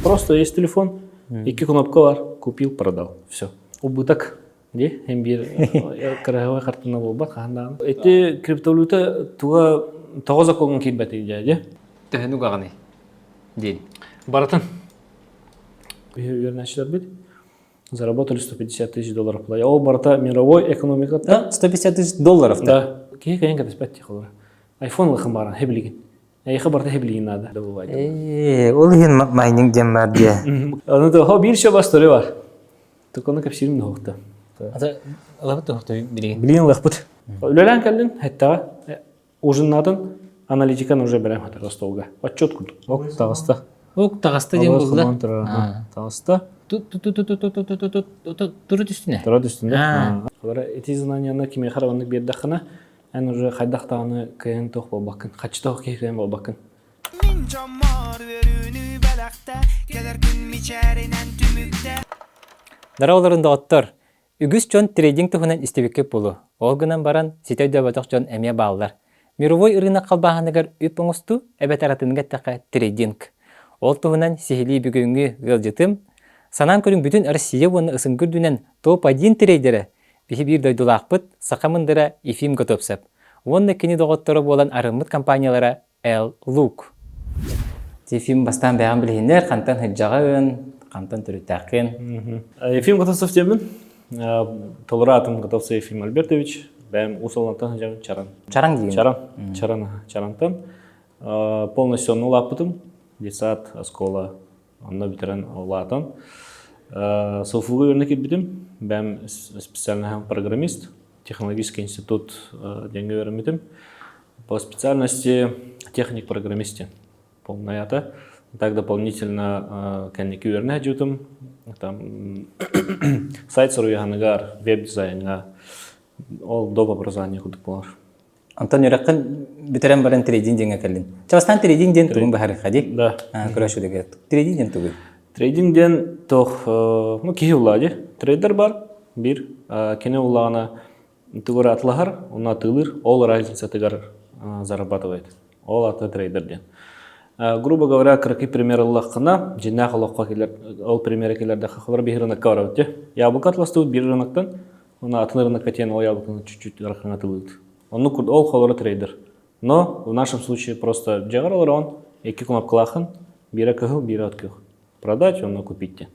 Просто есть телефон, iki кнопка бар, купил, продал. Все. Убыток. Де, hem bir кырыгы картына болба кандай. Эти криптовалюта туга тогоза колгон кирбети же. Төһөнү гаганы. Дин. Баратын. Вернашилар бит. Заработали $150,000. Ол барата мировой экономиката. Да, $150,000. Да. Кейген катаспатти холора. Айфон лыхын баран хеблиген. Айхы барта хеблиген надо. Да бывает. Ол ген майнинг дем бар де. Аны да бир şey бастыры бар. Токоны капсирим да хокта. Ата алабыт тохтой билеген. Билген лыхпыт. Өлөлән калдын хәтта ужиннатын аналитикан уже берем хата столга. Отчет куд. Ок тагыста. Ок тагыста дем булды. Тагыста. Туры үстүнө. Туры үстүнө. Алар эти знанияны киме харагандык бердахына, ан уже хайдактаганы кыйын тох болбакын. Качтох кейген болбакын. Мин жамар берүүнү балакта, келер күн мичәринен түмүктә. Дарауларын дооттор. Үгүс жон трейдинг тухунан истебекке болу. Ол гынан баран ситеуде баток жон эме баалар. Мировой ырына калбаһаныгар үп оңусту эбет аратыныга така трейдинг. Ол тухунан сихили бүгүнгү гылжытым. Санан көрүң бүтүн Россия уны ысынгүрдүнен топ-1 трейдери. Бихи бир дойдулаакпыт сакамындыра Ефим Готопсап. Онны кини доготтору болан арымыт компаниялара L-Look. Ефим бастан бәган билгендер, кантан хыджагын, кантан түрүтәкин. Ефим Готопсап демен. Толоратым Готовцев Ефим Альбертович, бәм усалнатан чаран. Чаран деген? Чарантан. Полностью он улапытым, детсад, оскола, онно битерен улатан. Софугу өрнекет битим, бәм специальный программист, технологический институт деньги вермитим. По специальности техник-программисте, полная. Так дополнительно кәнеки өрне әджутым. Там сайт соруяханагар, веб-дизайнга, ол доп образование кудук болар. Антон Юракын битерен баран трейдинг денге келдин. Чабастан трейдинг ден тугун бахар хади? Да. Көрөшү деге. Трейдинг ден тугун. Трейдинг ден тох, кихи улади. Трейдер бар, бир, кене улагана тугур атлахар, уна тылыр, ол разница тыгар зарабатывает. Ол аты трейдер ден. Грубо говоря, какие примеры лахкана, джинах лахка келер, ол примеры келер да хахвар бир рынок каравте. Яблоко атласту бир рыноктан, уна атны рынок катен ол яблоко чуть-чуть рахана тылыт. Он ну ол хавар трейдер. Но в нашем случае просто джагар он, эки кнопкалахан, бира кахыл, бира отках. Продать, он купить.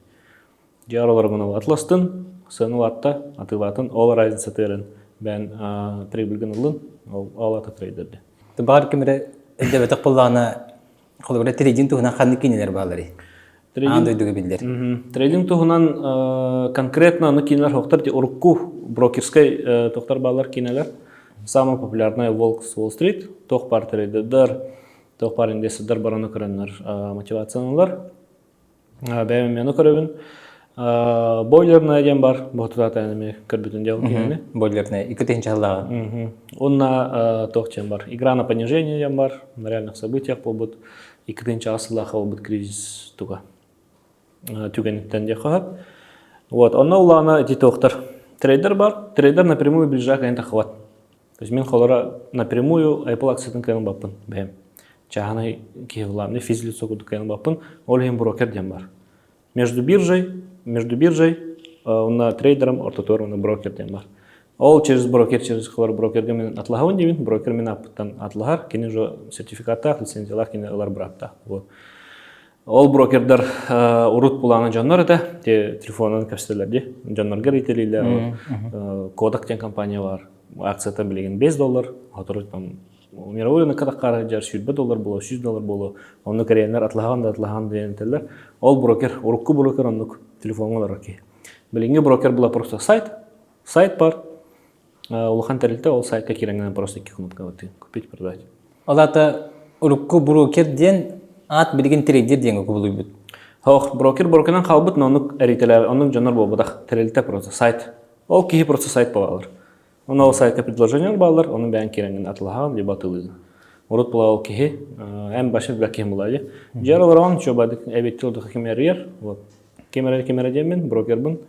Джагар он атластын, сыну атта, атылатын, ол разница терен, бен прибыльген улын, ол ата трейдер. Ты бар кемере дебетак боллана Холбара трейдинг тухунан ханны кинелер баалары. Андойдуга билдер. Трейдинг тухунан конкретно аны кинелер хоктар те урукку брокерской тохтар баалар кинелер. Самая популярная Волк с Уолл-стрит, тох пар трейдер, тох пар инвестор бараны көрөннөр мотивациялар. Бәйм мену көрөбүн. Бойлерная дем бар, бохтата эми көрбүтүн дел кинени. Бойлерная 2-нче аллага. Онна тох чем бар. Игра на понижение дем бар, на реальных событиях болбут. 2-нче асылах болбут кризис туга. Түгенниктен де хат. Вот, онна улана эти тохтар. Трейдер бар, трейдер напрямую ближа кайын тахват. То есть мен холора напрямую Apple акциятын кайын баппын, бәйм. Чағаны кейвламны физлицо куду кайын баппын, ол хем брокер дем бар. Между биржей, на трейдером, ортотор, на брокер дем бар. Ол через холор брокерге мен атлахауын деймін, брокер мен аптан атлахар, кені жо сертификаттақ, лицензиялар кені алар браттақ. Ол брокердер урут пуланы жаннар это, те телефонын кәпсетелерде, жаннарга рейтелейлер, кодак тен компания бар. Акцията билеген $5, hatırı там мировой рынок кадаққары жар $100 болу, $100 болу. Оны кореяндар атлаған дейінтелер. Ол брокер, урукку брокер оннук телефонлар оке. Билеген брокер была просто сайт бар. Улахан тәрелті ол сайтқа кереңнен просто 2 кнопка өтті, купить, продать. Олата урукку брокер ден ат билеген трейдер ден көбілуй бүт. Хоқ, брокернен қалбыт, но оннук әрителер, оннук жанар бол бұдақ тәрелті просто сайт. Ол кейі просто сайт болалар. Он ол сайтқа предложениялар балар, оның бән кереңнен атылаған, либо атылығы. Урут бұла ол кейі, әм башы білак кейім болады. Жаралар он, чөбадық әбеттілді кемерер, кемер демен, брокер бұн.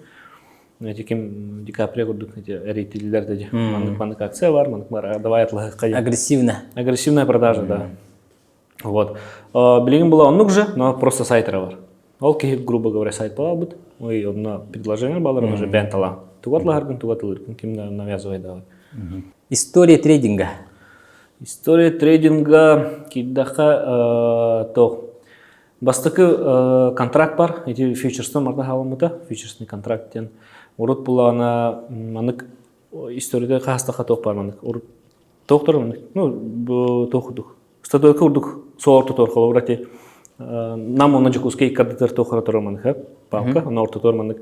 Кем декапре көрдік, әрителілер деді. Мандық акция бар, мандық бар, давай атылығы қайын. Агрессивная продажа, да. Вот. Білеген бұла оннук же, но просто сайттары бар. Ол кихи, грубо говоря, сайт балабыт. Ой, одно предложение балар, он уже бен талан. Тугатларгын, тугатларгын, ким навязывает давай. История трейдинга. История трейдинга киддаха то бастыкы контракт бар, эти фьючерстан марда халамыта, фьючерсный контракттен. Урут булана манык историяда хастаха тох бар манык. Урут тохтор манык, ну тохудук. Стадойка урдук соорту торхол урати. Нам он наджикускей каддер тохара тор манык, палка, на ортотор манык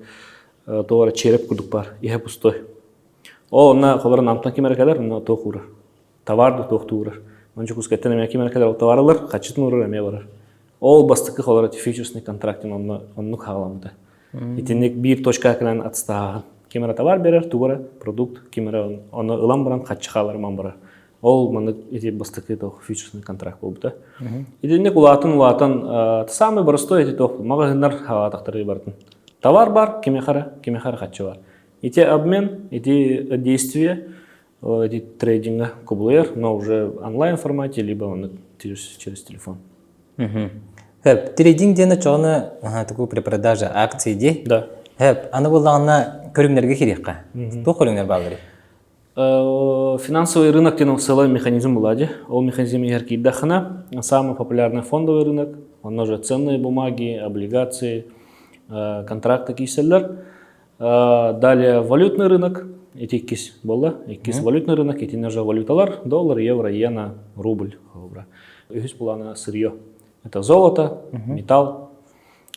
товара череп курдук бар, иха пустой. О, на холора намтан кимерекалар, на тохура. Товарды тохтурар. Наджикускеттен эме кимерекалар товарлар, хачытын урар эме барар. Ол бастыкы холора фьючерсный контрактын онну хагаламыда. Итинник бир точка кенен атстаган. Кимера товар берер, тугара продукт, кимера оны ылам баран хачы халар мамбара. Ол маны ити бастыкы тох фьючерсный контракт болбута. Итинник улатын самый простой ити тох магазиндар хагатактары бартын. Товар бар, кимехара хачы бар. Ити обмен, ити действие, эти трейдинга кублер, но уже онлайн формате, либо он через телефон. Трейдинг дені чоғыны такой при продаже акций де? Да. Аны болағына көріңдерге керекқа? Тоқ көріңдер бағылары? Финансовый рынок тянул целый механизм влади. Ол механизм яркий дахна. Самый популярный фондовый рынок. Он уже ценные бумаги, облигации, контракты киселлер. Далее валютный рынок. Эти кис была. Кис валютный рынок. Эти уже валюталар. Доллар, евро, иена, рубль. Үхіс булана сырье. Это золото, металл.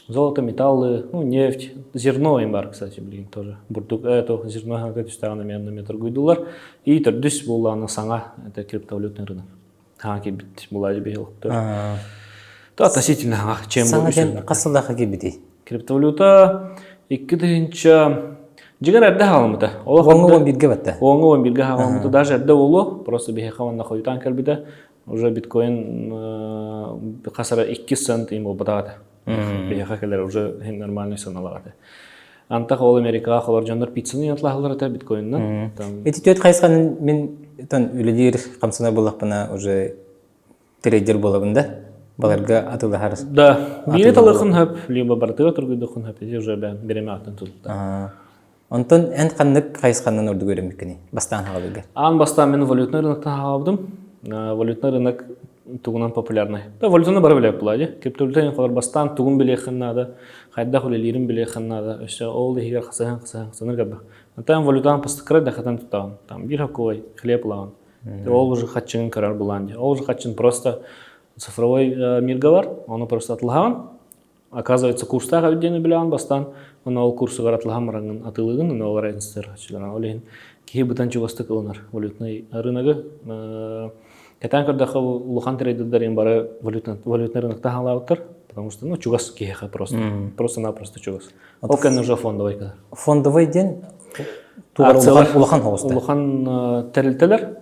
Золото, металлы, ну, нефть, зерно им бар, кстати, тоже. Бурдук, это зерно, как ставно на торгуйдулар. И тордюс булана сanga, это криптовалютный рынок. Хаки бит булади бил. То относительно чем больше. Саңа қасылда хаки бити? Криптовалюта иккидинча жигар әрді халамыда. Оңы 11-ге бәтті? Оңы 11-ге халамыда. Даже әрді олу, просто бихехаванна қойытан кәлбіді. Уже биткоин қасара 2 цент им обадады. Бихехакелер уже нормальный саналады. Антақ ол Америкаға қолар жандар пиццаны янтлағылар әті биткоиннан. Эти төт қайысқанын мен өлелер қамсына болақпына уже трейдер болабында? Баларға атылы харыс? Да, бире талықын хөп, либо бартыға тұргүйді құн хөп, ете уже береме атын тұлыпта. Онтон ән қаннық қайысқанын орды көремеккені? Бастан хағалыға? Ан бастан мен валютный рыноктан хағалдым. Валютный рынок тугунан популярный. Да, валютаны бары білек бұлады. Криптовалютаны қалар бастан тугун білеқін нады, қайда құлелерін білеқін нады. Өші ол дегер қасағын ғаббақ. Антайын валютаны пастықыры дақатан тұтағын. Там бір хақуай, хлеб лағын. Ол уже қатчыңын қарар бұланды. Ол уже қатчын просто цифровой мирға бар, оны просто атылған. Оказывается, курстағы өддені білеған бастан. Оны ол курсы ғаратылған мараңын атылығын, оны ол разництер олейін. Кей бұтан чуғастық олынар валютный рыногы. Кәтән көрдіқі лухан трейдердерін бары валютный рынокта халауыттыр, потому что чуғас кейхі просто-напросто чуғас. Ол кән уже фондовый кәдір. Фондовый ден улахан хоғысты? Улахан тәрілтелер.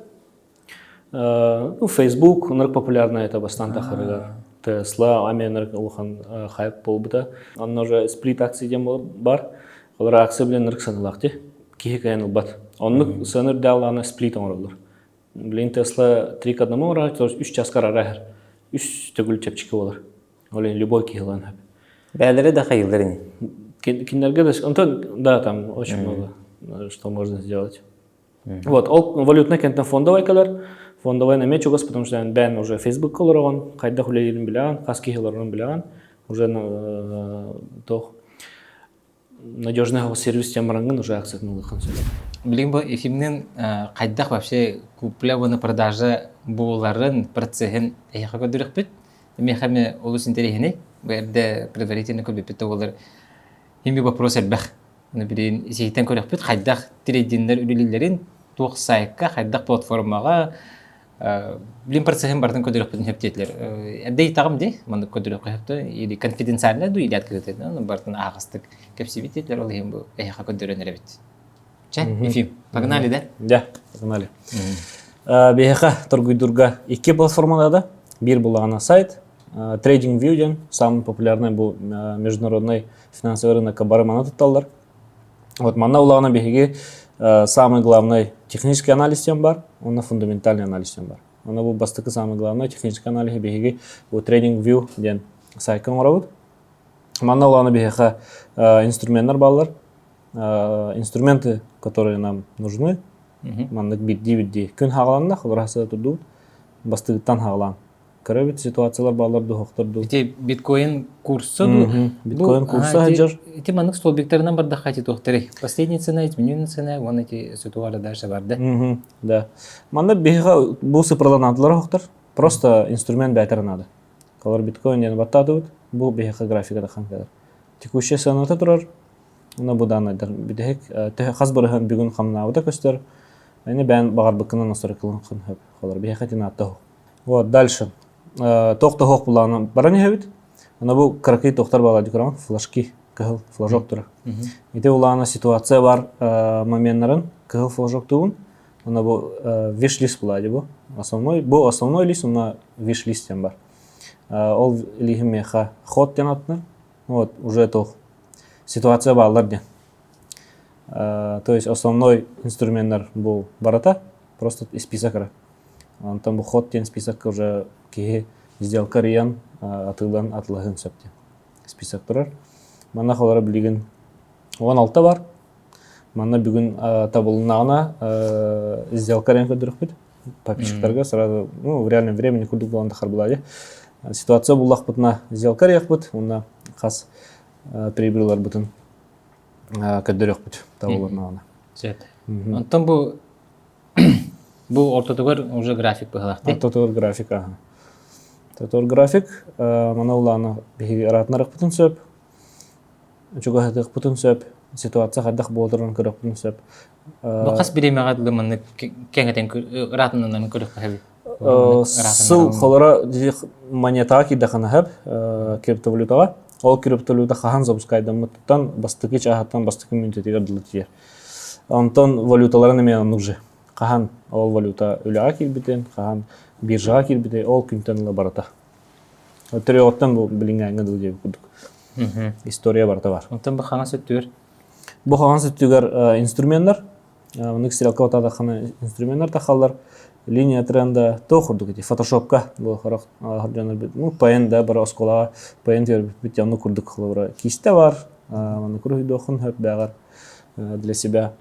Facebook, нұрық популярны это бастан тақырыға. Tesla, аме нұрық улахан хайп болбыта. Онын уже сплит акции ден бар. Олар акция білен нұрық санылақты. Кейхі кәйін ұлбат. Онын сәнір дәланы сплит оңырылыр. Блин, Tesla 3 к 1 рахар, то есть 3 часкар рахар. 3 төгіл чепчики олар. Олен любой кейлан хап. Бәлері да қайылдырыны? Киндерге да, там очень много, что можно сделать. Вот, валютный кентен фондовый калар. Фондовый на мечугас, потому что бән уже Facebook каларған, қайда хулелерін білаған, қас кейларын білаған. Уже тох надежный сервис темарангын уже акцияны лықан сөйлем. Білген бұл эфимнен қайдақ вообще купля-ваны продажа боларын процесін әйіға көдірік біт. Мехаме олыс интерехіне, бәрді предварительно көрбіп бітті олар. Емі вопрос әрбәқ. Білген есейтен көрік біт, қайдақ трейдинлер үлелерін тоқ сайыққа, қайдақ платформаға білген процесін бардың көдірік бітін хөптетілер. Әрдей тағым де, маңды көдірік қойыпты, или конфиденциально ду или открытый, бардың ағыстық көпсебететілер, ол ең бұл әйіға көдірінер бітті. Ефим, погнали, да? Да, погнали. Бейхақа торгуйдурга 2 платформада. Бір бұлағына сайт. TradingView, самый популярный бұл международный финансовый рынок бары мана тұтталдар. Вот мана бұлағына бейхеге самый главный технический анализ тем бар, он фундаментальный анализ тем бар. Он бұл бастықы самый главный технический анализ бейхеге бұл TradingView ден сайкан орауыд. Манна уланы бихеха инструменттар баллар. Инструменты, которые нам нужны. Маннык бидди. Күн хагаланна, холраса туду. Бастыгыттан хагалан. Көрөбүт ситуациялар баллар духоктурду. Ити биткоин курсы ду. Биткоин курсы хаджар. Ити маннык столбиктеринен барда хати тохтары. Последняя цена, измененная цена, вон эти ситуары дальше барды. Да. Манна бихеха бу цифрланадылар хоктор. Просто инструмент бәйтер надо. Колор биткоин яны баттадыбыт. Бу бихеха графикада ханкадар. Текущая цена турар. Уна будан айдар бидек хас барыхан бүгүн хамнабыда көстөр. Эне бән багар быкынан насырыкылын хып. Колор бихеха тинатта. Вот дальше. Тоқта хоқ буланы бараны хевит. Ана бу кракый тоқтар бала дикран флажки кыл флажок тура. Ите улана ситуация бар моменттарын кыл флажок туун. Ана бу виш-лист булады бу. Основной лист уна виш-лист бар. Ол лихим меха ход тенатны. Вот уже это ситуация балдар ден. То есть основной инструменттар бу барата просто из списока. Там бу ход тен список уже ки сделка риян атылдан атылыгын сөптен. Список турар. Манна холара билген 16 бар. Манна бүгүн табылынагына сделка риян көдүрүп бит. Подписчиктарга сразу, в реальном времени курдук болгондо харбылады. Ситуация буллах бутна сделка рияк бит. Уна хас прибылар бутун көдүрүп бит табылынагына. Жет. Антон бу ортотогор уже график быгалакты. Ортотогор график, Ортотогор график, мана уланы биги аратнарык бутун сөп. Чугахатык бутун сөп. Ситуация хаддах болдырын көрөк бутун сөп. Бу кас биремега дылымны кеңетен ратынан көрөк хаби. Сыл холора монета кидахана хаб криптовалютага. Ол криптовалюта хахан запускайды мыттан бастыгы чахаттан бастыгы мüntetиге дылытыр. Антон валюталарын эме нужны. Хахан ол валюта үлага кирбитен, хахан биржага кирбите, ол күнтен ла барата. Төрөттөн бу билингенге дылып курдук. История барта бар. Антон бу хана сөттүр. Бу хана сөттүгөр инструменттар. Муну стрелка отада хана инструменттар тахаллар. Линия тренда тохурдук эти фотошопка бу харак харжанар бит. Паенда бар оскола, паен бит яны курдук хлора. Кисте бар. Муну курдухун хеп багар для себя.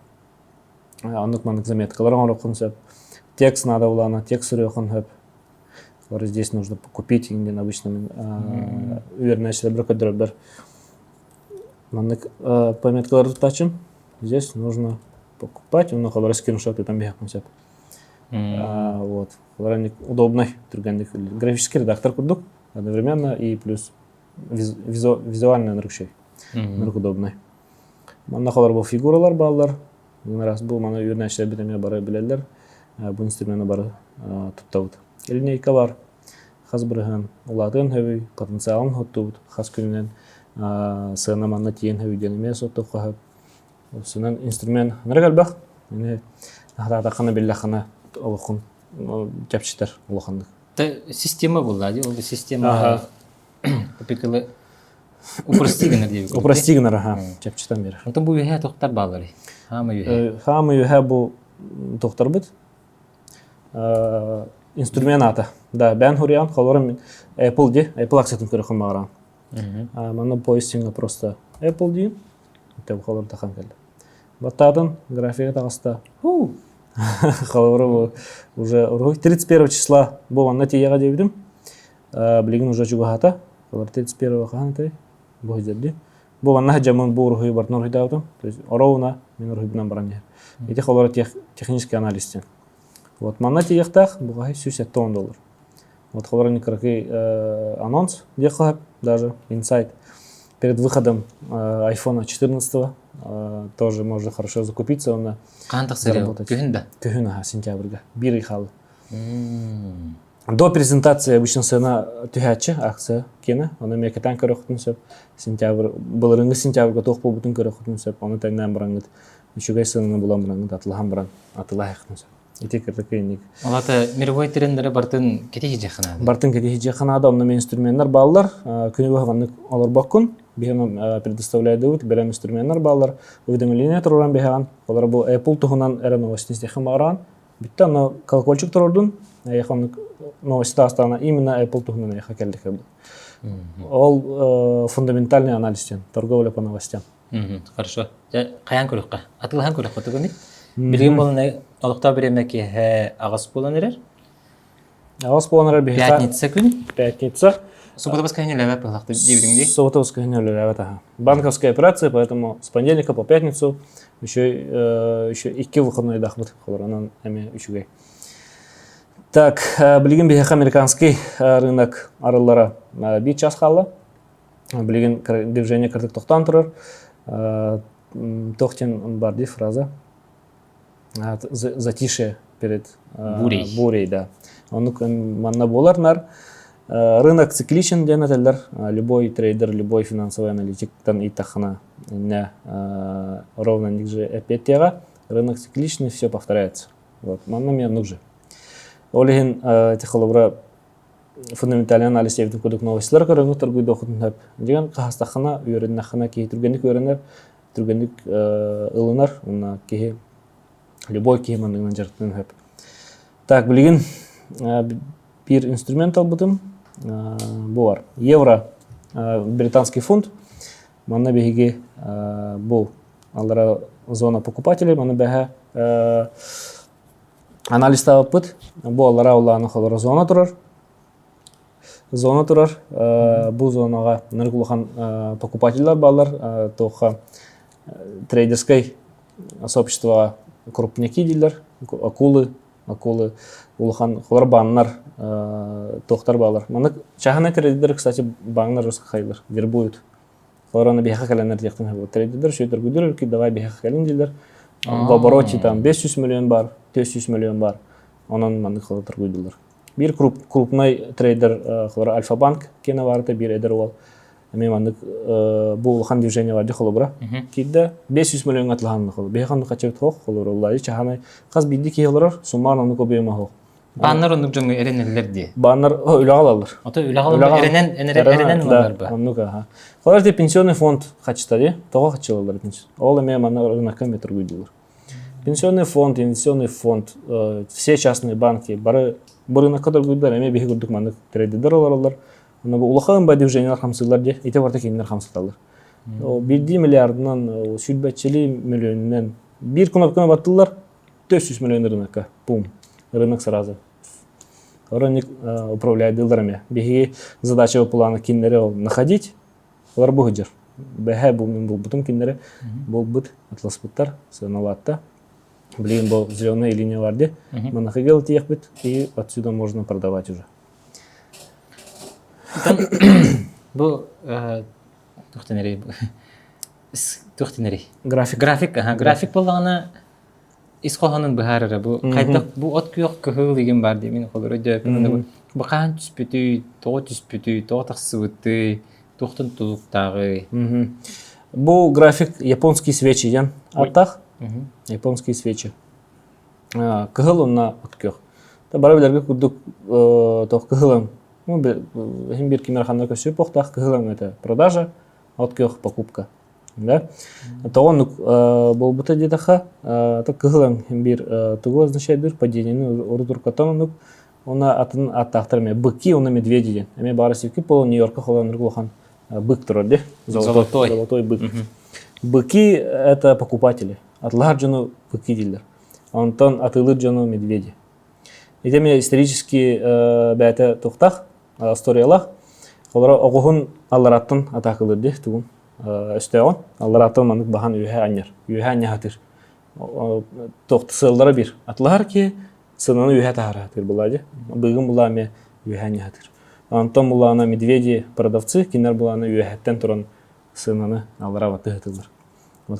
Аннык маннык заметкалар орокун сөп. Текст надо улана, текст сурёхун хөп. Вот здесь нужно купить инген обычно уверенность брокодер бер. Маннык пометкалар тачым. Здесь нужно покупать, но холора скриншоты там бехун сөп. Вот. Холора удобный тургандык графический редактор курдук одновременно и плюс визуальный нарукшей. Нарук удобный. Манна холора бу фигуралар баллар. Раз бу мана уверенность битеме бары билелер. Бу инструментны бары туттабыт. Линейка бар. Хас бирген улатын хөбү потенциалын хоттубут. Хас күнүнөн сына манна тиен хөбү денеме соттук хап. Сынан инструмент наргалбак. Эне хата кана биллахана олохун жапчытар олохандык. Система булады, ол система опекалы упростигенер деп. Упростигенер жапчытан бер. Антон бу веха токтар балары. Хамы юха бу токтар бит. Инструмента. Да, бен хуриан холорым Apple ди, Apple аксатын көрөкөн багаран. Мана поистинга просто Apple ди. Тем холор тахан келди. Баттадын графика тагыста. Холору уже 31 числа бу на тияга дебидим. Билген уже чугахата. Холор 31 хантай. Бу жерди. Бу ванна жаман бу рухи бартнор хидавтым. То есть оровна мен рухибнан баран. Эти холор технический анализ. Вот манна тияктах бу $170. Вот холорни кракый анонс дехлап даже инсайт. Перед выходом iPhone 14 тоже можно хорошо закупиться, он заработать. Кюхинда сентябрьга. Бирый хал. До презентации обычно цена тюхача акция кена, она мне катан корохтун сөп сентябрь был рынок сентябрь готов по бутын корохтун сөп, он тайнан брангет. Еще гайсына булам брангет атлахам бран атлахтун сөп. Ити кертекейник. Алата мировой трендері бартын кетехи жаханады. Бартын кетехи жаханады, онна мен инструменттар баллар, күні бағанны алар баққын, бігенім предоставляйды өт, берем инструменттар баллар, уведомление тұрған бігаған, олар бұл Apple тұғынан әрі новостин стехім ағыран, бітті ана колокольчик тұрырдың, яқанны новости астана именно Apple тұғынан яқа келдік әбді. Ол фундаментальный анализден, торговля по новостям. Хорошо. Қаян көріққа? Атылған көріққа түгімет? Білген болын олықта біремеке ағас болан ерер? Ағас болан ерер бейхқа... Пятница күн? Пятница. Суббота воскресенье ләвәп болақты дейбіріңдей? Суббота воскресенье ләвәп, ага. Банковская операция, поэтому с понедельника по пятницу еще 2 выходной дахбыт. Анан әме үшігей. Так, білген бейхқа американский рынок арылары 1 час қалды. Білген движение кірдік тоқтан тұрыр. Тоқтен бар дей фраза. Затишье перед бурей, да. Он манна боларнар. Рынок цикличен ден әтелдер. Любой трейдер, любой финансовый аналитиктан итахана не ровно ниже эпеттега. Рынок цикличный, все повторяется. Вот, манна мне нужен. Олеген тихолобра фундаментальный анализ евден көдік новостилар көріңі тұргүйді оқытын әп. Деген қағастақына үйеріннақына кейі түргендік үйерінер, түргендік ылынар, онна кейі любой кейі мандығынан жарықтын әп. Так, білген бір инструмент албытым бұлар. Евро, британский фунт, манна бейге бұл алдара зона покупателей, манна бәге анализ табыппыт, бұл алдара олағаны қолары зона тұрар. Зона тұрар, бұл зонаға нұрғылыған покупателер балар, тоққа трейдерской сообществоға крупняки дейлер, акулы, улыған қолар баннар, тоқтар балар. Маны чағына трейдер, кстати, баннар рысқа қайлар, вербуют. Қолар аны бейхақ кәлінер дектің трейдер, шөйтер күдір, давай бейхақ кәлін дейлер. В обороте там 500 миллион бар, 400 миллион бар, онын маны қолар тұргүйділер. Bir крупный трейдер Альфа-банк кена варты, bir эдер ол. Мемандык бұл хан движение варды холобра. Кидде 500 миллион атлаханны холо. Бейханды қачевт хоқ холор. Олай чаханы қаз бидді кей олар, суммар оны көбейма хоқ. Баннар онық жоңғы әренелер де? Баннар үліғал алыр. Ота үліғал әренен олар ба? Оннука. Холар де пенсионный фонд қачыта де, тоға қачыл олар. Ол әме манна рынаққа метр көйділер. Пенсионный фонд, инвестиционный фонд, все частные банки, бары Бұрына қадар көйділер, әме бейхі көрдік маңдық трейдер олар. Улақағын бай движениялар қамсылар де, ете барта кейінлер қамсылталар. 1 миллиардынан, сүлбәтчілі миллионынан, бір күн өпкені баттылар, 400 миллион рынаққа. Бум, рынок сразу. Рынок управляет дылдарами. Бейхі задача планы кейінлері находить, олар бұғыджыр. Бәхә бұл бұтым кейінлері, бұл бұд атласпыттар, сыналатта. Блин, был зеленая линия варди, манахагел тех бит, и отсюда можно продавать уже. Бұл график болғаны исқоғанын бұхарыры. Бұл от күйіқ күхіл деген бар де, мен қолыр өйдеп. Бұл қан түспеті, тоғы түспеті, тоғы тақсыбыты, тоқтын тұлықтағы. Бұл график японский свечи ден аттақ. Японские свечи. Кыгыл онна откёх. Та бара билерге кудук тох кыгылым. Ну бир кимерхандар көсө поқтах кыгылым это продажа, откёх покупка. Да? Тогон бол бута дитаха, та кыгылым бир туго означает бир падение, урдур катонук. Она атын аттахтарме быки, она медведи ден. Эме бара сивки по Нью-Йорка холан рглохан бык турар, золотой бык. Быки это покупатели. Атлар джану быки дилер. Антон атылыр джану медведи. Это меня исторически бәті тоқтақ, историялақ. Олар оғығын аллараттын атақылыр де, түгін өстеуін. Аллараттын маңық баған үйе анер. Үйе ане хатыр. Тоқты сылдары бір. Атлар ке сынаны үйе тағары хатыр болады. Бұғын бұла ме үйе ане хатыр. Антон бұлана медведи продавцы, кинер бұлана үйе хаттен тұрын сынаны аллара ваты хатылыр. Вот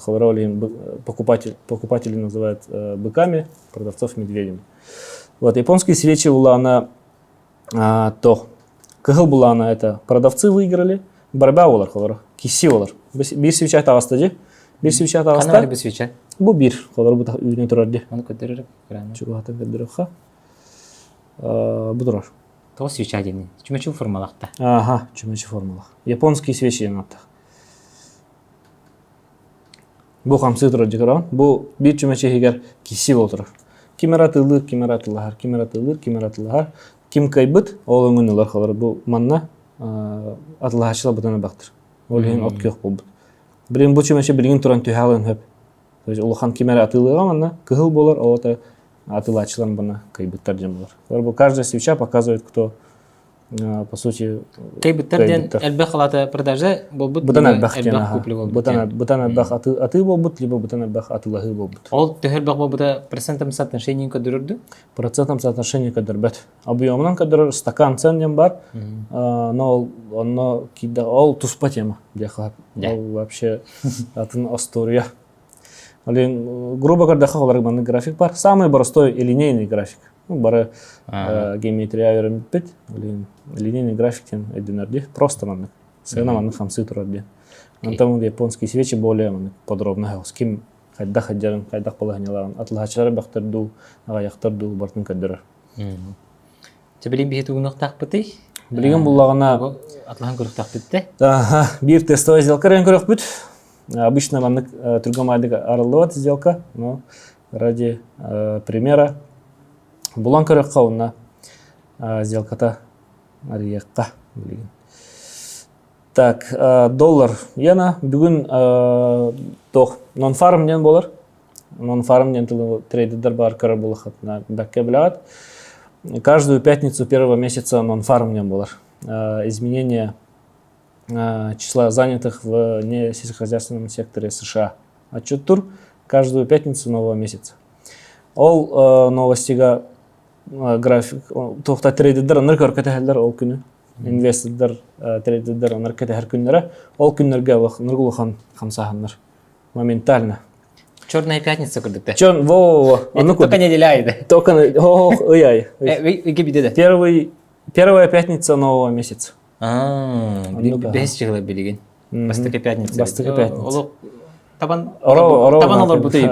покупатели называют быками, продавцов медведями. Вот японские свечи была она то кыгыл была она это продавцы выиграли, борьба олар холор, киси олар. Bir свеча таваста же, bir свеча таваста. Канал bir свеча. Bu bir холор bu da üyüne turar de. Onu kötürürük. Чуга хата көдөрөк ха. Bu durар. То свеча дени. Чүмечү формалакта. Ага, чүмечү формалак. Японские свечи янатта. Бұл қамсы тұрар жекарауын. Бұл бір чүмәче егер кесі болтырар. Ким аратылар. Ким кайбыт, ол өңін олар қалар. Бұл манна атылахачыла бутана бактыр. Ол хин от кök болбут. Билин бу чемеше билин туран түйхалын хөп. То есть улахан кимер атылыга манна кыгыл болар, ота атылачылан бана кайбыттар жем болар. Бу каждая свеча показывает, кто по сути Кайбыттарден элбэх халата продажа болбут. бутан албах элбэх жана. купле болбут. Бутан албах аты болбут, либо бутан албах атылахы болбут. Ол төһөлбэх болбута процентом соотношением көдөрдү. Процентом соотношение кадырбет. Объемынан кадыр стакан цен бар, но он кида ол туспа тема. Ол вообще атын история. Грубо говоря, холаргманный график бар. Самый простой и линейный график. Бары геометрия вермит. Линейный график тен эдинарди. Просто манны. Сена манны хамсы турарди. Антам японские свечи более подробно. С кем хайда хаджарын, хайда полаганяларын. Атлахачары бактырду, аяктырду, бартын кадырыр. Тебелин бихет угнуктак быты. Билген буллагана Атлахан көрүктак битте. бир тестовая сделка рен көрөк бүт. Обычно маннык тургамайдык арылдыбат сделка, но ради примера булан көрөк кауна сделката ариякка билген. Так, доллар яна бүгүн тох non-farm ден болар. Non-farm ден трейдер бар көрө булахат на бакке билат. Каждую пятницу первого месяца non-farm ден болар. Изменение числа занятых в несельскохозяйственном секторе США. Отчет тур каждую пятницу нового месяца. Ол новостига график тохта трейдер ныр көркөтөлөр ол күнү. Инвестордар трейдер ныр кетер күннөрө ол күннөргө ныргулхан хамсаханнар. Моментально. Черная пятница көрдүктө. Чон во Только неделя айды. Только ой. Первая пятница нового месяца. Бес жылы билген. Бастыка пятница. Бастыка пятница. Табан олар бутей.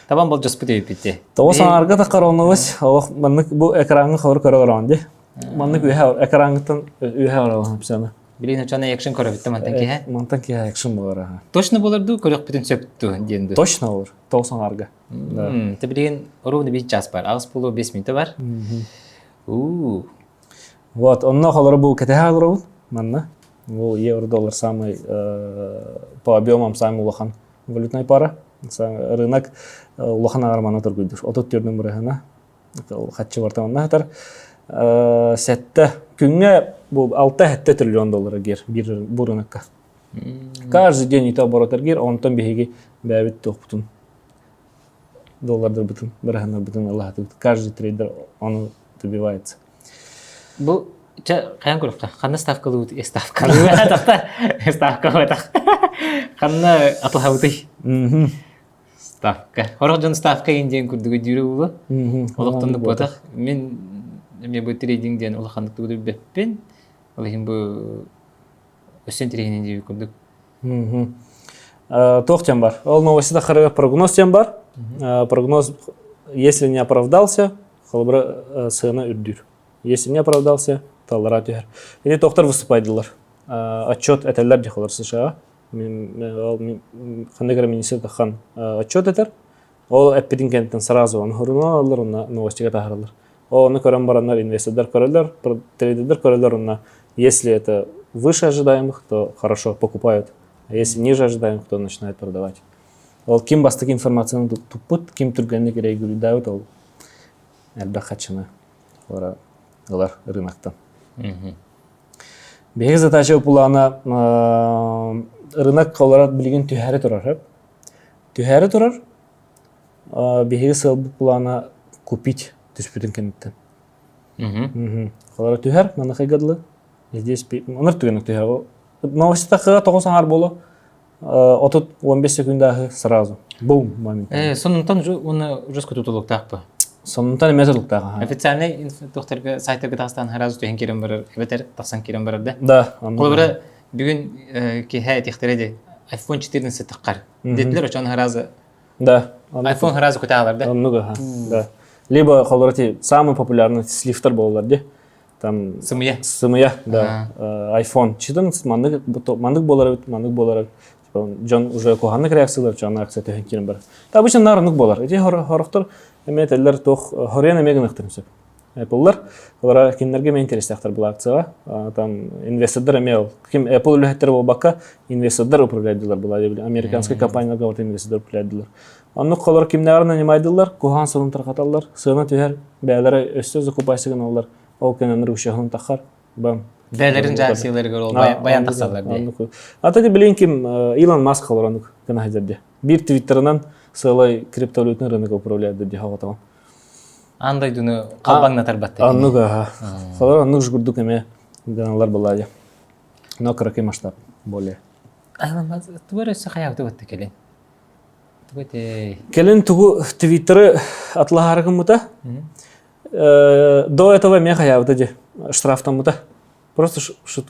Табан бол жас бутей битте. Тосан арга такаронобыз. Ол маннык бу экранны хор көрөгөрөндү. Маннык экраннытан үйһө апсана. Билин очана экшен көрөбүттө мантан ки. Мантан ки экшен болар. Точно боларду көрөк бүтүн сөптү дендү. Точно болар. Тосан арга. Ты билген ровно 5 час бар. Агыс болу 5 минут бар. Вот, онно холор бу кетехал ров, манна. Бу евро-доллар самый по объемам самый улахан валютная пара. Рынок улахан арманы торгуйдур. Отот төрдүн бурахана. Хатчы бартаманна хатар. Сетте күнгө бу 6 триллион доллар гер бу рынокка. Каждый день ито оборот гер, онтон беги бәбит тохпутун. Доллардар бутун, бурахана бутун Аллах. Каждый трейдер он добивается. Бу каян көрөктө? Кандай ставкалуу ставкалуу ставка батак. Кандай атылхабыты? Ставка. Хорожон ставка инден күрдүгө жүрү болу. Олоктондук батак. Мен бу трейдингден улахандыкты көрүп беппен. Олехин бу өсен трейдингден көрдүк. Тохтем бар. Ол новостида харага прогноз тем бар. Прогноз, если не оправдался, халбра сына үрдүр. Если не оправдался, то ларатюхер. Или доктор выступайдылар. Отчет этелер дихалар США. Хандегра министр хан отчет этер. Ол эппидинкенттен сразу он хоруналар, он новостига тахарлар. Он көрөн барандар инвестордар көрөлөр, трейдердер көрөлөр. Если это выше ожидаемых, то хорошо покупают. А если ниже ожидаемых, то начинают продавать. Ол ким бастык информацияны туппут, ким түргенде керек дают, ол элбе хачына. Олар рыноктан. Беги задача булана рынок колорат билген түһәре турар. Түһәре турар. Беги сыл булана купить түспүтүн кенеттен. Колорат түһәр мана хайгадлы. Здесь онор түгенек түһәр. Новостта хыга 90 болу. Отут 15 секундага сразу. Бум момент. Сонунтан уну жеско тутулук такпы. Сонунтан методуктагы. Официальный докторга сайты Казахстан харазу тен керем бар, бетер таксан керем бар да. Да. Колбара бүгүн ки хайт ихтиреди iPhone 14 таккар. Детлер очон харазы. Да. iPhone харазу куталар да. Много, да. Либо колорати самый популярный слифтер болар да. Там сымыя, да. iPhone 14 мандык болар. Жон уже коганнык реакциялар, жон реакция тehen керем бар. Обычно нарынык болар. Эти хорохтор эметелер тох хорена мегенектирсеп. Apple'lar. Олар киндерге мен интерестяқтар бұл акцияға. Там инвестордар емеу. Ким Apple үләһеттер бұл баққа инвестордар управляйдылар бұл. Американский компанияларға вот инвестордар управляйдылар. Онны қолар кимнәғар нанимайдылар, кухан сылын тарқаталар, сына түйер, бәлері өсті закупайсыгын олар. Ол кененер үшеғын тақар. Бәлерін жақсылары көрі ол баян тақсалар дей. Атады білейін кім Илон Маск қалар оны кіна хайдады. Bir Twitter'ынан сылай криптовалютный рынок управляйды де хаватаған. Андай дүні қалбаңна тарбатты. Аннуга. Қалар аннуг жүгірдік әме даналар болады. Но кракай масштаб более. Айлан тұбар өсі қаяқты өтті келен. Келен тугу Твиттеры атлахаргын мута. До этого мен қаяуды де штрафтан мута. Просто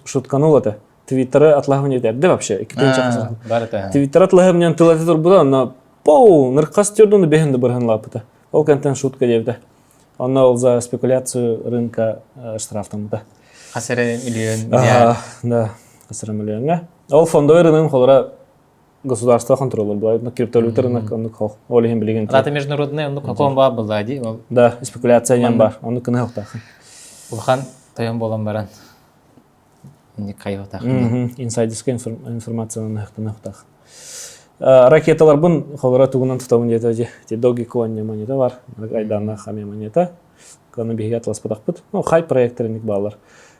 шутканул это. Твиттеры атлахын етерді вообще. Твиттер атлахын мен тылаты тұр бұда, но пау, нырқас тердуны бехінді бірхін лапыта. Ол контент шутка девді. Он ол за спекуляцию рынка штрафтан мута. Қасыры миллион, миллиард. Да, қасыры миллионға. Ол фондовый рынок олара государство контролер бывает, но криптовалюта рынок он хох. Олеген билеген. Рата международный он каком ба блади. Да, спекуляция нем бар. Он кыны хохтах. Улхан тайон болан баран. Не кайотах. Инсайдерская информация на хохтах. Ракеталар бун холора тугунан тутабын жетеди. Те Dogecoin не монета бар. Айдана хаме монета. Каны бигат ласпадакпыт. Ну, хай проекторник балар.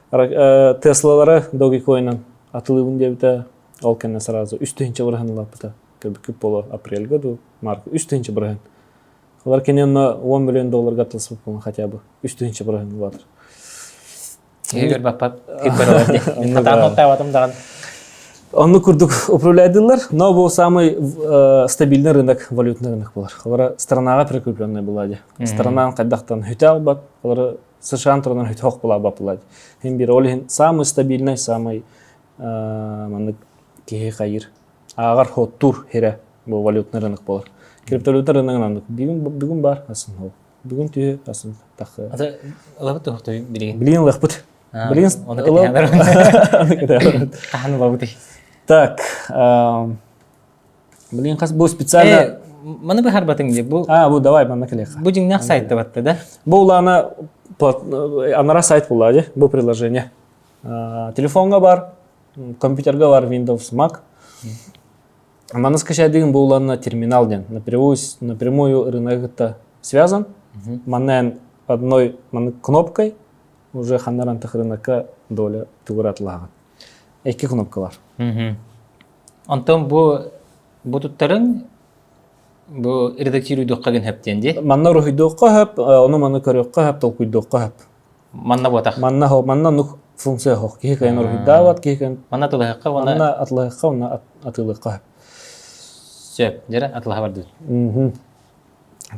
Теслалары Dogecoin'нан атылыбын дебите. Ол кенне сразу үстүнчө бұрын лапыта. Көбүк боло апрелге ду марка үстүнчө бұрын. Олар кенен $10 миллион гатылсып болған хотя бы үстүнчө бұрын батыр. Егер бапап кипер Хатан отаватым даган. Онны курдук управляйдылар, но бұл самый стабильный рынок, валютный рынок болар. Олар странага прикрепленный болады. Странан кайдактан хүтә бат, олар США турынан хүтә була баплады. Хем бир олин самый стабильный, самый маны кеге кайыр. Агар хоттур хере бұл валютный рынок болар. Криптовалюта рыногынан бүгүн бар асын ол. Бүгүн түйе асын такы. Ата лабыт тохтой билген. Билген лахпыт. Билген оны кетер. Каханы бабыты. Так, блин, қас бұл специально... Маны бір харбатың де, бұл... Бұл давай, мана келеха. Бұл жеңнақ сайтты батты, да? Бұл анара сайт болады, бұл приложение. Телефонға бар, компьютерға бар, Windows, Mac. Мана скачай деген бұл терминал ден. Напрямую рынок связан. Манен одной кнопкой уже ханарантық рынокка доля туғыратылаған. Екі кнопкалар. Антон бұл туттарын бұл редактируйдуқ қағын həптенде? Манна рухидуққа həп, оны маны көріққа həп, толкуйдуққа həп. Манна ботақ? Манна нұқ функция хоқ. Кейі кайын рухидават, кейі кайын... Манна тулығыққа, манна атлығыққа, оны атылыққа həп. Сөп, жәрі атылыға барды.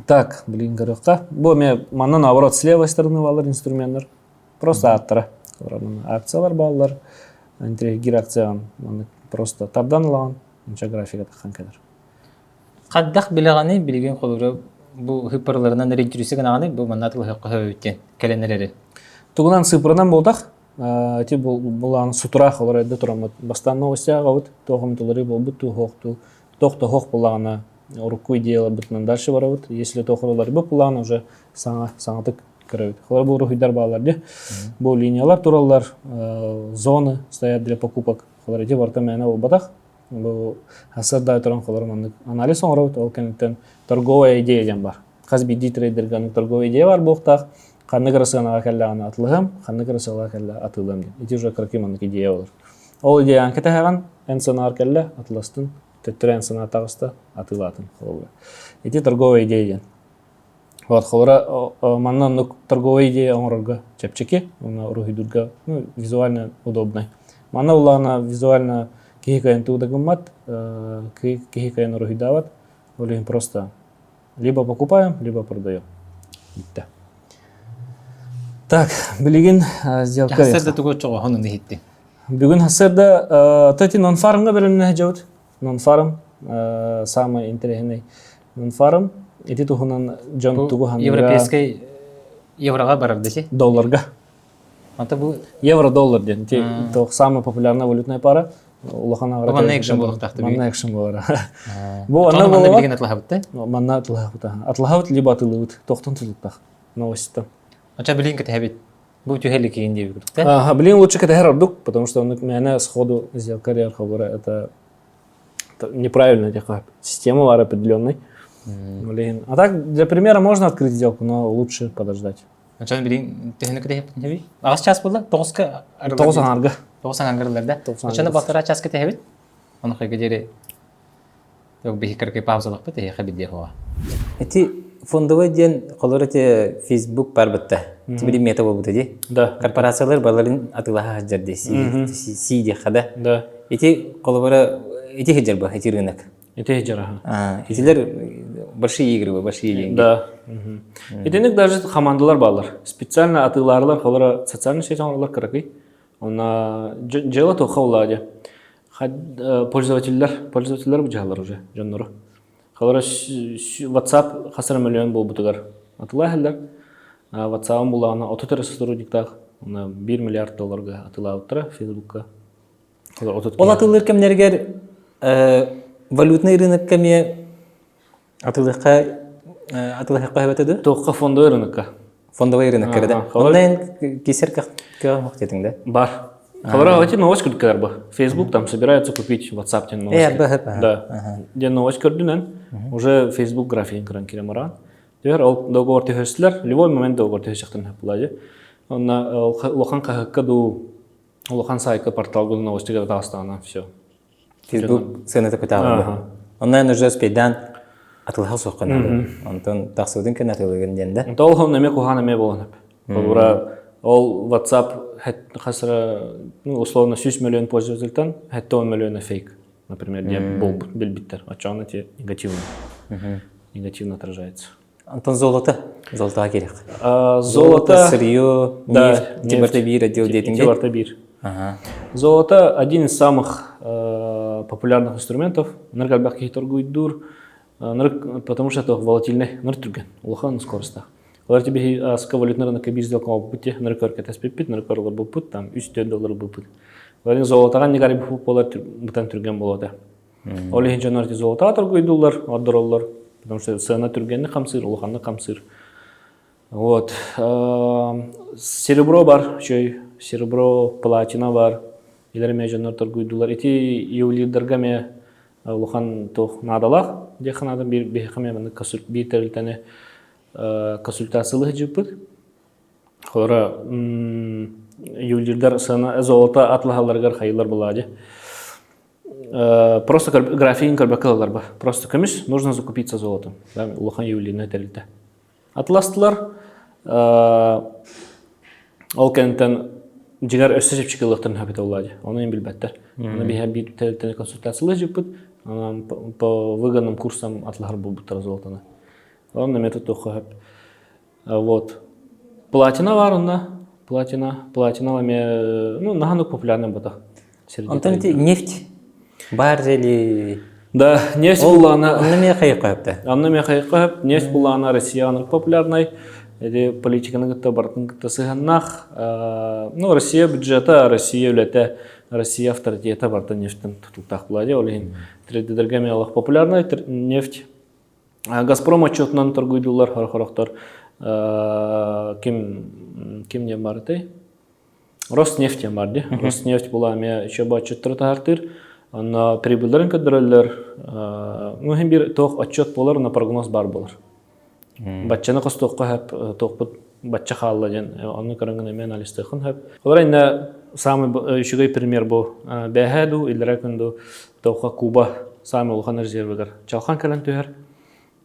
Так, блин, көріққа. Бұл мен манна наоборот с левой стороны балар инструменттер. Просто аттыра. Акциялар балар. Гир акциян просто табдан алған, үнча графика таққан кәдір. Қаддақ біліғаны білген қолыры бұл хипарларынан ориентирусі ғанағаны бұл манатыл хаққа өткен кәленерлері? Тұғынан сыпырынан болдақ. Бұл сутырақ олар әді тұрамат. Бастан новостия ғауыт, тоғым тұлары бол бұтты хоқты. Тоқты хоқ болағына руку идеяла бұтынан дальше барауыт. Если тоқырылар бұл болағына уже саңатық көрәуіт. Олар бұл рухидар бағаларды. Бұл линиялар туралар, зоны стоят для покупок. Олар әте барта мәне ол батақ. Бұл асырдай тұран қолар анализ оңырауыт. Ол кәнеттен торговая идея ден бар. Қазби дейтрейдерганың торговая идея бар бұқтақ. Қанны қырысығынаға кәлі аны атылығым, қанны қырысығыға кәлі атылығым ден. Эти уже қырқиманық идея олар. Ол идея анкеті хаған, әнсанағар кәлі атыластын, төттірі әнсана тағысты атылатын. Эти торговая идея ден. Вот, холора, манна торговая идея оңырға чәпчеке, она рухидурға визуально удобный. Манна улана визуально кихикайын туғдағымат, кихикайын рухидават, олеген просто либо покупаем, либо продаем. Битті. Так, білеген сделка... Хасырда тұғы чоға ғанын дейітті? Бүгін хасырда тәті нон-фармға бәріміне жәуд. Нон-фарм, самый интересный нон-фарм. Эти тухунан жон тугу ханга европейский евроға барар десе? Долларга. Ата бұл Евро-доллар ден. То самая популярная валютная пара. Манна экшен болық тақты бүй? Манна экшен болар. Тоны манна білген атлаға бұтты? Манна атлаға бұтты. Атлаға бұт, либо атылы бұт. Тоқтан тұлықтақ. Новостта. Ача билин кетебит. Бу тюхели кийин дип да? Ага, блин, лучше КТГ Ардук, потому что он меня сходу сделка Рерховара. Это неправильно, такая система var определенной. Блин. А так, для примера можно открыть сделку, но лучше подождать. Ача билин тюхели кетебит неби. Агас час булда 9-ка. 9 аңарга. 9 аңгырларда. 9 Ача балтара час кетебит. Оны хайга жере. Yok bir hikârke pauzalak bit ya xabid diye hoa. Eti fondova diyen kolor eti Facebook par bitti. Tibili meta bu dedi. Да. Korporasyonlar balaların atılaha hajar de si diye xada. Да. Eti kolobara eti hajar bu eti rınak. Это хеджара. Etiler большие игры, большие деньги. Да. Итенек даже командалар балар. Специально атыларлар, колора социальный сеть алар каракай. Она жела то хауладе. Пользовательler bu jahalar уже жоннору. Колора WhatsApp хасар миллион бол бутугар. Атылайлар. WhatsApp булана 30 сотрудниктар. Она 1 миллиард долларга атылаутра Facebook'ка. Ол атылыр кемнергер валютный рынок кеме атылыха хабатады? Тоққа фондовый рынокка. Фондовый рынок керде. Онлайн кесер как мактетин да? Бар. Колора эти новость курткалар ба. Facebook там собирается купить WhatsApp тен новость. Да. Ден новость көрдүнен уже Facebook графин кран киремаран. Дер ол договор төһөслөр, любой момент договор төһөсөктөн булады. Онна лохан кахакка ду лохан сайка порталга новости ga дастана всё. Facebook сene текутагы. Онлайн уже спейдан атылха соккан. Антон тахсудын кен атылган денде. Тол хон неме кухана ме болгон. Колора ол WhatsApp хасра условно 6 миллион пользователей, 10 миллиона фейк, например, где был бельбиттер, а чё те негативно отражается. Антон золото керек. Золото, сырье, нефть, Тимиртабир отдел дейтинге. Тимиртабир. Золото один из самых популярных инструментов. Энергобахи торгует дур, потому что это волатильный энергетурген, улахан скоростях. Олар тебе аска валютный рынок бир сделка болуп бутте, ныркарка таспеппит, ныркарлар болуп там 3 доллар болуп. Олар золотоган негари болар бутан түрген болот. Ол хинжанар золото торгуйдулар, аддыралар, потому что цена түргенни камсыр, улаханны камсыр. Вот. Серебро бар, серебро, платина бар. Илер межанар торгуйдулар. Эти юлидергаме улахан тох надалах, деханадан бир бехаме мен касыр битерлтене консультациялы жиппит. Хора юлдер сана золото атлахаларгар хайылар булады. Просто графин карбакалар ба. Просто комисс нужно закупиться золотом. Да, улахан юлдерне терилте. Атластылар ол кентен жигар өсөшүп чыгылыктын хабит булады. Оны билбеттер. Аны бихе бир терилте консультациялы жиппит. По выгодным курсам атлахар булбуттар золотоны. Он на метод тухаб. Вот. Платина варна, платина ламе, ну, наханук популярным бата. Антон нефть бар или да, нефть была она. Аннаме хайкапта. Аннаме хайкап, нефть была она россиянок популярной. Эти политика на гта бартын гта сыганнах. Ну, Россия бюджета, Россия улете, Россия авторитета барта нефтен тутултах булади. Олин трейдерге мелах популярная нефть. Газпром отчетынан торгуйдулар харахарахтар. Ким не барты? Роснефть барды. Роснефть была ме чаба отчеттары тартыр. Ана прибыльдерин кадрлар. Ну hem bir тох отчет болар, на прогноз бар болар. Батчаны костокка хап тохпут батча халладен. Аны каранган мен алистыхын хап. Олар инде самый шугай пример бу. Бехаду илракынду тохка Куба самый улхан резервгар. Чалхан калан төһөр.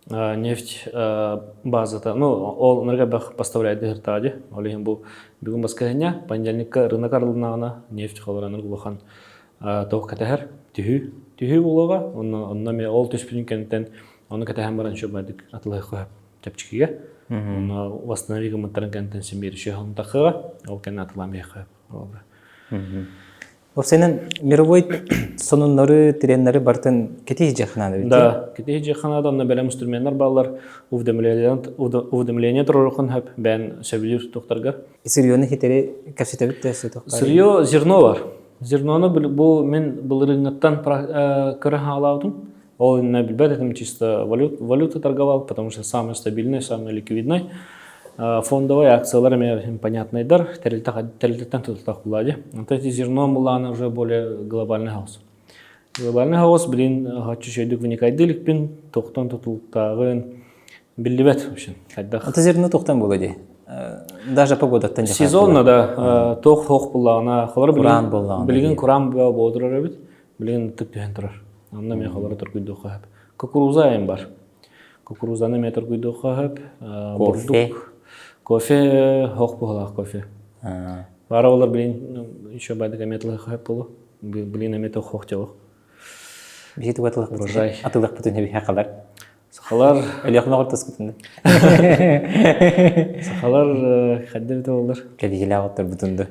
Нефть базата, ну, ол энергобах поставляет дыртади, олихим бу бигун басканя, понедельникка рынок арлыгына нефть халараны улахан тох катахар, тихи булага, онна ме ол төспүнкентен, оны катахан баран шобадык атлай кап тапчикиге, онна восстановига маттарын кентен симбир шехан тахыга, ол кен атлам яхап. Сенен мировой сонуннары, треннары бартын кети жахнады бит? Да, кети жахнады, онна белем инструменттар баллар, уведомление турурухун хап, бен сөбүлүр токтарга. Сырьёны хитери капсите бит тесе токтар. Сырьё зерно бар. Зерноны бу мен былырыңаттан кыра халаудум. Ол на билбет этим чисто валюта торговал, потому что самый стабильный, самый ликвидный. Фондовые акциялар мен понятныйдар, терилтен тутултак булади. Антон зерно буланы уже более глобальный хаос. Глобальный хаос блин хочу шейдик вникайдылик бин тоқтан тутултагын биллибет вообще. Ата зерно тоқтан болады. Даже погодаттан жақар. Сезонно да тоқ булана халар Куран булана. билген куран бодурар бит. Билген тыптен турар. Анда мен халар тургуйду хап. Кукуруза ем бар. Кукурузаны мен тургуйду хап. Кофе. Кофе хоқ була кофе. Бара олар билин еще байдыга метлы хап болу. Билин мете хоқ жабық. Бейт уатылық бұтын. Урожай. Атылық бұтын әбі хақалар. Сахалар Өліқ мағыр тұскүтінді. Сахалар қадды біті олар. Кәбігілі ағыттар бұтынды.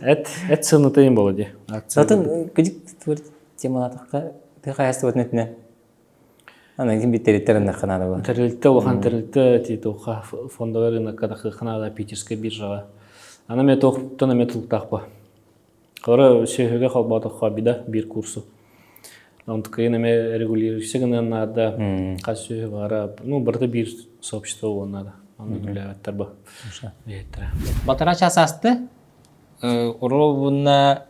Әт сынытайын болады. Сатын күдік тұр темалатыққа қаясты бұтын өтіне. Анан ким биттериттерин ханада бу. Терилте улахан терилте титуха фондовый рынок кадахы ханада питерская биржага. Ана мет тоқтана метултақпа. Қара сехеге қалбаты хабида бир курсу. Онтукайын эме регулирующегінен надо қасы бара, ну бірді бир сообщество ол надо. Оны күләветтер ба. Батара часасты oro bunna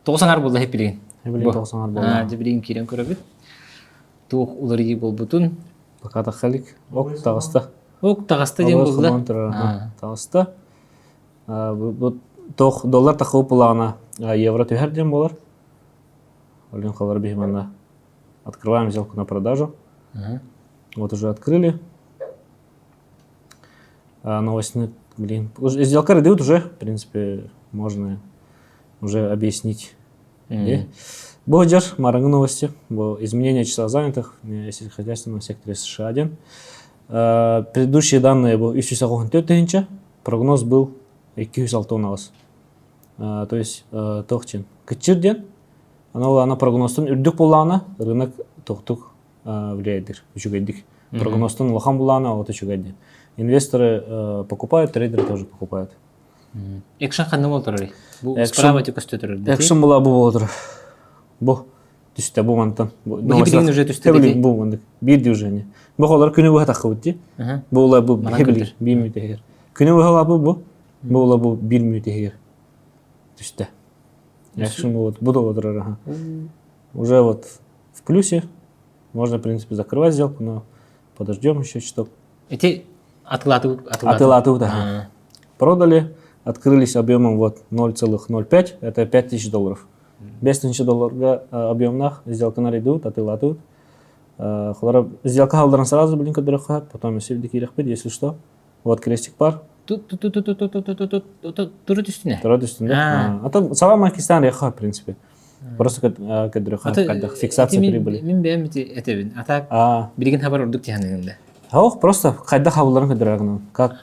90-ар болды хеп билген. Билген 90-ар болды. Билген кирен көрөбүт. Тух уларги болбутун. Баката халик. Ок тағыста. Ок тағыста дем болды. Тағыста. Бұл тоқ доллар тақы пулана евро түйер дем болар. Олен қалар бейманна. Открываем сделку на продажу. Вот уже открыли. Новостный, блин. Сделка идет уже, в принципе, можно уже объяснить. Бодер, маранг новости, изменение числа занятых в сельскохозяйственном секторе США-1. Предыдущие данные был 364 прогноз был 206 То есть тоқтен. Кычырден, она прогнозтан үрдік болана, рынок тоқтық влияет. Прогнозтан лохан болана, вот үшігайден. Инвесторы покупают, трейдеры тоже покупают. Экшен қанды бол тұрыр? Бұл справа тек үсті тұрыр? Экшен была бұл отыр. Бұл түсті бұл мантан. Бұл хебілген уже түсті деді? Бұл мандық. Bir движение. Бұл олар күні бұға тақы өтті. Бұл олар бұл хебілген. 1 минут егер. Күні бұға бұл. Бұл олар бұл 1 минут егер. Түсті. Экшен бұл да отыр. Уже вот в плюсе. Можно, в принципе, закрывать сделку, но подождем еще чуток. Эти отклады? Отклады, да. Продали. Открылись объемом вот 0,05, это $5000. $5000 объемных сделка нарядут, отылатут. Сделка халдаран сразу, блин, кадырахат, потом если дикирахпит, если что. Вот крестик пар. Туры түстіне? Туры түстіне. Это сама Макистан рехат, в принципе. Просто кадырахат, фиксация прибыли. Мен бәйім әтебін. Атак білген хабар ұрдық тиханыңында. Просто қайда хабыларын кадырахну. Как,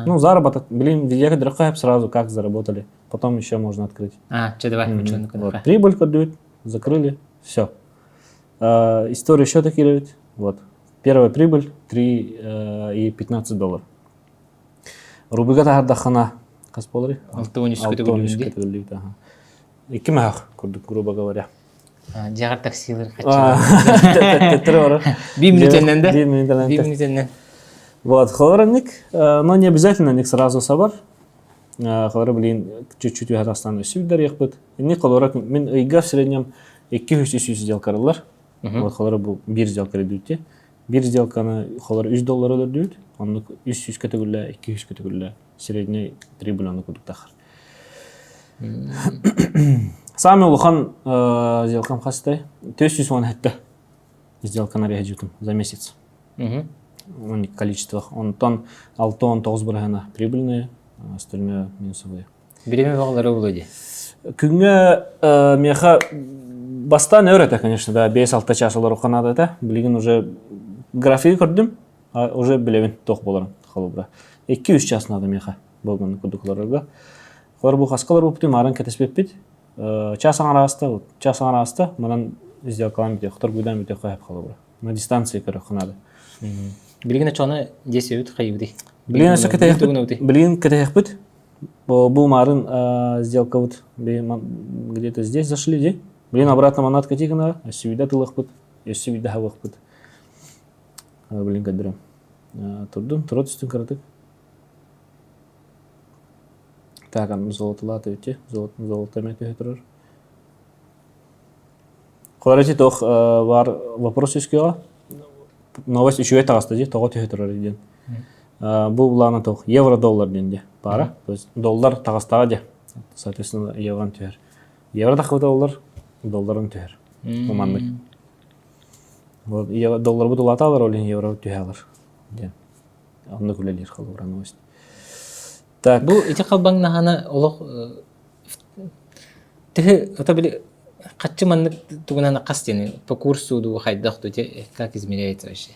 ну, заработок, блин, везде кадырахат сразу, как заработали. Потом еще можно открыть. Давай, вот, прибыль кодуют, закрыли, все. История счета кидают. Вот. Первая прибыль $3.15. Рубига тахардахана. Касполари? 6-13 категории. И кимах, грубо говоря. Жағар таксилер қача. 1 минутеннен да? 1 минутеннен. 1 минутеннен. Вот, холорник, но не обязательно ник сразу сабар. Холора, блин, чуть-чуть Казахстан сюда ехать. Не холора, мен ига в среднем 200 сделкалар. Вот холора был бир сделка идут. Бир сделка на холора $3 идут. Он 300 категория, 200 категория. Средняя прибыль он куда тахар. Сами улухан сделкам хастай. 300 он хатта. Сделка на реагируем за месяц. Он количество. Он тон, алтон, толсбургана прибыльные, остальные минусовые. Береме бағалары болады? Күнге меха бастан өрете, конечно, да, 5-6 час олар оқанады да. Білген уже график көрдім, уже білевен тоқ боларын қалыбыра. 2-3 час надо меха болғаны күдіқларға. Олар бұл қасқалар өптім, арын кәтеспеп бет. Часың арасты, мұнан сделкалан бете, құтыр бұйдан бете қойып қалыбыра. На дистанции көрі қынады. Білген açığını десе өт қайыбыды? Білген кәтеяқ бет. Бұл марын сделка вот где-то здесь зашли, блин, обратно манат катигана, если видать лох бет, если видать хавах бет. Блин, кадрам. Турдун, туротистин каратык. Так, золотылаты өте, золото мәте тұрыр. Қоларати тоқ бар вопрос үскеға. Новость үшуе тағасты де, тоғы түйе тұрар еден. Бұл бұланы тоқ евро-доллар денде бара. То есть доллар тағастаға де. Соответственно, евроны түйер. Евро тақы доллар, долларын түйер. Уманлық. Доллар бұд ұлата алар, олен евро түйе алар. Онды күлелер қалы бұра новость. Так. Бұл ете қалбаң нағана олық тігі ота білі қатшы маннық туғынаны қас дені по курсу ду қайдақ ду как измеряется вообще?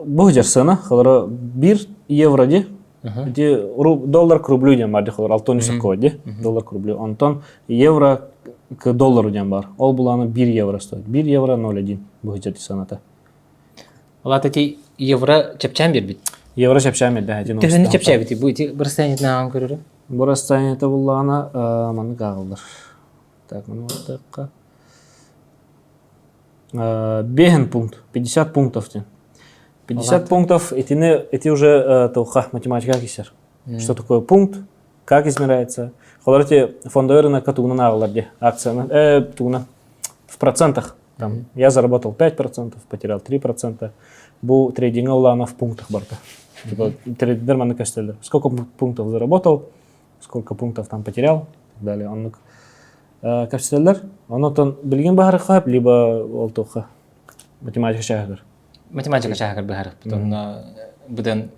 Бұл жарсана, қалары 1 евро де, доллар к рублю ден бар де, қалары 6 нұсыққа де, доллар к рублю. Онтон евро к доллару ден бар. Ол бұланы 1 евро стоит. 1 евро 0,1 бұл жарты саната. Олат әте евро чапчан бер бит? Евро чапчан бер, да. Тігіні чапчан бит, бұл әте бір станет нағын көрірі? Бұл станеті бұланы маны қағылдар. Так, мұны отаққа. 5 пункт, 50 пунктов. 50 пунктов, эти уже математика кисер. Что такое пункт, как измеряется. Холодите фондовый рынок тугна на алладе, акция тугна в процентах. Там, я заработал 5%, потерял 3%. Был трейдинг улана в пунктах барта. Типа трейдер маны кастеллер. Сколько пунктов заработал, сколько пунктов там потерял, и так далее. Он кастеллер, он отон билген бахар хаб, либо олтоха математика шахар. Математика шахар бахар, потом буден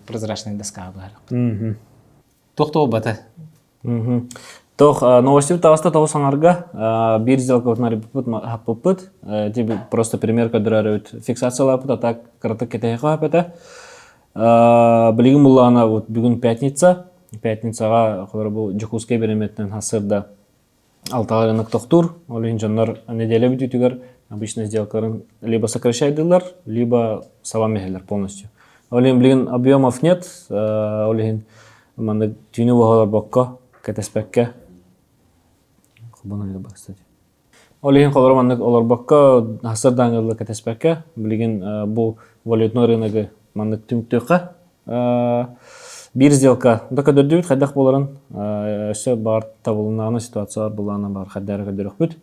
прозрачная доска бахар. Тоқтау бата. Тох новости таваста того санарга бир сделка вот на попыт, тебе просто пример, который фиксация лапыта, так кратко кетеха пета. Билген булана вот бүгін пятницаға қолар бұл Жукускай береметтен хасырда алтағарынық тоқтур. Олен жандар неделя бүтүтігер обычно сделкаларын либо сокращайдылар, либо савамехелер полностью. Олен білген объемов нет, олен маңды түйіні бұғалар баққа, кәтеспәкке. Құбаны либо, кстати. Олен қолар маңды олар баққа хасырдан ғылы кәтеспәкке, білген бұл валютный рынығы маңды түміктіққа. Bir сделка, дока дөрдүбүт хайдак боларын, өсө бар табылынағына ситуациялар болағына бар хайдары көрдөрөк бүт.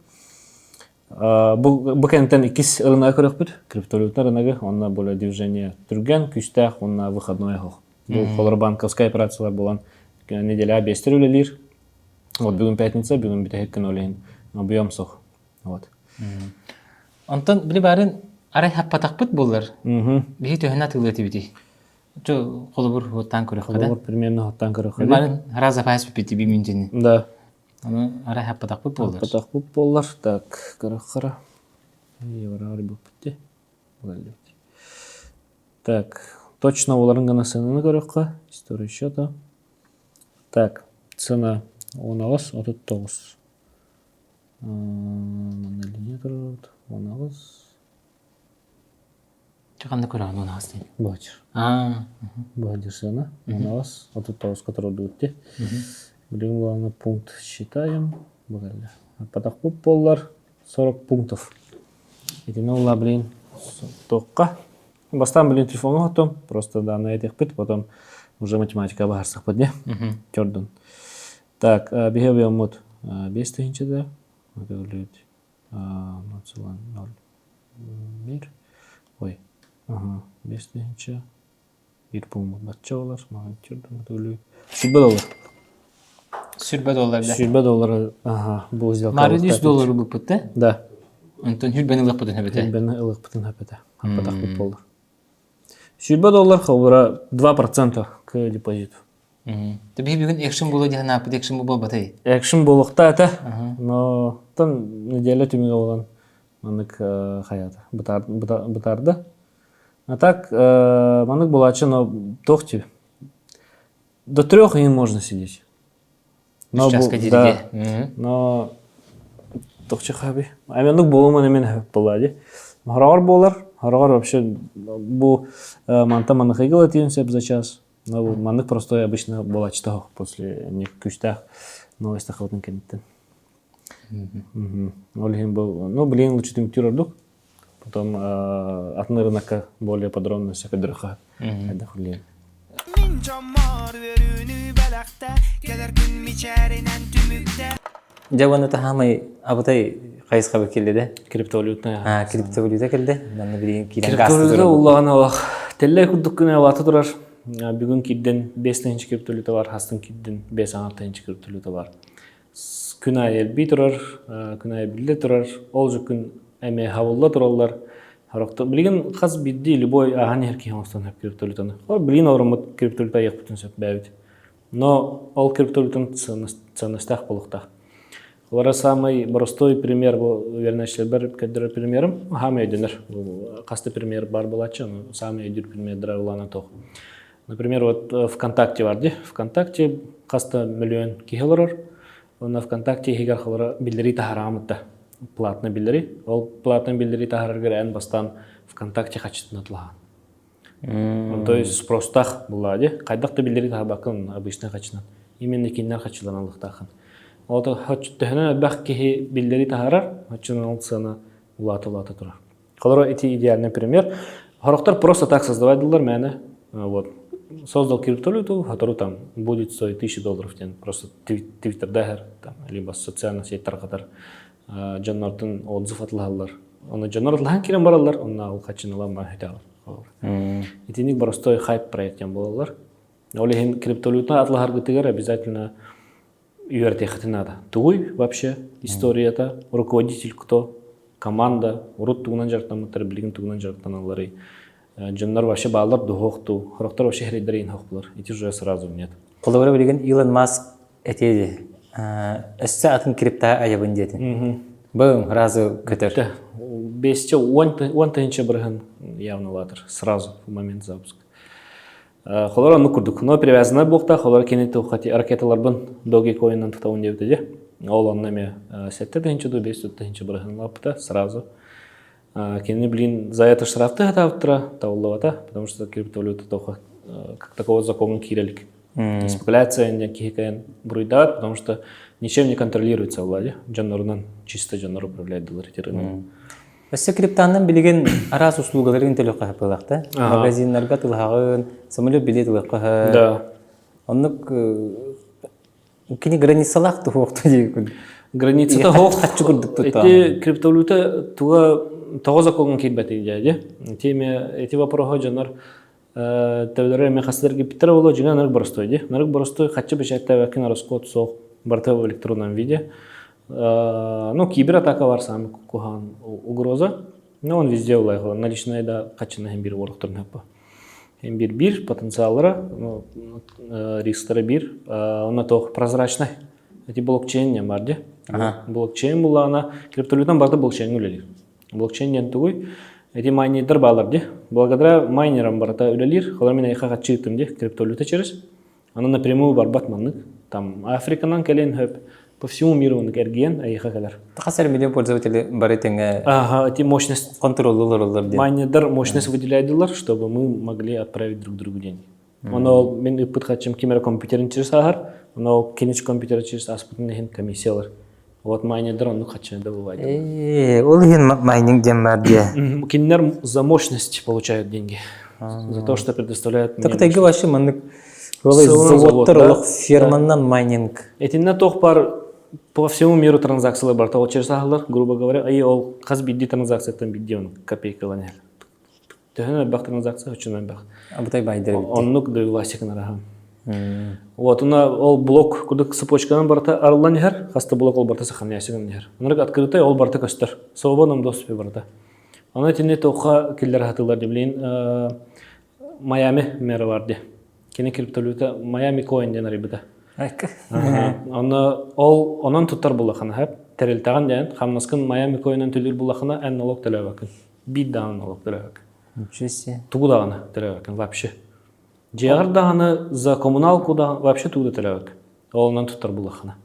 Бұл кенттен икис ырынаға көрөк бүт, криптовалютный рыногы, онна более движение түрген, күштәк, онна выходной хоқ. Бұл қолар банковская операциялар болан неделя бестер өлелер. Вот бүгін пятница, бүгін бітәхеккен олейін объем соқ. Онтан білі барын арай хаппатақ бүт болар, бейі төхіна тылыты біті. Что холобур хоттан көрөк да? Холобур примерно хоттан көрөк да. Барын раза файс бипити 1 минутini. Да. Аны ара хаппатак бу болдар. Хаппатак бу болдар. Так, көрөк кара. Еврары бу битти. Так, точно оларын гана сынын көрөк ка. История счета. Так, цена 19.39. Мына линия турат. 19. Чаканда көрөк 19 дейм. Бачыр. Бачыр цена 19.39, который дутти. Билген буланы пункт считаем. Бугалла. Хаппатак бу болдар 40 пунктов. Этими ула, блин, тоққа. Бастан, блин, телефон готов. Просто, да, на этих пыт, потом уже математика бағарсақ подне. Чордын. Так, behavior мод 5 түйінші Это үлет 0,01. Ой, 5 түйінші. 1 пункт батча олар. Маған чордын. Это үлет $10. $10, да? $10, бұл сделка. Мары $100 бұл пытты? Да. Антон $10 ылық пытын хөбеті? $10 ылық пытын хөбеті. Хаппатақ бұл болдар. $10 қалбыра 2% к депозиту. Ты бүгін экшн болу деген апыт экшн бол батай? Экшн болуқта әті, но тан неделя түмеге болған манық қаяты бұтарды. А так, манық болачы, но тоқти. До 3 им можно сидеть. Часка дерге. Но тоқчы қаби. Әменік болуымын емен болады. Харағар болар. Харағар вообще бұл манта манық егіл етейін сәп за час. Но манық простой обычно болачы тағы после күштақ новостях отын кенеттен. Олеген бұл, ну, блин, лучше тем тюрордук. Потом атны рынокка более подробно всякой дырыха. Ardaqta gelir gün miçerinen tümükte. Жабаны тахамай абытай кайыска бекелде. Криптовалютная. Криптовалюта келди. Наны билген кирен Криптовалюта уллаган алак. Телле курдук күнө алаты турар. Бүгүн кидден 5-тенчи криптовалюта бар, хастын кидден 5-6-тенчи криптовалюта бар. Күн айы би турар, күн айы билде турар. Ол жу күн эме хавылда туралар. Характа билген хас бидди любой аган ерки хаңстан хап криптовалютаны. Ол билген орымыт криптовалюта як бүтүн сөп бәбит. Но ол криптовалютаны ценностях болуктах. Олар самый простой пример был, вернее, бір кәдір примерім, хам өйденер. Қасты пример бар болачы, но самый өйдер пример дырағылана тоқ. Например, вот ВКонтакте бар, де? ВКонтакте қасты миллион кейхелер, оны ВКонтакте егер қылары білдері тахара амытта. Платны білдері. Ол платны білдері тахараргер ән бастан ВКонтакте қачытын атылаған. То есть спростах была, де? Қайдақты білдері тахар бақын обычно қачынан. Именно кейінлер қачылан алықтақын. Олар хөчтөһөнө бәккеһи билдери таһарар, хөчтөн алсана улата турар. Колор эти идеальный пример. Хорохтар просто так создавайдылар мәне. Вот. Создал криптовалюту, которая там будет стоить $1000 в день. Просто Twitter дагер, там либо социальный сеть таркатар. Жаннартын отзыв атылалар. Оны жаннартлан кирен баралар, онна ул качыналар махиталар. Итиник простой хайп проектен болалар. Олехин криптовалюта атлахар гытыгар обязательно үйертехты надо. Тугуй вообще историята, руководитель кто, команда, урут тугунан жартамытыр, билген тугунан жартаналары. Жаннар вообще балдар духоқту, хорохтар вообще хрейдерейн хоқпылар. Эти уже сразу нет. Қолдабыра білген Илон Маск әтеді. Өсті атын крипта аябын дейтін. Бұң, разы көтір. 5-10 бірген явно латыр. Сразу в момент запуска. Холора нукурдук, но привязана бухта, холора кенеті ұққати ракеталарбын Dogecoin'нан тұтауын деуді де. Ол оннаме 7-тенчі, 5-тенчі бірген лапыта сразу. Кенені блин за это штрафты атавтыра, тауллавата, потому что криптовалюта тоха как такого закона кирилик. Спекуляция не кихикаен бруйдат, потому что ничем не контролируется владе. Джаннорнан чисто джаннор управляет долларитированным. Өсі криптанын білген арас услугаларын төлөққа хапылақты. Магазинларға тылғағын, самолет билет ұлаққа. Да. Онық кені границалақты хоқты дейкін. Границата хоқ. Эти криптовалюта того закон кирбәті деді. Эти вопросы жанар тәулері мен қасыдарға биттері олы жина нарық барыстой де. Нарық барыстой қатшы бешәтті вәкін арасқот соқ барты в электронном виде. Ну, кибератака бар самый кухан угроза. Но он везде улайхал. Наличная да качана хембир ворохторн хапа. Хембир потенциалра, рисктары бир. Он тох прозрачный. Эти блокчейн не барди. Блокчейн була она криптовалютан барда блокчейн үлелир. Блокчейн не тугуй. Эти майнердер баларди. Благодаря майнерам барда үлелир. Холар мен айха качытым де криптовалюта через. Она напрямую барбат маннык. Там Африканан келен хөп. По всему миру он эрген, а их акалар. Тахасар миллион пользователей баритинга. Ага, эти мощность контроллер. Майнер мощность выделяет, чтобы мы могли отправить друг другу деньги. Оно мен подхачем камера компьютер через агар, оно кинич компьютер через аспутный комиссиялар. Вот майнер он хочет добывать. Олген майнинг демарде. Кинер за мощность получают деньги, за то, что предоставляют. Так это вообще маннык. Заводтар ферманнан майнинг. Эти на тох пар по всему миру транзакциялар бар. Того через агалар, грубо говоря, ай ол хас бидди транзакция там бидди он копейкаланер. Төхөнө бак транзакция үчүн бак. Абытай байдыр. Оннук да властик нарага. Вот ол блок кудык цепочкадан барта арыланер, хаста блок ол барта сахан ясыгынер. Онрак открытый ол барта көстөр. Свободном доступе барта. Аны тине тоха киллер хатылар диблин Майами мэр барды. Кене криптовалюта Майами Coin ден рибита. Онан туттар булахана хап терелтаган ден хамнаскын Майами Coin'нан төлөр булахана эн налог төлөбакын. Бит дан налог төлөбакын. Ничего себе. Тугудагана төлөбакын вообще. Жеардаганы за коммуналку да вообще тугуда төлөбакын. Онан туттар булахана.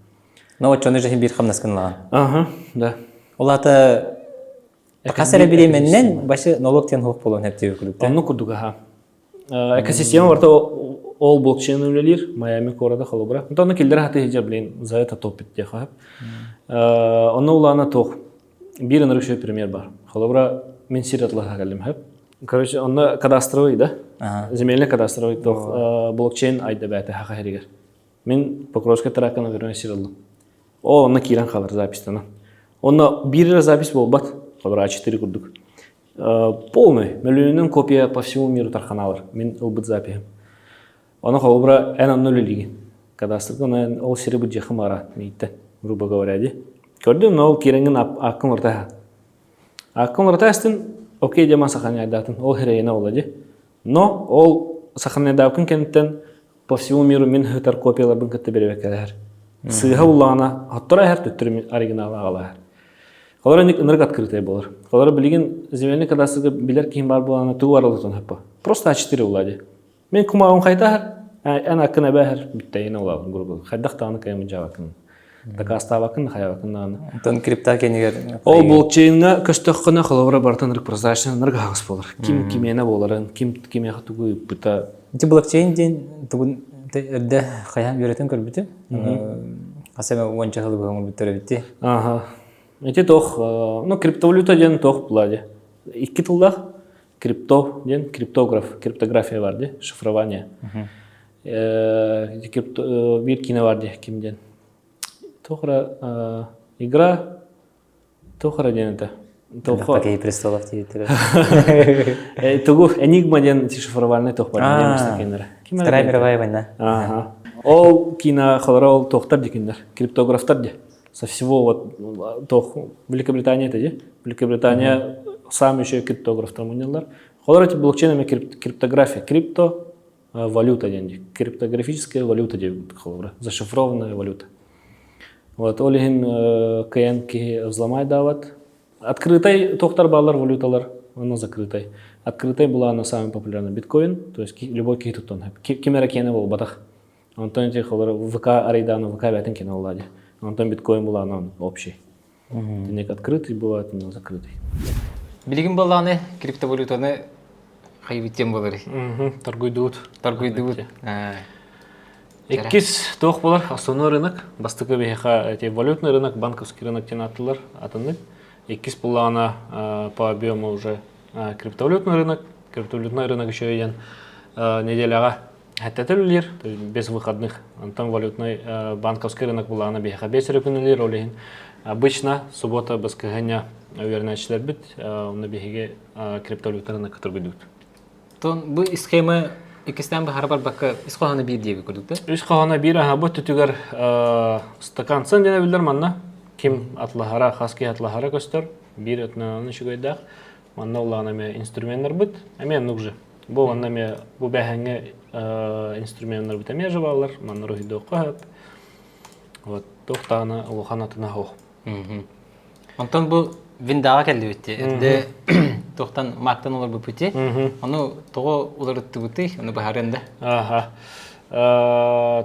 Ну вот чоны жахин бир хамнаскын лаган. Ага, да. Олата касара билеменнен башы налог тен хок болон хеп тебекүлүктө. Онну курдуга ха. Экосистема барта ол блокчейн үлелер, Майами корада халыбыра. Онтаны келдер хаты хиджа блин, за это топит де хап. Онны улана тох. Бир нырыкшы пример бар. Халыбыра мен сиратлаха калдым хап. Короче, онны кадастровый да? Земельный кадастровый тох блокчейн айда бәті хақа херигер. Мен Покровская таракана вернее сиралдым. О, на киран хабар записьтана. Онна бир запись болбат. Хабар А4 курдук. Полный, миллионный копия по всему миру тарханалар. Мен ылбыт запихим. Оны хабар эн аннули. Кадастрдан ол сиребут жахамара мейте, грубо говоря, ди. Көрдүм, ол киренген акын ортаха. Акын ортастын окей жаман саханядатын, ол херейна олади. Но ол саханядакын кенттен по всему миру мен хытар копиялар бын кытты беребекелер. Сыйга уллана, хаттара хер төттүр оригиналы агалар. Колар ник энерг открытый болар. Колар билген земельный кадастрга билер ким бар булана тугу аралатон хаппа. Просто А4 улади. Мен кумагым кайтар, ана акына бахер биттейна улал грубо. Хаддактаны кайм жавакын. Така ставакын хаявакын аны. Тон крипта кенигер. Ол блокчейнга көстөккөнө колора бартаныр прозрачный энерг хагыс болар. Ким кимена боларын, ким кимя тугу бута. Эти блокчейн ден тугун де хаян юретен көрбүтү. Асема вонча хылы болгон бүттөрөбүтти. Ага. Эти тох, ну криптовалюта ден тох булади. Икки тылдах крипто ден криптограф, криптография бар ди, шифрование. Бир кине бар ди кимден. Тохра игра тохра ден это. Пакей престолов тийтер. Тугу энигма ден шифровальный тох бар ден мастакендер. Вторая мировая война. Ага. Ол кино холорол тохтар дикендер, криптографтар ди. Со всего вот тох Великобритания это ди. Великобритания сам еще криптограф трамунилар. Холор эти блокчейнами криптография, крипто валюта деньги, криптографическая валюта деньги, зашифрованная валюта. Вот олихин КН взломай дават. Открытой тохтар баллар валюталар, оно закрытой. Открытой была она самая популярная биткоин, то есть любой кихтутон. Кимера кене был батах. Антон эти холор ВК арейдану ВК бятен кене улади. Антон биткоин была она общий. Денег открытый бывает, но закрытый. Билигин баланы криптовалютаны хайбиттен болар. Торгуйдут. Торгуйдут. Эккис тох болар основной рынок. Бастыкы бейха эти валютный рынок, банковский рынок тенаттылар атынды. Эккис была она по объему уже криптовалютный рынок. Криптовалютный рынок еще один неделяга хаттателлер, то есть без выходных. Антон валютный банковский рынок была она бейха без рекунелер олихин. Обычно суббота без кагanya уверенная бит на беге криптовалютный рынок торгуйдут. Тон бу схема икистен бахарбар бака исхана бир диye көрдүк. Исхана бир бу түтүгөр стакан сын дене билдер манна. Ким атлахара хаски атлахара көстөр бир өтнөнү шугайдак. Манна улана ме инструменттер бит. Эмен нужы. Бу манна ме бу баханга инструменттер бит эме жабалар. Манна рухидо кап. Вот тохтана улханатына хо. Антон бу виндага келди битти. Энде тохтан мактан олар бу пути. Аны того улар түгүтти, аны бахарында. Ага.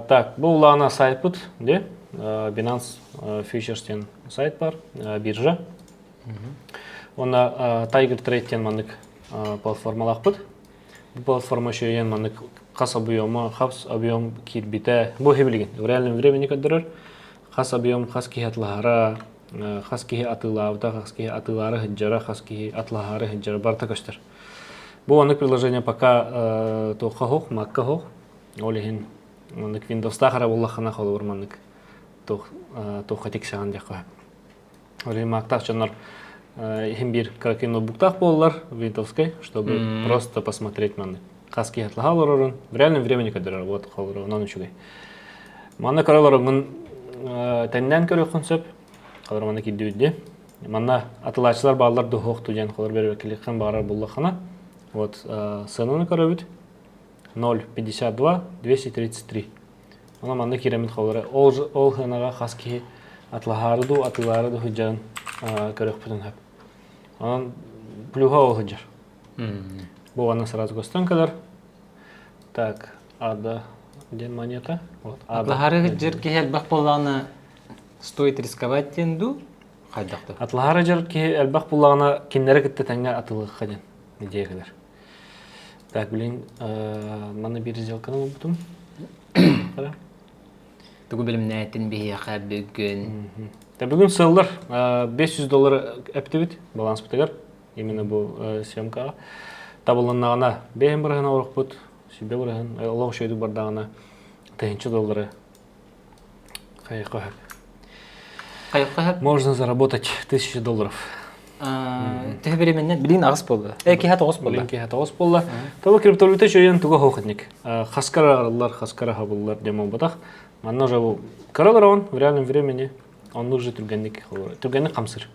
Так, бу улана сайт бут, де? Binance Futures сайт бар, биржа. Она Tiger Trade тен мандык платформалак бут. Бу платформа шөйен мандык кас объема, хабс объем кирбите. Бу хебилген. В реальном времени кадырыр. Хас объем, хас кихатлахара, хас кихи атылавда, хас кихи атылары хиджара, хас кихи атлахары хиджара барта көстер. Бу андык приложение пока тоха хох, макка хох. Олихин андык Windows-та хара буллахана холор мандык. Тоха тексаган дякка. Олихин мактак жанар хим бир как ноутбуктах боллар Windows-кай, чтобы просто посмотреть мандык. Хас кихи атлахалар в реальном времени кадырыр. Вот холор нан учугай. Мандык каралар мын тәннән көрөк концепт. Қалар мана киддүдде. Мана атылачылар баллар дохох туҗан қалар бербеклеккән барар буллахана. Вот сынын көрөбүт 052 233. Ана манда киремит қалар ол ханага хаски атлахарду атыларды хуҗан көрөк бүтән хәп. Ан плюга ол хуҗар. Бу аны сразу гостенкалар. Так, ада ден монета. Вот. Атлахары хиджер кихел бак болланы стоит рисковать тенду хайдакты. Атлахары жер ки элбак буллагына киннере китте тәңгә атылык хәден. Идеялар. Так, блин, мана бир сделканы бутум. Кара. Тугу белем нәтин бия хәб бүген. Та бүген сыллар $500 әптебит баланс битегәр. Именно бу съемкага. Табылыннагына бәйем баргана урак бут. Себе барган. Аллах шөйдү бардагына $1000 Хайқы. Қайыққа Можно заработать $1000. Тәһә беременнән билин агыс булды. Әки хат агыс булды. Блинки хатагос болла. Табы криптовалюта жөйен туга хохотник. Хаскаралар, хаскара хабуллар демо батах. Манна жабу караларон в реальном времени он нужен түргенник. Түргенник камсыр.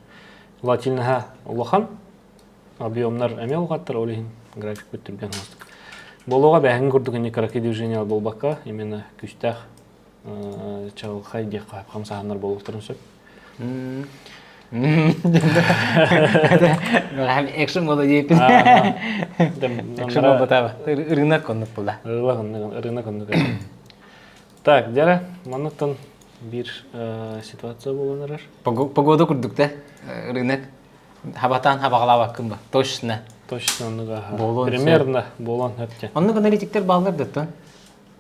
Латинها улахан объемнар эмел гаттар олин график бит түрген хастык. Болуга бәһин күрдүгенне караки движение болбакка именно күчтәх чал хайди кап хамсаһаннар болуп турсак. Экшн болду дейп. Экшн болбата. Рынок конуп булда. Рынок оннук. Так, дәре, манныктан бир ситуация булганар. Погода күрдүк тә. Рынок хабатан хабагалаба кымба. Точно. Точно оннуга. Болон Примерно болон хәтте. Онны аналитиктер баллар дәттен.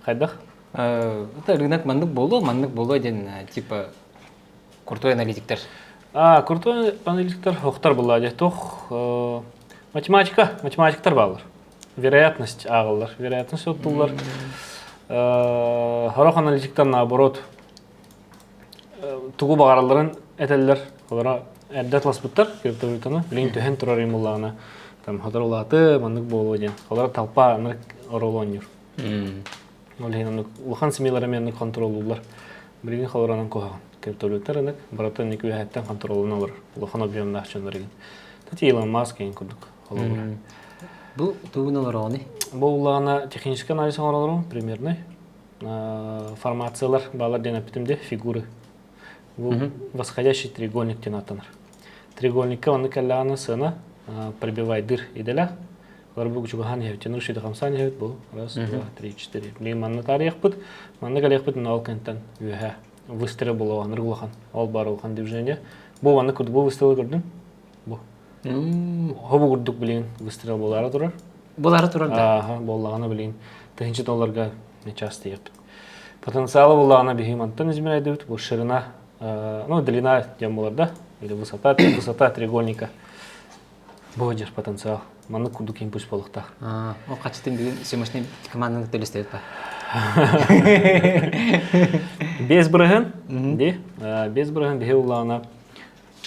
Хайдах? Это рынок мандык болду ден типа крутой аналитиктер. Крутой аналитиктер хохтар була де тох математиктер балар. Вероятность агылар, вероятность оттулар. Харох аналитиктер наоборот тугу багараларын этеллер. Олара әддәт ласпыттар криптовалютаны билин төһен турар имуллана. Там хатарлаты мандык болу ден. Олар талпа нырк оролоннер. Олин улхан семиларымен контроллуулар. Билин халаранан кохаган. Криптовалюта рынок баратын нику яһаттан контролын алыр. Улхан объемда акчалар ген. Тати Илон Маск ген курдук. Бу тугуналар они. Бу улана технический анализ алалар примерно. Формациялар балар ден апитимде фигуры. Бу восходящий треугольник ден атанар. Треугольникка аны калланы сына пробивай дыр иделя. Олар бу чугахан хевтен рушида хамсан хевт бу. Раз, два, три, четыре. Билин манна тарих бут. Манна галех бут нол кентен юха. Выстрел был он рыглахан. Ол барулхан движение. Бу манна курд бу выстрел көрдүн. Бу. Хобу курдук билин выстрел болары турар. Булары турар да. Ага, боллаганы билин. Тегинчи долларга не часто еп. Потенциалы боллаганы бихиманттан измерайдыбыт. Бу ширина, длина тем боларда. Или высота треугольника. Бу жер потенциал. Манна курдук импульс болуктах. О качтын билин семешне команданы төлөстөйт ба. Без брыгын, без брыгын бихе улана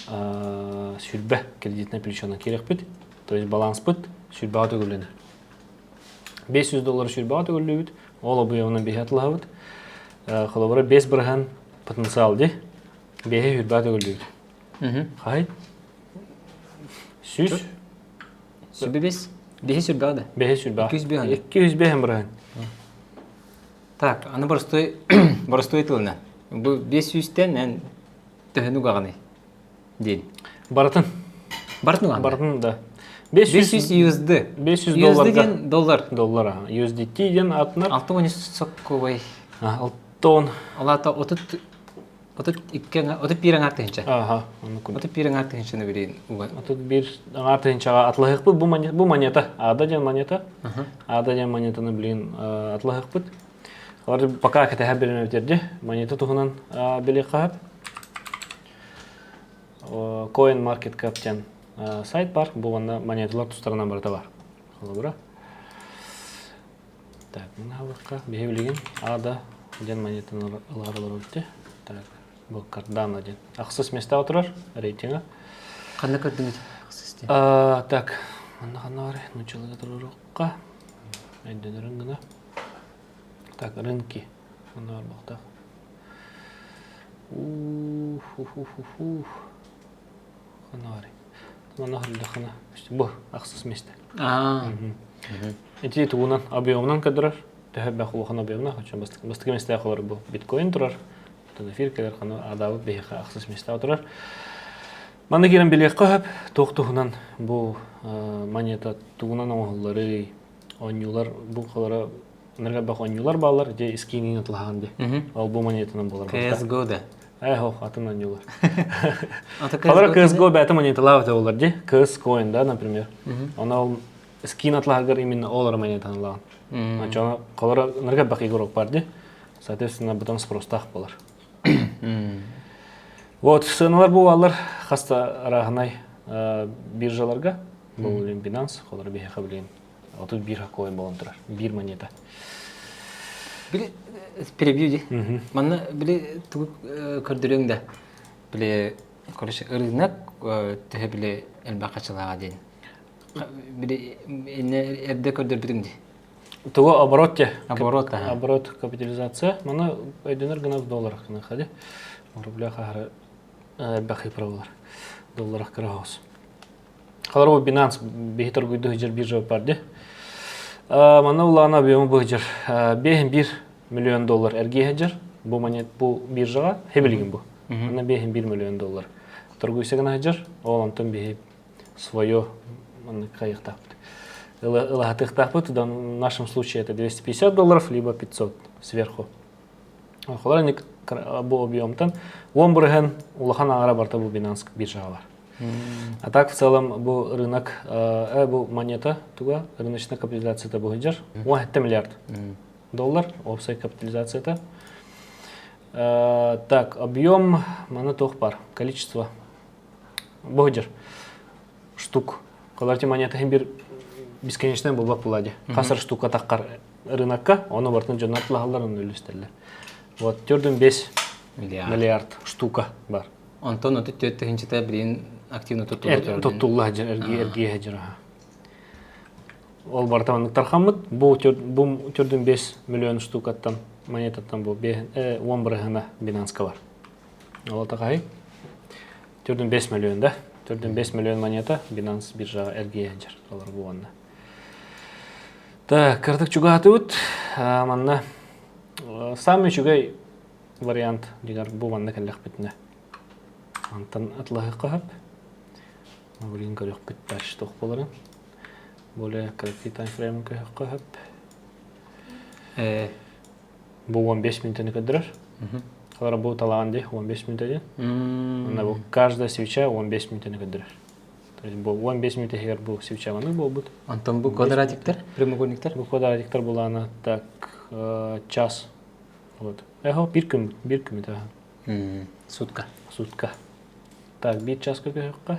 сүрбе кредитное плечо керек бит, то есть баланс бит, сүрбе атөгүлөнөр. $500 сүрбе атөгүлөбүт, ол обуявына бихе атылабыт. Холобора без брыгын потенциал де, бихе сүрбе атөгүлөбүт. Хай? Сүз? Сүрбе бес? Бихе сүрбе ады? Бихе сүрбе. 200 бихе брыгын. Так, аны барыстой тылына. Бу 500-тен төһөнү гаганы. Ден. Баратын. Бартын гаганы. Бартын да. 500 USD. $500 деген доллар. Доллар. USDT ден атнар. 6 соккобай. Тон. Алата отут пирен артынча. Ага, аны күн. Отут пирен артынча берейин. Отут бир артынча атлахык бу монета. Ада ден монета. Ада ден монетаны билин атлахык бу. Алар пока кете хаберин өтерди. Монета тугунан били кап. Coin Market Cap ден сайт бар. Бу монеталар тустарынан барда бар. Холобра. Так, мына хабакка бейлеген ада ден монетаны алар өтті. Так, бу Cardano ден. Аксыз места отурар рейтинга. Кандай көрдүңүз? Аксызды. Так, мына канары нучылыга турурукка. Айденерин гына. Так, рынки. Мына бакта. Канары. Мына хылдахана. Бу аксыз места. Эти тугунан объемнан кадырар. Тәһәббә хулухан объемна, хоча бастыгы места холар бу биткоин турар. Тәне фиркалар хана адабы бейха аксыз места турар. Маны кирен билек кап, токтугунан бу монета тугунан оңлары, онюлар бу холара нерге бак онюлар балар, де скинин атлаган ди. Ал бу монетанан болар. CS:GO да. Хо, атынан юлар. Холара CS:GO бәте монеталар да болар ди. CS coin да, например. Она скин атлагар именно олар монетаны лаган. Ачана колора нерге бак игрок бар ди. Соответственно, бутон спрос так болар. Вот, сыналар бу алар хаста рагнай биржаларга, бу Binance, колор бихе каблин. Отут бир коин болон турар, бир монета. Били превью ди. Манна били тук көрдөрөңдө. Били короче ырынак төһө били элбакачылага дейин. Били эне эрде көрдөрбүдүң ди. Туго оборот те. Оборот, ага. Оборот капитализация. Мана өйдөнөр гына в долларах гына хади. В рублях хары бахи правалар. Долларах кырагыз. Халар бу Binance бехитер гүйдө жер биржа барды. Мана улана объемы быжыр 1 миллион доллар эрге хеджер. Бу монет бу биржага хебилген бу. Мана 1 миллион доллар. Торгуйса гына хеджер. Ол антон бехи свое мана кайыктап. В нашем случае это $250, либо 500 сверху. Холодник был объем там. Ломбурген улахана арабарта был Binance биржа. А так в целом был рынок, был монета, туга рыночная капитализация это был гиджер. $1 миллиард, общая капитализация это. Так, объем монетов пар, количество был гиджер штук. Когда эти монеты бир бесконечный был бапулади. Хасар штука таккар рынокка, оны бартын жонат лагаларын үлестелер. Вот, төрдөн 5 миллиард штука бар. Антон отут төттөгүнчүтө бирин активно туттулу. Туттулла эрге хажыра. Ол бартаманнык тархамыт, бу төрдөн 5 миллион штукаттан монетаттан бу 10 биргана Binance бар. Ол такай. Төрдөн 5 миллион да. Төрдөн 5 миллион монета Binance биржа эрге хажыр. Алар бу анда. Так, кырдык чугатыут, манна самый чугай вариант дигар бу манна келлек битне. Антан атлахы кахап. Блин, көрөк бит таш ток боларын. Более короткий таймфрейм кахап. Бу 15 минутын көдөрөр. Алар бу талаганды 15 минут. Ана бу каждая свеча 15 минутын көдөрөр. То есть бу 15 минут эгер бу свеча маны болбут. Антон бу квадратиктер, прямоугольниктер. Бу квадратиктер буланы так час. Вот. Эхо 1 күн да. Сутка. Так, 1 час көкөккө.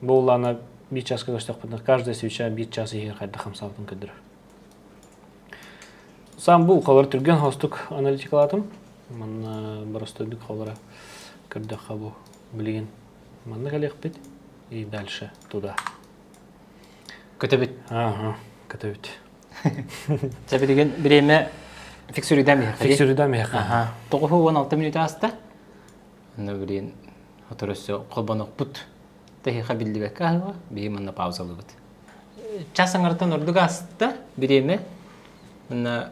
Буланы 1 час көкөстөк. Каждая свеча 1 час эгер кайда хамсаатын көдөрөр. Сам бул колор түрген хостук аналитикалатым. Мен барыстойдук колора көрдө хабу билген. Манна галек бит и дальше туда. Көтөбүт. Ага, көтөбүт. Тебе деген биреме фиксуридами. Фиксуридами. Ага. 9-16 минут аста. Аны билген оторосо колбонок бут. Техи билдибек ага, бийманна паузалыбыт. Часаңартан ордуга аста биреме мына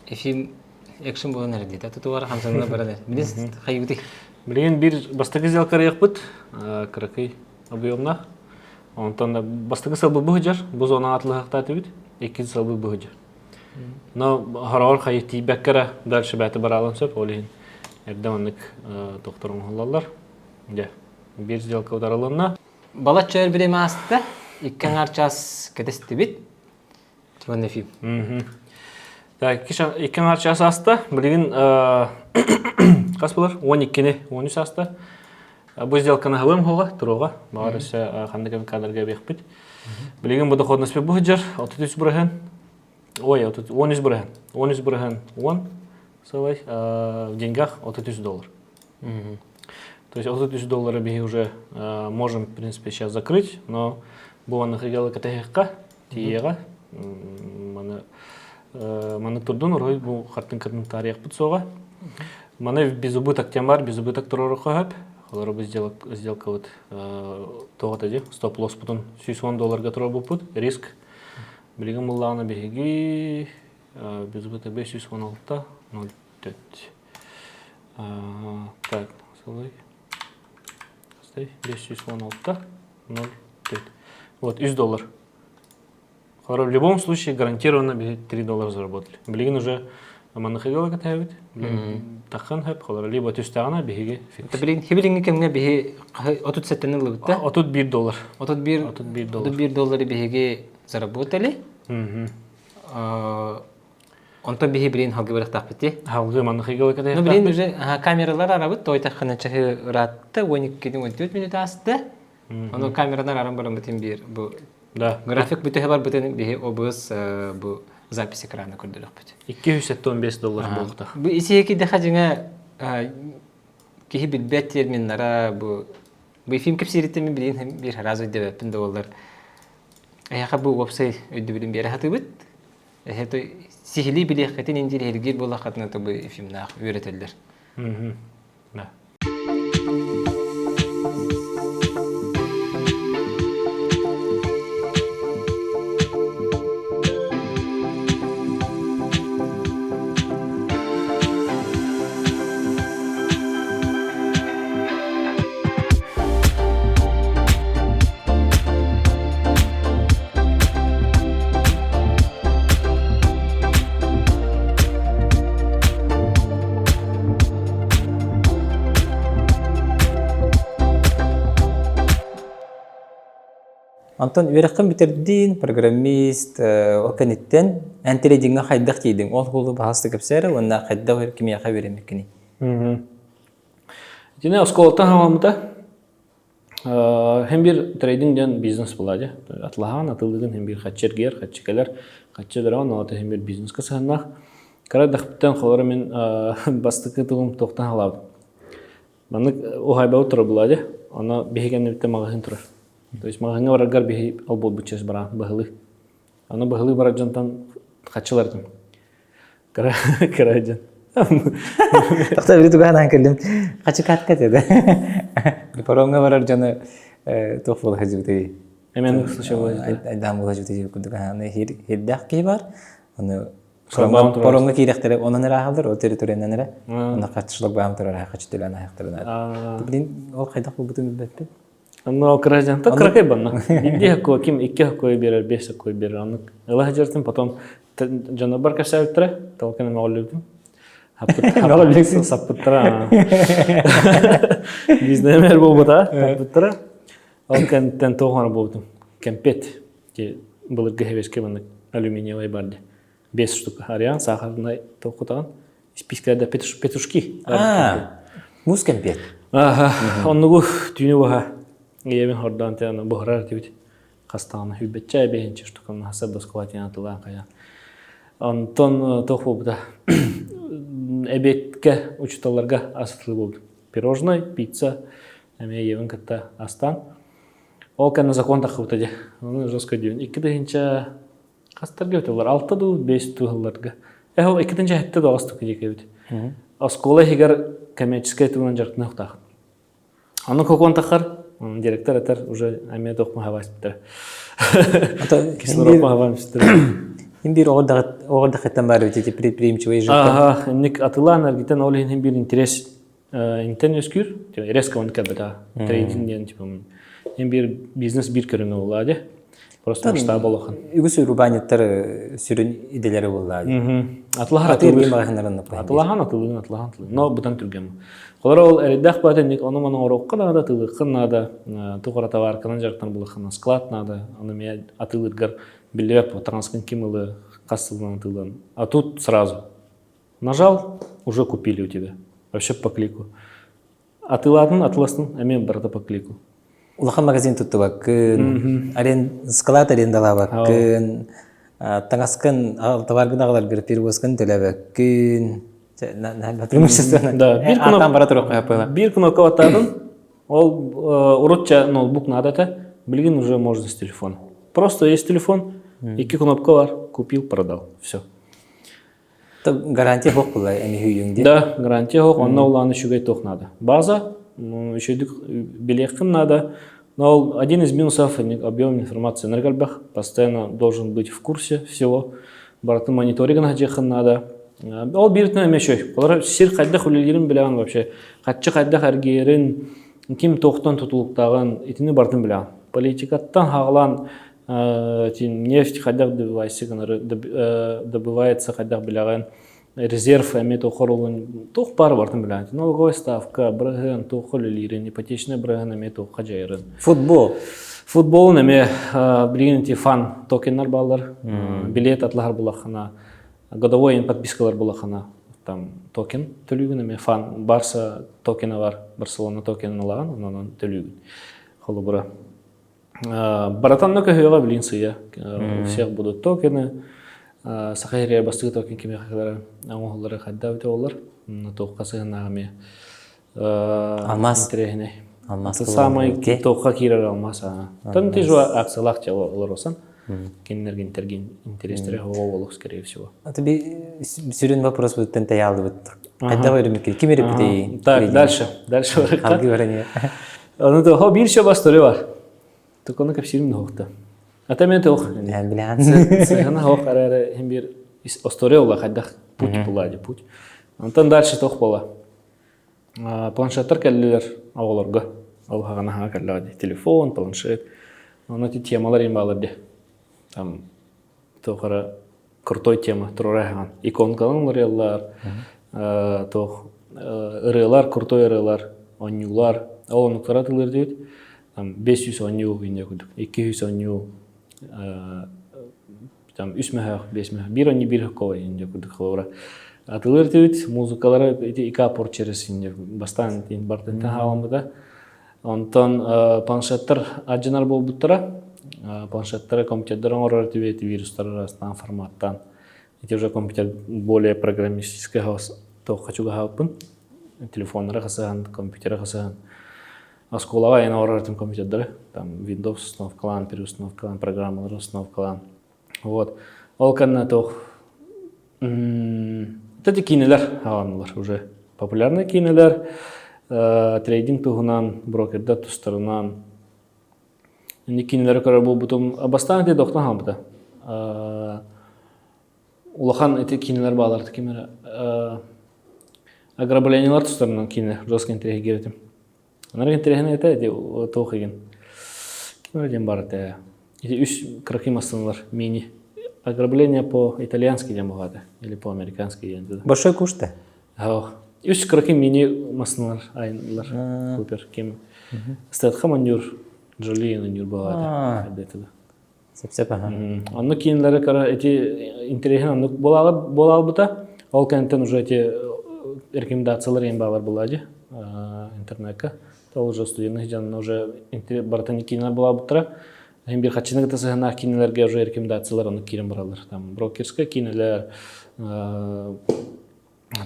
эфим экшен болон эрди. Татуар хамсаңна барады. Билес хайгыты. Билген бир бастагы сделка якпыт, кыракый объемна. Онтон бастагы салбы быжар, бу зона атлыгыкта тибит, 2 салбы быжар. Но харар хайти беккера дальше бәте баралым сөп, олин. Эрдеманнык докторун холлалар. Де. Бир сделка ударылына. Бала чөр биреме аста, 2 час кетестибит. Тиван эфим. Так, 2 час аста, билген кас булар 12-не 13 аста. Бу сделканы хавым хога турога, барысы хандыгы кадрга бекпит. Билген бу доходность бу хыжар 33 бирген. Ой, 13 бирген. 13 бирген 10 салай в деньгах $33. То есть $33 мы уже можем, в принципе, сейчас закрыть, но бу аны хыгалы катехка тиега маны турдун рой бу хаттын тарих бутсога. Маны без убыток темар, без убыток турору хап. Холор бы сделка вот тогда де стоп-лосс потом $110 готово бупут риск. Билигам улланы беги без убыток $516 0.5. Так, солай. Стой, $516 0.5. Вот $100. Холор в любом случае гарантированно $3 заработали. Билигин уже манахыгала катавит. Тахан хап холор либо түстагана биге фикс. Билин хибилинге кемге биги 30 сеттен лыбытта. $1. $1 биге заработали. Онто биги билин халгы бирак тапты. Халгы манахыгала катавит. Ну билин уже камералар арабыт той тахана чахы ратта 12-14 минут асты. Оно камерадан арам барам битин бир бу. Да. График бүтө бар битен биги обыз бу запись экраны көрдөрөк бит. $215 болду. Бу исеки де хажыңа кихи билбет терминнара бу фильм кепсирите мен билин бир разы деп пинде олар. Аяка бу вебсайт өйдү билин бери хатыбыт. Это сихили билехетин индир хергир бола хатна то бу фильмнах үйрөтөлдөр. Да. Антон үйрәккән битердин программист оканиттен антелединга хайдак тидин. Ол хулу бахасты кепсәре, онда хайдак кимияга беремекни. Дина осколтан халамда hem bir tradingden бизнес булады. Атлахан атылдыгын hem bir хатчергер, хатчикалар, хатчыдыран аты hem bir бизнес кысаннак. Карадахтан холары мен бастыкы тугум токтан халабы. Маны о хайба утра булады. Аны бегенне битте магазин турар. То есть магазинга барагар беги албол бучес бара багылы. Аны багылы бара жантан хатчылардым. Караджан. Тахта бир туган анкелдим. Качы катка деди. Поронга барар жана тофол хажыбыты. Эмен слышал. Айдам була жути кудуган хирдак ки бар. Аны поронга киректер онун рахалдыр, о территориянан эре. Аны катчылык баам турар, качтылан аяктырына. Билин ол кайдак булбутун билбетти. Но каражан то кракай банна. Иди хако ким икки хако берер, беш хако берер. Аны Аллах жертин потом жанабар кашавтра, толкана мауллубдум. Хаппыттра. Саппыттра. Бизнемер болбута, хаппыттра. Ол кентен тоғана болдум. Кемпет. Ке былыр гехевешке банна алюминиевый барды. 5 штук ариан сахарный тоқутаган. Спискада петрушки. Мус кемпет. Оннугу түйүнү баха. Евен хордан тяна бохрар тибит. Кастан хүбетчай бенчи штукам хасаб баскватина тулан кая. Антон тоқубда. Эбетке учталарга асытлы болду. Пирожный, пицца, эме евен катта астан. Ол кана закон тахыбытаде. Оны жостко дейін. 2-дегенче кастарга өтелер. 6-5 туғыларга. Эхо 2-дегенче хетте да асту кедеке бит. Аскола хигар коммерческая туган жартына хтах. Аны кокон тахар директор этер уже эме тохма хавас битер. Кислород хавас битер. Химбир оғырда хеттен бары өтеті предприимчивый жұрттан. Ник атылан әргетен олы химбир интерес интен өскүр. Резко он кәбіта. Трейдингден химбир бизнес бір көріні олады. Просто штаб олахан. Үгіс урбанеттер сүрін иделері олады. Атылахан атылығын. Но бұдан түргем. Қолар ол әриддақ бәді ник оны мана ороққа нада, тылыққын нада, тұғырата барқынан жарқтан бұлыққына склад нада, оны мен атылырғар билеп транскин кимылы кассовым тылдан. А тут сразу нажал, уже купили у тебя. Вообще по клику. Атыладын, атластын, а мен барда по клику. Улахан магазин tuttu bakın. Склад арендала bakın. Таңаскын товаргынағалар бір перевозкын төле bakın. Да, bir кнопка атадын. Ол урутча ноутбук надата, билгин уже можно с телефона. Просто есть телефон, и кнопка бар, купил, продал. Все. Гарантия хок была, они хүйюңде? Да, гарантия хок, онна уланы шугай тох надо. База, еще билеткин надо. Но один из минусов — объем информации энергальбах. Постоянно должен быть в курсе всего. Баратын мониторинг наджехан надо. Ол биртне мешой. Олар сир кайдах үлелерин билеген вообще. Катчы кайдах аргерин, ким тоқтан тутулуктаган итини бартын билеген. Политикаттан хағылан нефть кайдах добывается кайдах билеген. Резерв эмет охорулун тох пар бартын билеген. Налоговая ставка, брагын, тох үлелерин, ипотечный брагын эмет ох каджайрын. Футбол. Футбол неме билген фан токеннар балдар. Билет атлахар булахана. Годовой подпискалар булахана. Там токен төлүгүн, фан Барса токена бар, Барселона токенин алаган, анан төлүгүн. Холобура. Баратанна көйгө билинси я. У всех будут токены. Сахайрия бастыгы токен кеме хакалары аңоолары хадда бите олар. Тоққа сыгынагами. Алмаз. Интерехне. Алмаз Самый кылар, ке? тоққа кирер алмаз. Тон ты же акциялах те олар осан. Кеннерген интерген интерестере олох, скорее всего. Это би сюрен вопрос вот тен таялды вот. Когда вы ремки кем репетей? Так, дальше. Дальше. Алги варане. Ну то хо бирше бастыры бар. Только на капсирим хохта. А там это ох. Билан. Сыгана хох арары hem bir история ола хаддах путь булади путь. Антон дальше тох бола. Планшеттер келлер аваларга. Ал хагана ха келлади. Телефон, планшет. Оны ти темалар им балырды. Там тохара крутой тема тураган. Иконкалар яллар. Тох ырылар, крутой ырылар, онюлар. Оны каратылар дейт. Там 500 оню инде күдүк. 200 оню там 3 мега, 5 мега. Bir оню bir кова инде күдүк халора. Атылар дейт, музыкалары ика порчерес инде бастан тин бартын халамда. Онтон планшеттер аджинар болбуттара. Планшеттер компьютер орор дейт вирустар арасынан форматтан. Эти уже компьютер более программистического то хочу гахапын. Телефонlara хасан, компьютера хасан. Асколава я на орартым компьютердары. Там Windows установкалан, переустановкалан, программалар установкалан. Вот. Олканна то это кинелер хаванлар уже популярные кинелер. Трейдинг тугунан, брокерда тустарынан. Не кинелер кара бул бутум абастанте доктан хамда. Улахан эти кинелер балар кемер ограблениялар тустарынан кине жесткий интереге геретим. Анар интерегне эти тохиген. Кемер дем бар эти 3 краким астаналар мини ограбление по-итальянски дем багады или по-американски дем. Большой куш-то? Ах, 3 краким мини мастаналар айнлар супер кем. Статхам анюр Джоли анюр багады. Сеп-сеп, ага. Анны кинелері кара эти интереген анны болалы бута. Ол кенттен уже эти рекомендациялар ең балар болады интернетка. Ол уже студентных жанына уже бартани кинелер бола буттара. Hem bir хатчыныгы тасыгына кинелерге уже рекомендациялар анны кирен баралар. Там брокерская кинелер,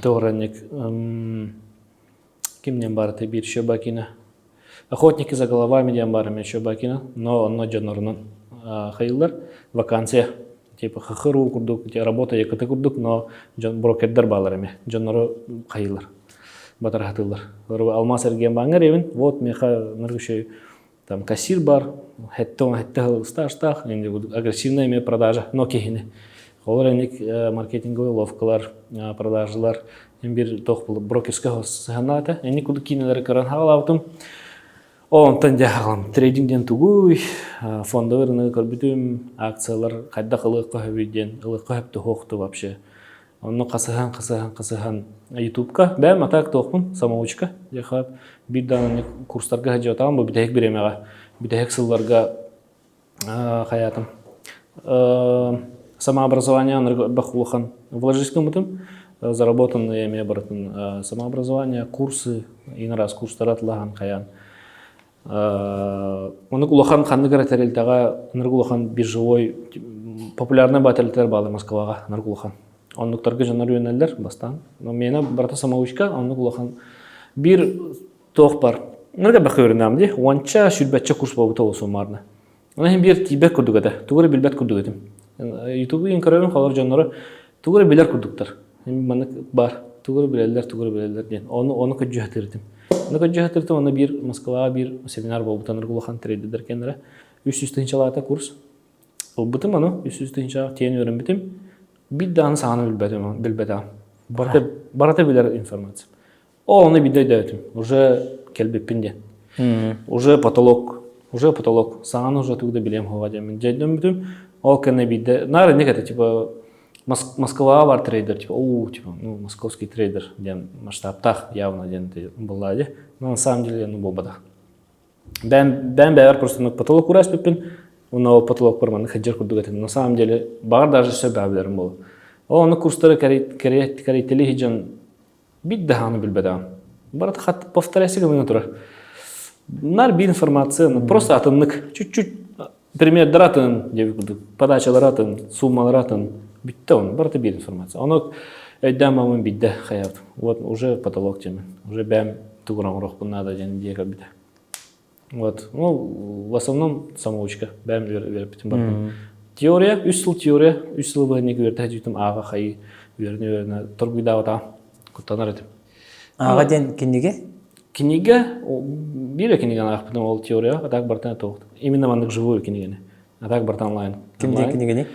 тоғранник, кимнен бар ты бир шоба кине. Охотники за головами дем бар мен шоба кине, но анно жанорынан хайылдар, вакансия, типа хахыру курдук, работа якыты курдук, но брокердер баларыме, жаннары хайылдар, батархатылдар. Алмаз эрген баңыр евин, вот меха ныргышой, там кассир бар, хэттэ стаж-тах, агрессивная ме продажа, но кехине. Холореник маркетинговый ловкалар, продажалар, бир тох брокерского сыганата, эни куду кинелер каран халавтым. Он тандяғалам трейдингден тугуй, фондовырны көрбүтүм, акциялар қайда ылыққа хөбейден, ылыққа хөпті хоқты вообще. Оны қасыған ютубка, бәм атақ тоқпын, самоучка, дехап, бір данын курстарға хаджи отағым, бұл бітәйік біремеға, бітәйік сылларға хаятым. Самообразование бақулыған вложискім бұтым, заработан еме баратын самообразование, курсы, иң раз курстар атылаған қаян. Оны улахан қанды қаратарелтаға ныргулахан биржевой популярный бателтер балы Москваға ныргулахан. Оннуктарға жанар үйенелдер бастан. Но мені барата самоучка, оннугулахан бір тоқ бар. Нырға бақы өрінамды, онча шүрбәтчі курс бабыта олсы марны. Оны бір тибет күрдік әді, туғыры білбәт күрдік әдім. Ютубы ең көрерім қалар жанары туғыры білер күрдіктір. Мені бар, туғыры білелер ден. Оны көджі әтірдім. Оны көджі әтірдім, оны бір Москваға бір семинар бабыта ныргулахан трейдедер кенлері. 300 тыңчалата курс. Ол бұтым оны, 300 тыңча тейін өрім бітім. Bir dağını sağını bilbədəm. Barata bilir informasiya. O onu bir de dəyətim. Уже kelbepinde. Уже потолок. Sağını уже tuğda biləm havadəm. Cəydəm bütün. O kənə bir de. Nara ne kadar типа Москва var трейдер типа. Типа, ну московский трейдер ден масштабтах явно ден болады. Но на самом деле ну болбада. Ben бәвер просто на потолок урас пепин. Оны потолок барманы хаджар күрдік әтін. На самом деле, бағыр даже сөп әбілерім бол. Оны курстары кәрейтелі хиджан бит дағаны білбәдәм. Бараты қатты повторяйся гамына тұра. Нар бір информация, просто атынлық, чуть-чуть пример даратын, подачалар атын, суммалар атын, Битте он, барты бир информация. Оно эддам мамын бидде хаят. Вот уже потолок темен. Уже бәм туграм рохпун надо ден диега биде. Вот, ну, в основном самоучка, бәм веріп бітім бар. Теория, 3 жыл теория, 3 жыл бұғынекі верді әжейтім аға қайы веріне тұргүйда ота құттанар едім. Аға ден кенеге? Книга, бір книганы ақпыдым ол теория, а так бартан тоқты. Именно мандық живую книганы, а так бартан онлайн. Кімде кенеге не?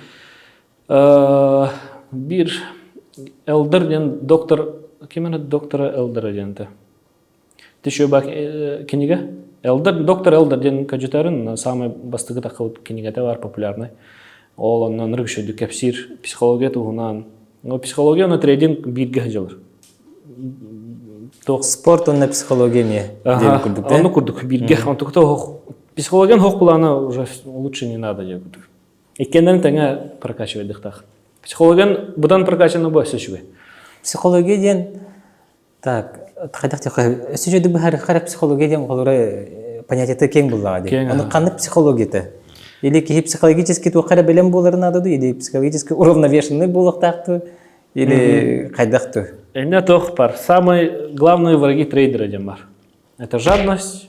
Бір Элдер ден доктор, кемені доктора Элдер денді. Тіші бақ книга? Элдер, доктор Элдер ден кажетарын, самый бастығы тақылып книгаты бар, популярный. Ол оннан рүкшеді кәпсір, психология туғынан. Психология оны трейдинг бирге жылыр. Спорт онна психология ме? Оны күрдік бирге. Психологиян хоқ бұланы уже лучше не надо. Екендерін тәңе прокачивайдық тақ. Психологиян бұдан прокачаны бұл сөшігі. Психология ден, так, қайдақ тек, өсі жөді бұл әрі психология ден қолыры понятияты кең бұллаға ден. Оны қаны психологияты? Или кейі психологический туқара білім боларын адады, или психологический уравновешенный болықтақты, или қайдақты? Эне тоқ бар. Самые главные враги трейдера ден бар. Это жадность,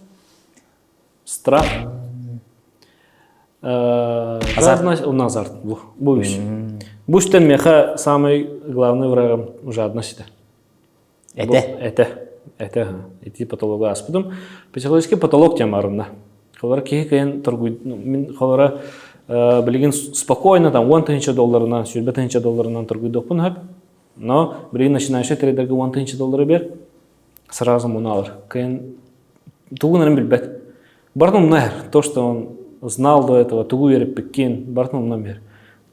страх, жадность, азарт. Бұл үш. Бұл үштен меха самый главный врагым жадность. Әті? Әті. Әті патологы аспыдым. Психологический патолог тем арында. Холара кейі кайын тұргуй, мен холара білген спокойно, там, $1000 $2000 тұргуй доқпын хөп. Но білген начинающий трейдерге $1000 бер, сразу мұны алыр. Кайын туғынарын білбәт. Бартын мұнар, то, что он знал до этого, тугу веріп беккен, бартын мұнан бер.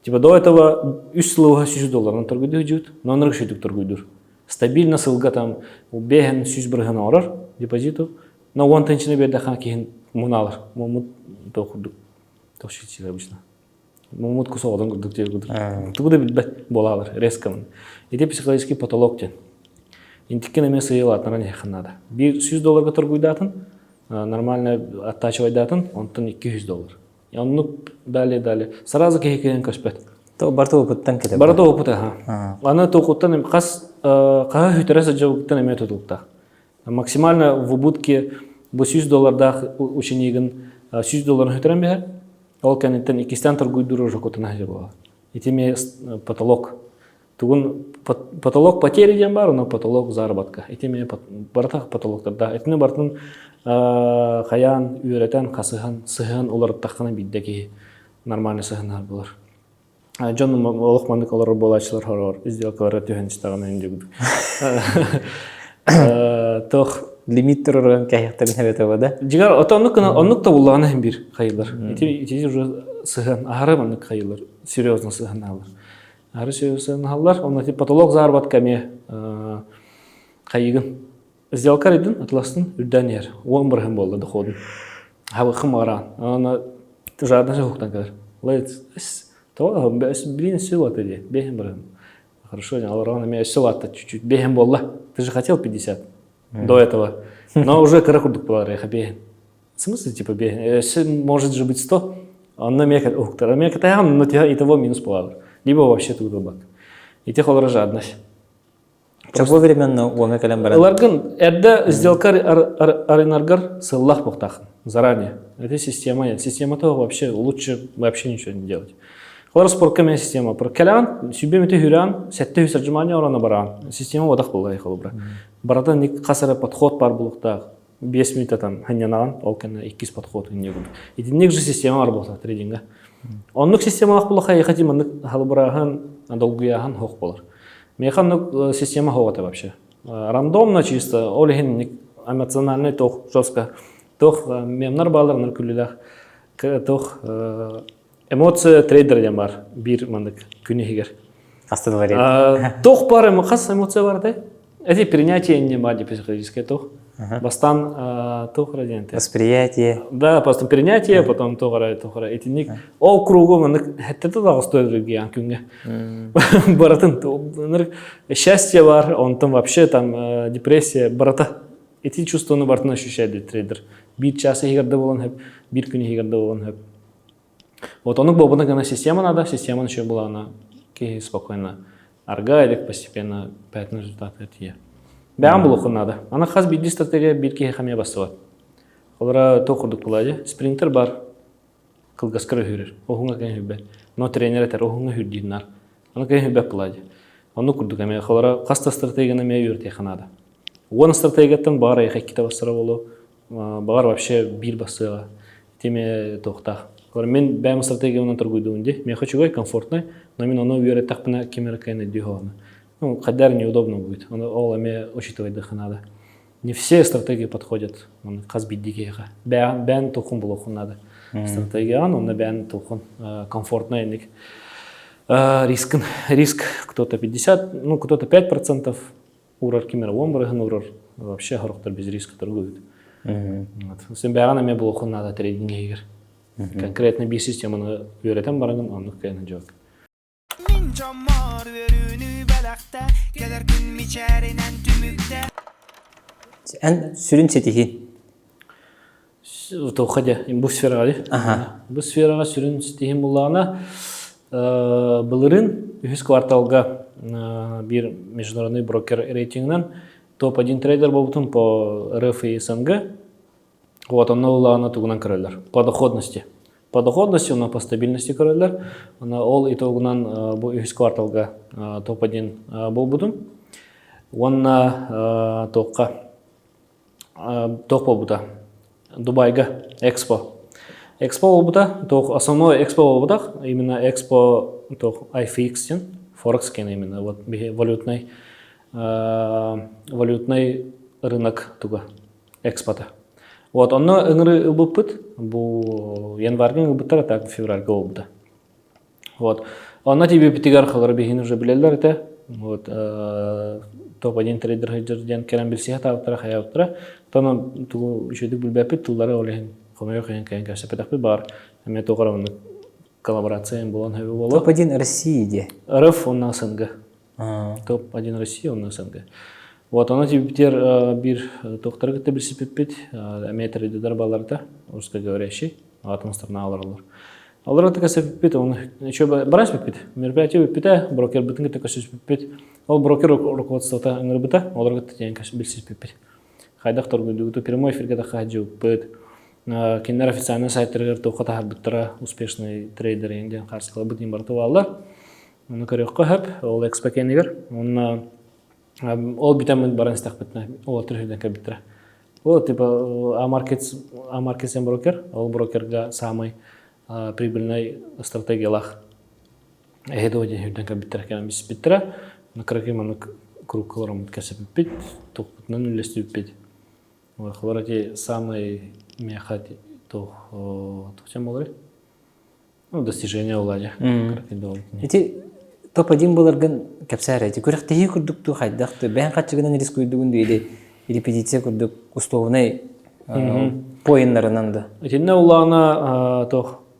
Типа до этого $100 $100 тұргуйды жүд, но он рықшүйдік тұргуйдыр. Стабильно сылға там беген 100 бірген орар депозиту, но $1000 берді қан кейін мұны алыр. Мұмыт тоқырдық. Тоқшетсіз обычно. Мұмыт құсы одан күрдік жер күрдік. Туғыды білбәт бола алыр, резкамын. Еде психологический патолог ден. Интіккен еме сыйыл атынан еқін надо. Bir $100 тұргуйдатын, нормально оттачивайдатын, онтан $200. И он далее. Сразу кейкейін көшпәт. Барты опыттан кетіп? Барты опыт, аны тоқыттан қаға хүтересі жауыттан еме тұтылықта. Максимально в убытке бұл $100 ученигін $100 хүтерен бәр, ол кәнеттен ikisten тұргуйдыру жоқытына жер болады. Етеме потолок. Тугун потолок потери ден бар, но потолок заработка. Етеме бартақ потолоктарда. Етіне бартын қаян, үйретен, қасыған, сыған олар таққаны биддеки нормальный сығынар болар. Жон олықмандық олар болачылар хорор, изделкалары түйеністағын өңде күдік. Тоқ лимит тұрырған кәйіқтарын әбет өбеді? Жигар, оннық та болағына бір қайылар. Етеме уже сыған, ағыры мандық қайылар, серьезно сыған алар. Ағыры серьезно алар, оны потолок заработка ме қайығын. Сделкар едін, атластын үрден ер. 11 болды доходын. Хавықым аран. Оны жадынша хуқтан кәдір. Лайт, блин, силата де. Бехем бірін. Хорошо, аларана меня силата чуть-чуть. Бехем болла. Ты же хотел 50 до этого. Но уже каракурдук была реха бехем. В смысле, типа бехем? Может же быть 100. Он на меня ухтар. А меня катаям, но и того минус полавр. Либо вообще тут бак. И тех олар жадность. Чего временно у Амекалям баран? Ларган, это сделка аренаргар сыллах пухтах заранее. Это система. Система того вообще лучше вообще ничего не делать. Холар спортками система. Про калян, себе меты хюрян, сетте хюсарджимания орана баран. Система водах была их холобра. Барата ник касара подход пар булухтах. 5 минут там ханянан, окена икис подход не будет. И ник же система работа трейдинга. Он ник система ах булаха и хотим ник халбрахан долгуяхан хох болар. Механик система ховата вообще. Рандомно чисто, олихин эмоциональный тох жестко. Тох мемнар балар наркулилах. Тох эмоция трейдер ямар бир мандык күнегер. Касты говорит. Тох пар эмоция бар да? Это принятие не мади психологическое тох. Бастан тох радианты. Восприятие. Да, просто принятие, потом тохара. Эти ник ол кругом мандык это да стоит другие анкунга. Баратын счастье бар, он там вообще там депрессия, барата. Эти чувства на бартын ощущает трейдер. Бир часы хигарда болан хэп, бир күні хигарда болан хэп. Вот оның бобына гана система надо, система еще была она ки спокойно аргайдык постепенно пятный результат тие. Бәм бұл оқынады. Ана қаз бидді стратегия бір ке хамия бастыват. Олара тоқырдық бұлайды. Спринтер бар. Кылгаскара хүрер. Оғыңа кен хүрбәт. Но тренер әтер оғыңа хүрдейдінар. Ана кен хүрбәт бұлайды. Оны күрдік әме. Олара қаста стратегияны мәй өрте қанады. Оны стратегияттан бағар аяқ кита бастыра болу. Бағар вообще бір бастыға. Теме тоқтақ. Мен бәм стратегиямынан тұргүйдуінде. Мен хочу гой комфортный, но мен оны үйері тақпына кемері кайны дүйхованы. Ну, кадар неудобно будет. Ол эме учитывать надо. Не все стратегии подходят. Он казбиддикеха. Бән тухун булохун надо. Стратегия, но на бән тухун комфортный. Риск кто-то 50, ну кто-то 5%. Урар кимера ломбарыгын урар вообще хорохтар без риска торгуют. Сен бәгана ме булохун надо трейдингегер. Конкретно би системаны үйретен барагын анық кайны жоқ. Min camar verünü belakta Gelir gün miçerinen tümükte Ән сүрін сетихи. Тоқаде, бұл сфераға де. Бұл сфераға сүрін стихим болағына бұлырын үхіз кварталға бір международный брокер рейтингінен топ-1 трейдер болбытын по РФ и СНГ. Вот, он олағына туғынан көрелер. По доходности. По доходности, он по стабильности королер. Он all итогунан үхіз кварталға топ-1 болбытын. Он тоққа тоқ болбыта. Дубайга Экспо. Экспо болбыта. Тоқ основной Экспо болбытақ. Именно Экспо тоқ IFX, Форекс кен именно. Вот валютный рынок туға экспота. Вот, он ыңыры ылбыппыт. Бұл январген ылбыттар, так февральга болбыта. Вот. Онна тебе питигар қалар бейін уже білелер это. Вот, топ-1 трейдер хайджерден керен білсеге табыптара, хаяптара. Тона үшедік білбәппет, тұллары олеген қомайы қойын кәйін кәсіпетақпет бар. Әме тоғырамын коллаборациян болан хэві болу. Топ-1 Россия. РФ онна СНГ. Топ-1 Россия онна СНГ. Вот, она теперь бир тоқтары кітті білсепеппет, әме трейдер баларда, русскоговорящий, атын страна аларылар. Алар это кәсіппет, он еще бараш беппет, мероприятие беппет, брокер бітін кітті кәсіппет. Ол брокер руководствота ыңыр біті, олар кітті тен білсепеппет. Хайдақ торгуйдугуту прямой эфирге таққа жауыппет. Кеннер официальный сайттарғар тоққа тағар біттіра успешный трейдер еңден қарсықылы бітін барту алар. Оны көрекқа хөп, ол экспекенегер. Ол битамын баран стақ бітіне, ол түрхеден кәбіттіра. Ол типа амаркетсен брокер, ол брокерға самый прибыльный стратегиялах. Эхедо один хюден кәбіттіра кәнен бісі біттіра. На кракиманы круг кыларым кәсіп бітпет, тоқпытынан үлесті бітпет. Хлорати самый мехати тоқчан болары? Ну, достижение уладя. Эти топ-1 боларган кәпсәрі. Эти көріқтегі күрдікту қайдақты, бән қатшығынан риск өйдігінді или репетиция күрдік условный поинларынан да. Этинне улағына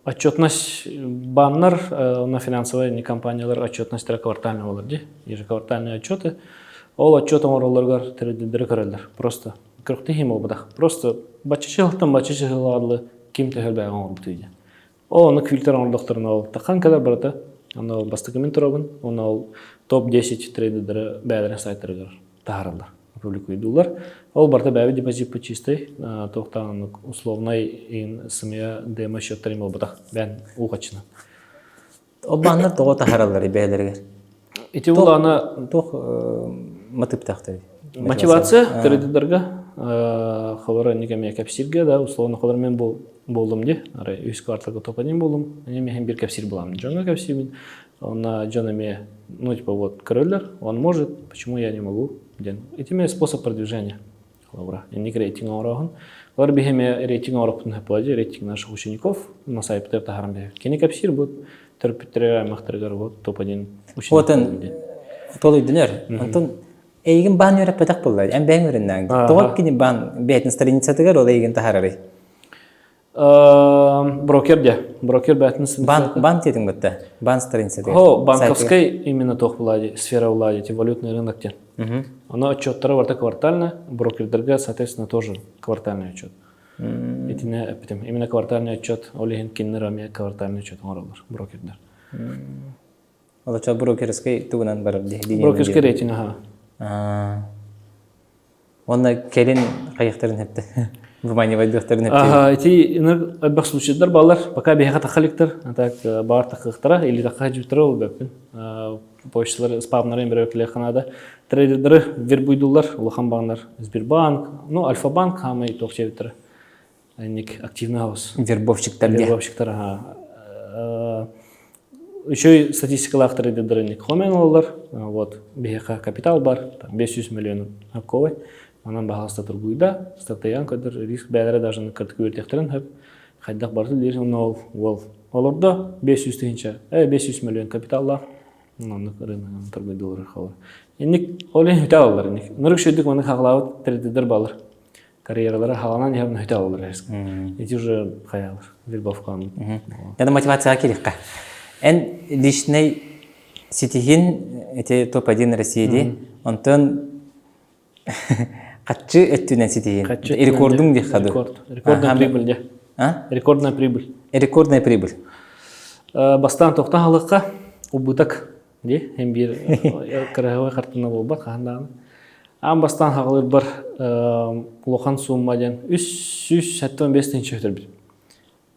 отчетность баннар на финансовые компаниялар отчетность квартальный олар. Ежеквартальные отчеты. Ол отчетом ораларгар трейдердері көрелер. Просто көріқтегі мол бұдақ. Просто бачышығылтын бачышығыларлы кем тәхілбәген ол бұтыйды. Оны квилтер орындықтырын ол таққан кәдер барыда. Оны бастығымен тұрабын. Оны топ-10 трейдердері бәдірін сайттарығар тағарылар. Публикуйдулар. Ол барда бәві депозит по чистой. Тоқтан условной сымия дема счеттарым ол бұдақ. Бән уғачына. Ол бағынар тоғы тағаралар бәлерге. Эти уланы Тоқ матып тақтыр. мотивация трейдердерге халары некеме кәпсирге да условно халар мен болдым де. Үз кварталға топ-1 болдым. Мен бір кәпсир боламын. Жона кәпсирмен. Он Джонами, ну типа вот королер, он может, почему я не могу? Это имеет способ продвижения. Я не рейтинг ороган. Лар бихеме рейтинг ороган на пладе, рейтинг наших учеников на сайте Птер Тахарамбе. Кени капсир будет терпетрея махтаргар вот топ-1 ученик. Вот он, толый динер. Антон, эйген бан юрап патак буллар. Ам бәңгөреннән. Топ кини бан бәйтен страницатыгар ол эйген тахарары. Брокер бәтінсін. Банк тетің бітті? Банк страницатыгар. О, банковской именно тоқ влади, сфера влади, валютный рынок тен. Оно отчеттары варта квартально, брокердерге, соответственно, тоже квартальный отчет. Именно квартальный отчет, олеген кеннерами квартальный отчет оралар, брокердер. Олача брокерский тугунан барар дии. Брокерский рейтинг, ага. Онна келин кайыктарын хепте. Внимание вайдыктарын хепте. Ага, эти объект случаидар балар, пока бега тахаликтар, так бар тахыктара или тахаджутра ул бепин. Почталар спамнарын бирок леканада. Трейдердер вербуйдулар, улахан бандар, Сбербанк, ну Альфа-банк хамай тохчевитер. Ник активный хаус. Вербовщиктар. Вербовщиктар, ага. Еще и статистикалар трейдердер ник хоменолар, вот бега капитал бар, 500 миллионов акковой. Анан бағалыста тургуйда, статаян көдір риск бәлері даже кіртік өртектерін хөп, қайдақ барды лерін ол оларда 500 тейінше, 500 миллион капиталла, оны рынығын тургуйда олар қауыр. Енік олен хүті алылар, нұрық шөйдік оны қағылауы тірдедір балыр. Карьералары халанан явно хүті алылар әрсік. Эти уже қаялар, вербовканы. Яда мотивацияға керекқа. Ән личный сетихин, эти топ-1 Россияде, онтон Қатчы өттінен сетейін. Рекордың де қады? Рекордная прибыль де. Рекордная прибыль. Рекордная прибыль. Бастан тоқтан халыққа ұбытак де. Hem bir кірағывай қартына бол бар қағандағын. Ам бастан хағылыр бар ұлоқан суыммаден 375 теңші өтір бір.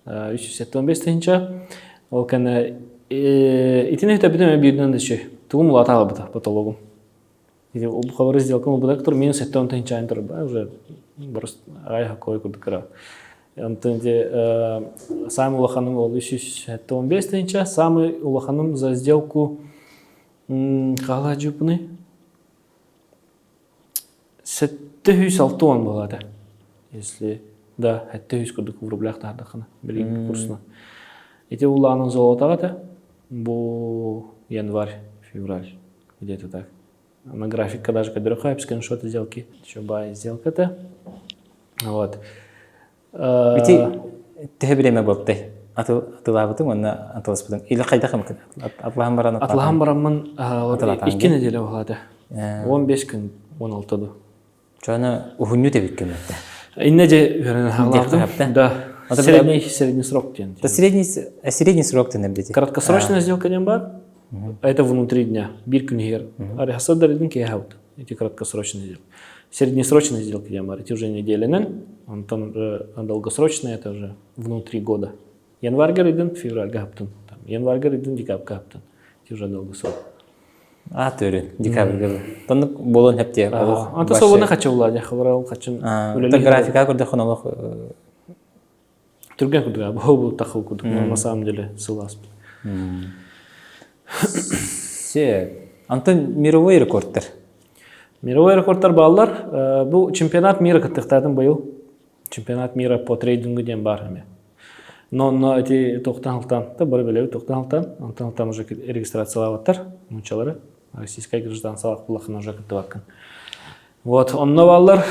375 теңші. Ол кәні итіне өті бітім әбірден де шөй. Тұғым ұлата алабыда потологым. И у хабары сделка мы будем, который минус это он тенчайн труба уже просто айха кой куда кра. Он тенде самый улаханым ол ищешь это он без тенча, самый улаханым за сделку халаджупны. 706 он была да, если да 700 куда в рублях тогда хана бери курсна. Эти уланың золотого да, бу январь, февраль где-то так. На графике даже когда рухаем скриншоты сделки, еще бай сделка-то, вот. Ведь ты время был ты, а ты лаватым, он атылас потом, или хайда хамка, атлахам баран. Атлахам барамын, вот 2 неделя вглада, 15 күн, 16 ду. Чана ухуню тебе кемете. Иннеде верен хаглавдым, да. Средний срок тен. Да средний срок ты не бдите. Краткосрочная сделка не бар. Это внутри дня. Bir gün her. Арихасадар един кеhaut. Эти краткосрочные сделки. Среднесрочные сделки я мар. Эти уже неделенен. Он там долгосрочные, это уже внутри года. Январь един, февраль гаптын. Январь един, декабрь гаптын. Эти уже долгосрок. Төрі, декабрь габы. Тонны болон хепте. Анта собона хочу владя, хаврал хочу. Это графика көрді хонолог. Түрген күдіға, бұл тақыл күдік. На самом деле сылас. Антон мировой рекордтар. Мировой рекордтар балалар. Бұл чемпионат мира кіттіқтадың бұл. Чемпионат мира по трейдингу ден бар. Но эти тоқтан-халтан, бары білеу тоқтан-халтан. Антан уже регистрациялаваттар, мұнчалары. Российская гражданцалық бұлақына уже кітті баққан. Вот, онна балалар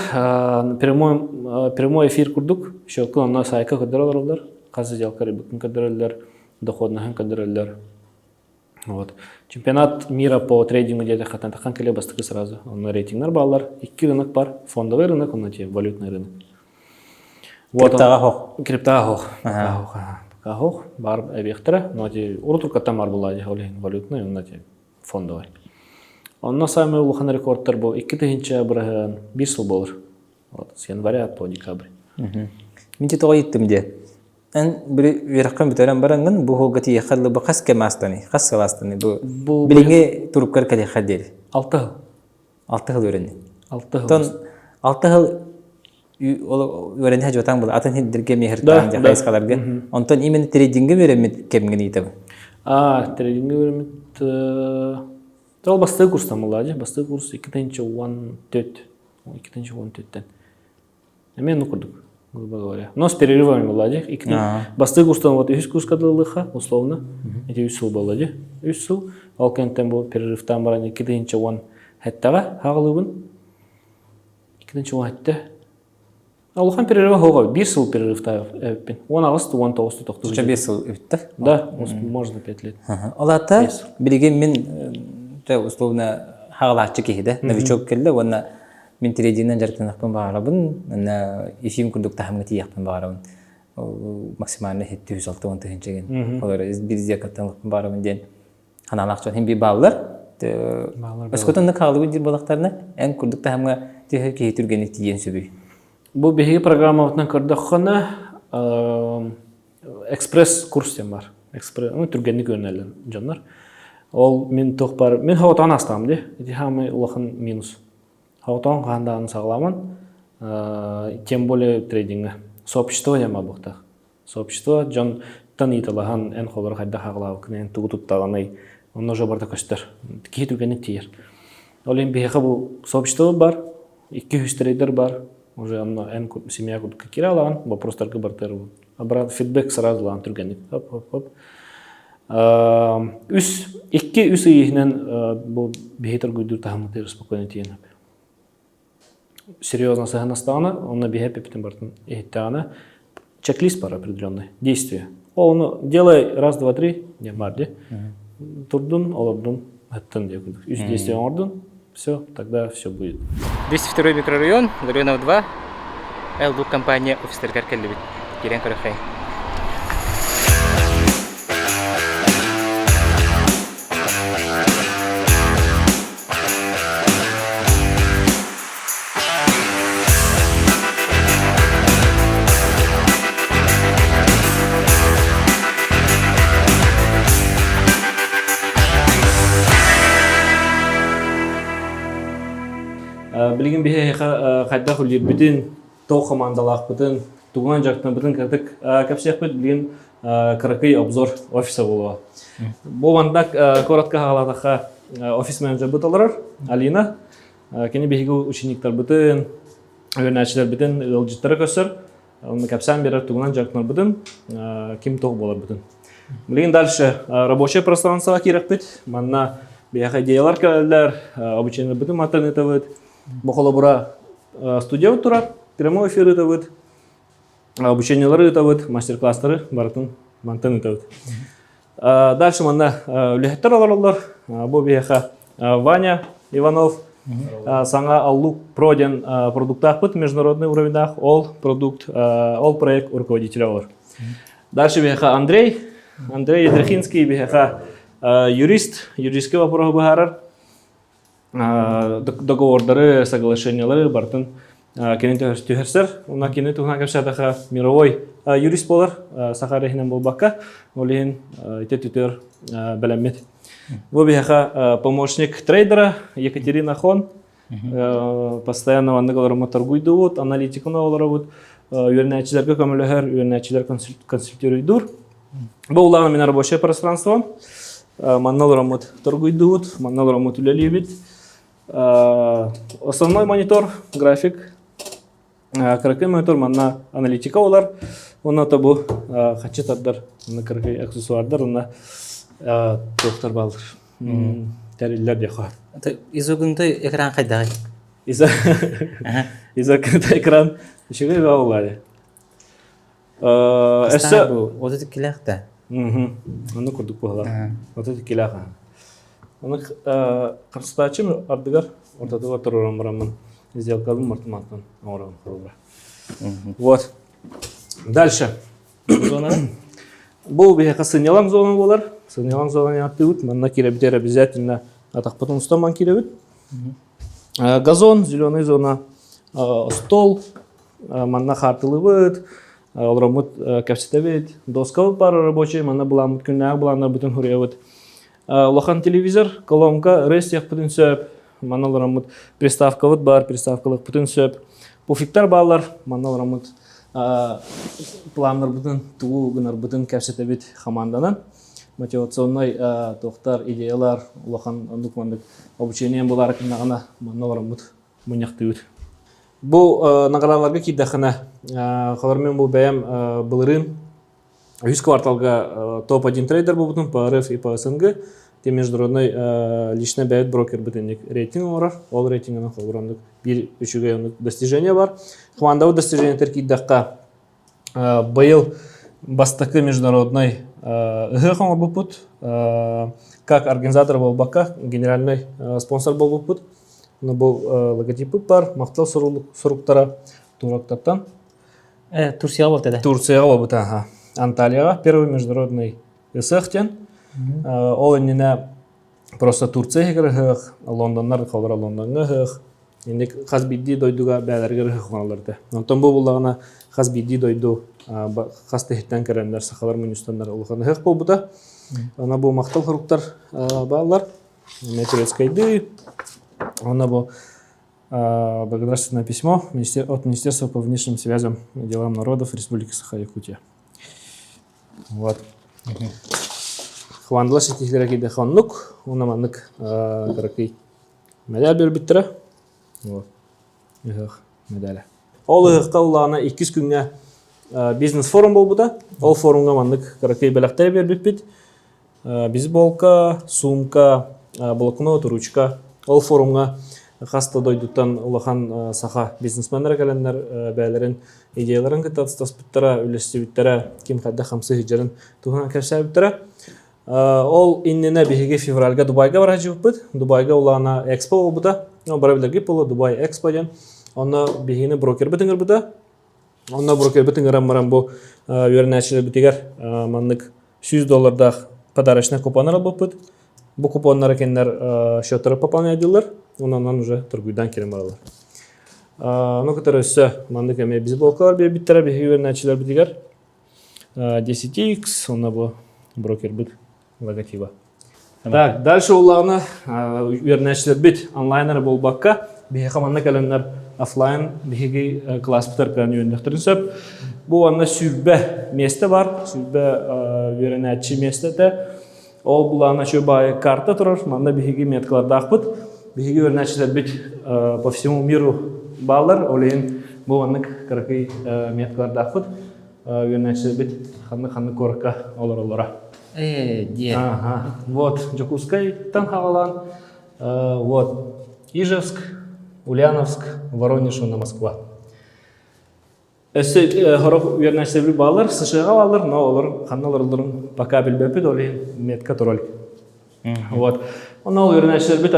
прямой эфир курдук. Еще онна сайка кыдыралар. Қазы сделкары бүкін кыдыралар, доходныхын кыдыралар. Вот. Чемпионат мира по трейдингу где-то хатан тахан келе бастыгы сразу. Он рейтингнар баллар. 2 рынок бар. Фондовый рынок, он валютный рынок. Вот криптаға хоқ. Бар объекттары. Но уртуркаттан бар болады. Валютный, он фондовый. Онна самый улахан рекордтар был 2-тігінші бірігін 1 жыл болыр. С января по декабрь. Мен те тоға еттім де. Эн бір вераққан бітөрен бараңын бұл ғолғаты еқарлы бұл қас кәмастаны, қас қаластаны. Бұл біліңе тұрыпкар кәде қаддері? 6 жыл. 6 жыл өрені. 6 жыл өрені әжі отаң болды. Атын хендерге мехіртан қайыз қаларға. Онтан имені трейдингі өремет кемген етіп? Трейдингі өремет... Ол бастығы курстан болады. Бастығы курс 2-14. Мен ұқырдық. Грубо говоря. Но с перерывами болады. Бастығы курстан вот 3 курс кадылыға, условно. Эти 3 жыл болады. 3 жыл. Ал кенттен бұл перерывтан баран 2-10 хәттіға хағылығын. 2-10 хәтті. Алухан перерывы хоға. 1 жыл перерывта әппен. 10 август, 19 тоқтығы. 5 жыл өтті? Да, можно 5 лет. Олата, білеген мен условно хағылақчы кейді. Новичок келді, оны мен трейдингнен жарықтанақпен бағарабын, ефим күндік тахымғыты яқпен бағарабын. Максимально 706-10 тегіншеген. Олар бір зекаттанықпен бағарабын ден. каналак жон химби баллар. Өскөтөннү калыбы жер болактарына эн курдук тахамга тихе ки түргенек тиен сөбүй. Бу биһиги программабытынан көрдөккөне экспресс курс тем бар. Экспресс, түргенник өнелен жоннор. Ол мен тохпар, мен хавтан астам ди. Эти хамы улахан минус. Хавтан кандагын сагламын. Тем более трейдинга. Сообщество яма бухта. Сообщество жон тан италахан эн холор хайда хаглау кнен тугутуттаганай. Онно жобарда көстөр. Ки түргенник тиер. Ол эми биһиги бу сообщество бар. 200 трейдер бар. Уже эн семья курдукка кире алаган. Вопростарга бартыр. Обратный фидбэк сразу лаган түргенник. Хоп. Үс ийинен бу бихетер гүйдүр тахмытыр спокойно тиен. Серьезно саханастана, он на бихе пептен бартын эхтана. Чек-лист бар определенный, действия. Он делай раз, два, три, не марди. Турдун, олордун, аттан дегуд. Үс действия ордун, все, тогда все будет. 202 микрорайон, Ларионов 2. Элбук компания офистергар келлибит. Кирен көрөхэй. Билген бихе хайда хулли бүтүн тоо командалак бүтүн туган жактан бүтүн кырдык капсиях бит билген кыракый обзор офиса болоо. Бу ванда коротко хагалатаха офис менеджер буталар Алина. Кени бихиги учениктер бүтүн өйнәчләр бүтүн ылжыттары көсөр. Оны капсан берер туган жактан бүтүн ким тоо болар бүтүн. Билген дальше рабочее пространство кирәк бит. Манна бияха идеялар келәләр, обучение бүтүн интернетта бит. Бохола бура студия турар, прямой эфир это вот, обучениелары это вот, мастер-класстары бартын мантен это вот. Дальше манна үлехеттер аларлар, бу бияха Ваня Иванов, саңа аллук проден продуктах бит международный уровнях, ол проект руководителя алар. Дальше бияха Андрей Едрехинский, бияха юристский вопрос бахарар. Договордары, соглашениялары бартын кенете түйерсер. Уна кенете уна кепсатаха мировой юрист болар, Сахарахинен болбакка, олин ите тютер белемет. Бу бияха помощник трейдера Екатерина Хон, постоянно ванныгаларыма торгуйдуут, аналитикуна оларавут, үйернәчилерге көмөлөһөр, үйернәчилер консультируйдур. Бу улана мен рабочее пространство. Манналарамут торгуйдуут, манналарамут үлелибит. Основной монитор, график, кыракый монитор, манна аналитика олар. Онна табу хачетардар, на кыракый аксессуардар, онна тоқтар балдар. Тәрелләр дияха. Изогундай экран кайдагы? Изогундай экран ишеге баулады. Кыстабу, оты киләхтә. Оны курдук баулар. Оты киләха. Оны қырстачым ардыгар ортадыға тұрырам барамын. Сделкалым мартыматтан ауырам құрылыра. Вот. Дальше. Бұл бейхақа сынелам зона болар. Сынелам зона атты өт. Манна керебдер обязательно атақпатын ұстаман керебет. Газон, зеленый зона, стол, манна хартылы бөт. Олрамут кәпсетебет. Доска бар рабочий, манна буламут күннәг буланар бүтін хұревет. Лохан телевизор, колонка, рейсях бүтін сөп. Манна олрамут приставка бар, приставкалық бүтін сөп. Пуфиктар балар, манна олрамут пландар бүтін, туғы гынар бүтін кәпсетебет хаманданан. Мотивационный тоқтар, идеялар, лохан ондық обучением болар кіннағына манна олрамут мұняқты өт. Бұл нағараларға кейдақына қалармен бұл бәйім бұлырын 100 кварталға топ-1 трейдер бұл бұтын по РФ и по СНГ. Те международный личный бәйт брокер бұтынник рейтинг олар. Ол рейтингінің қолырандық бір үшіге достижения бар. Қымандауы достижениятер кейдаққа байыл бастықы международный ұғықын бұл бұт. Как организатор бұл баққа генеральный спонсор бұл бұт. Бұл логотипы бар, мақтал сұрықтара турактаттан. Турцияға болды да? Турцияға болды, Анталияға. Первый международный СХтен. Ол еніне просто Турция гырыхых, Лондоннар колора Лондонга хых. Инде хас бидди дойдуга бәләргә хых хонларда. Онтон бу буллагына хас бидди дойду, хас техтән керәннәр сахалар мөнүстаннар улганы хых булбыта. Она бу мактал хуруктар баллар. Метрецкайды. Она бу благодарственное письмо от Министерства по внешним связям и делам народов Республики Саха-Якутия. Вот. Хвандла сетихлерки де ханнук, унаманнык каракай медаль бербиттера. Вот. Их медаль. Ол ихка улана 2 күнгә бизнес форум болбуда. Ол форумга маннык каракай беләктәр бербит. Бейсболка, сумка, блокнот, ручка. Ол форумга хаста дойдуттан улахан саха бизнесменнер календар бәләрен идеяларын кытастас биттера, үлесте биттера, ким хадда хамсы хиҗрен туган кәшә биттера. Ол иннене биһиге февральга Дубайга бара җибит. Дубайга улана экспо булды. Но бара билерге булды Дубай экспо дигән. Аны биһине брокер битенгер булды. Аны брокер битенгер марам бу юрнәчләр битегәр маннык $100 подарочный купоннар булды. Бу купоннар кеннәр счётары пополняйдылар. Онан уже торгуйдан кирем алалар. Ну которые все маннык эме бейсболкалар биттера биһиге юрнәчләр битегәр. 10x онна бу брокер бит логотипа. Так, дальше уларны юрнәчләр бит онлайнер булбакка биһиге маннык календар офлайн биһиге класс битеркән юрнәхтерсәп. Бу аны сүббә месте бар, сүббә юрнәчи местеде. Ол булана чөбай карта турар, манда биһиге меткаларда ахбыт. Биһиге юрнәчләр бит по всему миру баллар, олен бу аны каракай меткаларда ахбыт. Юрнәчләр бит ханны корка олар. Дия. Ага. Вот Жокускай Танхавалан, вот Ижевск, Ульяновск, Воронеж, на Москва. Эссе хорох юрнәчләр баллар, США баллар, но олар ханналарларын пока билбәпет олен метка тураль. Вот. Онал юрнәчләр бит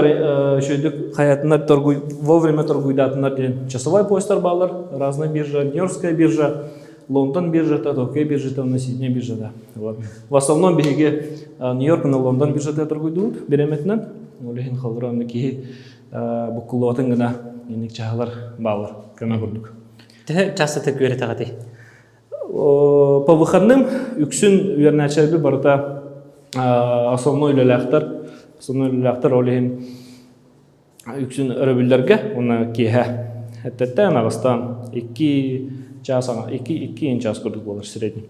шөйдүк хаятыннар торгуй, вовремя торгуйдатыннар дигән часовой поездар баллар, разная биржа, Нью-Йоркская биржа, Лондон биржа, Токио биржа, на Сидней биржа да. Вот. В основном биһиге Нью-Йорк на Лондон биржада торгуйдут, береметнен. Олеген халдыраны ки бу кулотын гына инек чагалар баллар кана күрдүк. Тэ часто көрә тагы. По выходным үксүн юрнәчләр барда основной леләхтер олеген үксүн рөбүлләргә, уны киһә. Хәтта Нагастан 2 час күрдүк булыр средний.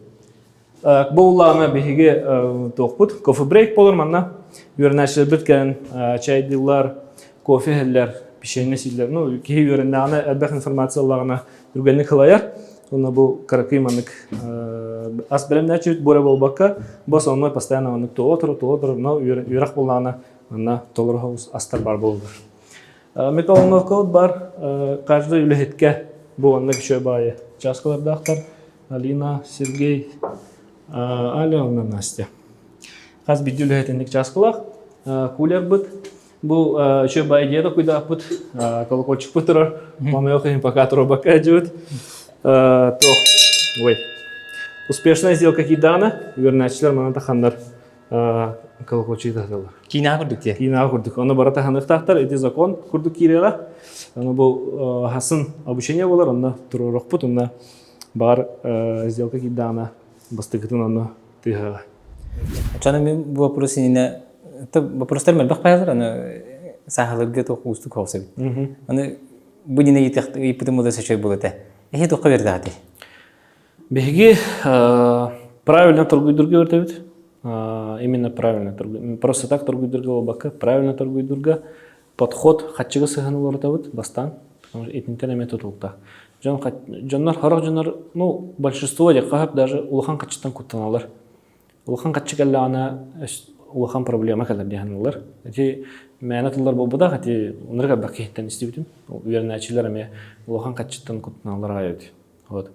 Бу уларны биһиге тохпут, кофе брейк булыр манна. Юрнәчләр биткән чайдылар, кофеләр, печенье силләр. Ну, ки юрнәне әлбәт информацияларына үргәнлек кылаяр. Уны бу каракай маннык ас белемнәчү бора булбакка, бу сонмай постоянно маннык толотыр, но юрак булганы ана толыргаус астар бар булыр. Металловка бар, каждый үлеһеткә бу анны чөбае. Часкаларда актар Алина, Сергей, Алена, Настя. Хас бидүле хетенник часкалах, кулер бит. Бу чөбае деда куйда бит, колокольчик бутырар. Мама ёхин пока тробака идёт. Ой. Успешная сделка кидана, юрнәчләр мана таханнар колокольчик тахталар. Кина күрдүк те. Кина күрдүк. Аны бара таханнар тахтар, эти закон күрдүк кирела. Аны бу хасын обучение булар, анда турурак бут, анда бар сделка кидана бастыгытын аны тыга. Чана мен бу вопросыны вопростар мен бакпайлар, аны сахалырга токусту калсы. Аны бу дине итек ипитему да сечей булаты. Эхе тока бердати. Беги правильно торгуйдурга вертебит. Именно правильно торгуй. Просто так торгуйдурга лобака, правильно торгуйдурга. Подход хатчыга сыгынылар табыт бастан. Этинтен метод улта. Жоннар харак жоннар, ну, большинство де кахап даже улахан качтан куттаналар. Улахан каччыгалла ана улахан проблема калар дигәнләр. Эти мәнәтләр булбуда, хәти унырга бакыйттан истибитим. Увернәчләр әмә улахан качтан куттаналар аяд. Вот.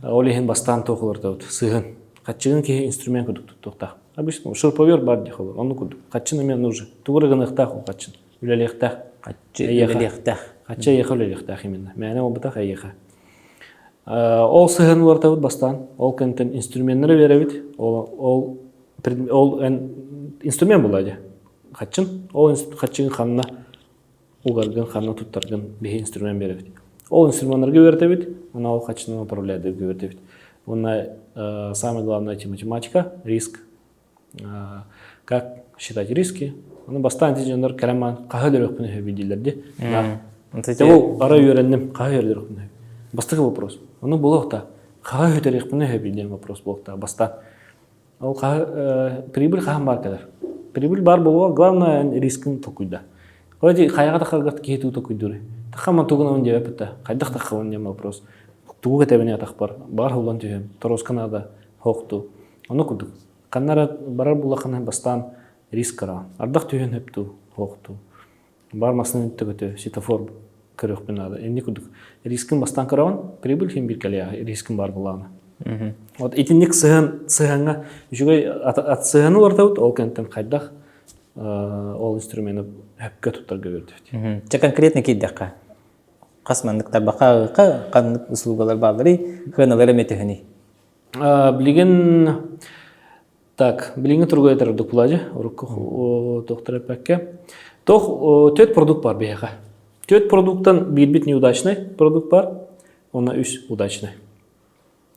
Олеген бастан тоқылар табыт. Сыгын. Каччыгын ки инструмент кудук токта. Обычно шурповер бар дихол. Он кудук. Каччыны мен нужен. Тугырыгын ихтах у каччын. Үлелехтах. Каччы ехолелехтах именно. Мәне ол бутах аяха. Ол сыгынлар табыт бастан. Ол кентен инструментлары беребит. Ол инструмент булады. хатчын, ол хатчын ханна угарган ханна туттарган бе инструмент беребит. Ол инструменттарга беребит, ана ол хатчын управляет беребит. Она самое главное это математика, риск, как считать риски. Она бастан тижендер кереман кахадырык пune виделерди. Ол ара үйрендим, кахадырык пune. Бастагы вопрос. Оны болокта кахадырык пune виден вопрос болокта баста. Ол прибыль хам бар кадер. Прибыль бар боло, главное рискин токуйда. Оди кайга такагат кету токуйдур. Тахама тугуна он жепта. Кайдак тахаван дем вопрос. Туга тебене атакпар. Бар улан түйем. Торос Канада хокту. Оны кудук. Каннара барар булакана бастан рискара. Ардак түйен heпту хокту. Бар масын төгөтө светофор көрөк бинада. Эмне кудук. Рискин бастан караван, прибыль хим биркалия. Рискин бар булана. Вот итинник сыганга жүгөй ат сыганы ортаут ол кенттен кайдак ол инструментти хепке туттарга берди. Че конкретно киддакка. Касмандыктар бака канык услугалар баалары хыналар эметехини. Билген тургой тардык булади. Урукку доктор эпекке. Тох төт продукт бар бияга. Төт продукттан бир бит неудачный продукт бар, она 3 удачный.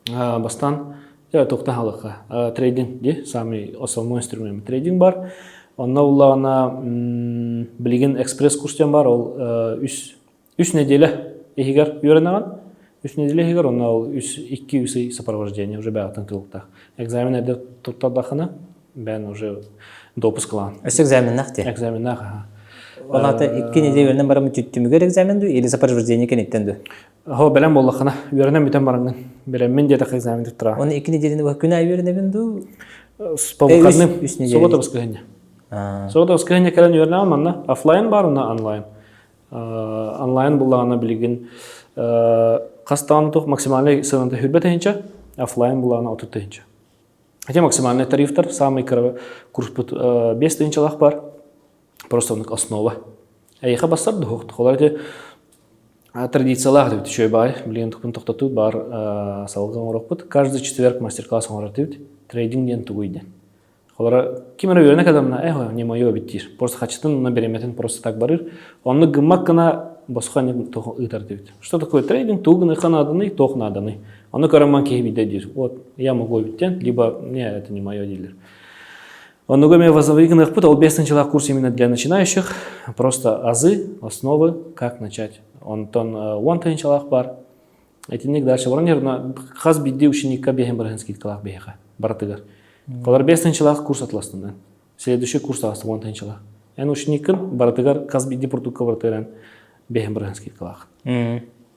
Бастан тохта халыкка. Трейдинг ди самый основной инструмент трейдинг бар. Онна улана билген экспресс курстан бар, ол 3 неделя егер үйренеген, 3 неделя егер, онна ол 2 үсі сопровождение уже бәғаттың тылықтақ. Экзаменерде тұттардақына, бән уже допуск қылан. Өс экзамен нақти? Экзамен нақ. Олата 2 неделя үйренен барамы түттімігер экзаменду, или сопровождение кенеттенду? Хо, бәлем болдақына, үйренен бітен барыңын. Бәлем мен дедақ экзамен тұттыра. Оны 2 неделені күні үйренебенду? По выходным, собота воскресенье. Собота воскресенье кәрін үйренеген, манна офлайн бар, онна онлайн. Онлайн буллагана билген кастантук максимальный сыгынты хүрбет тенче, офлайн буллагана 30 тенче. Эти максимальный тарифтар самый курс 5 тенчелах бар. Просто он основа. Эйха басар дохт. Холарте традициялар дит шөйбай, билген тукун токтоту бар салган урокпут. Каждый четверг мастер-класс оңратып, трейдинг ден тугуйден. Холара кимера үйренек адамна, не моё биттир. Просто хачтын на береметін просто так барыр. Онны гыммак кына босқа не ытар дебит. Что такое трейдинг? Тугны ханаданы, тохнаданы. Онны караман кейбиде дир. Вот, я могу биттен, либо не, это не моё дилер. Онны гоме возовыгнах пут, ол 5 курс именно для начинающих. Просто азы, основы, как начать. Он тон 1 бар. Эти ник дальше. Воронер, хаз бидди ученика бегем барханский талах бега. Бартыгар. Колар 5 курс атластан. Следующий курс астан 10. Эн ученикин бартыгар хаз бидди продукка бартыран бегем барханский талах.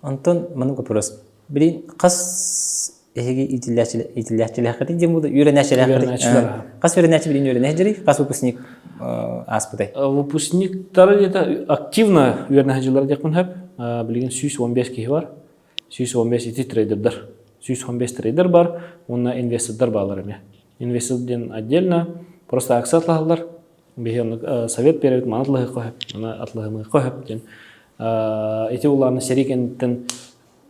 Антон, ману вопрос. Били қас эге итилячилер хати демуды үйренәчилер. Қас үйренәчи билин үйренәчири, қас выпускник аспытай. Выпускниктар это активно үйренәчилер декмин хеп. Билген 115 ки бар. 115 ити трейдердар. 115 трейдер бар, онна инвестордар балар эме. Инвесторден отдельно, просто аксатлалар. Беген совет берет, манатлыгы коеп, ана атлыгы коеп ден. Эти уларны серикенден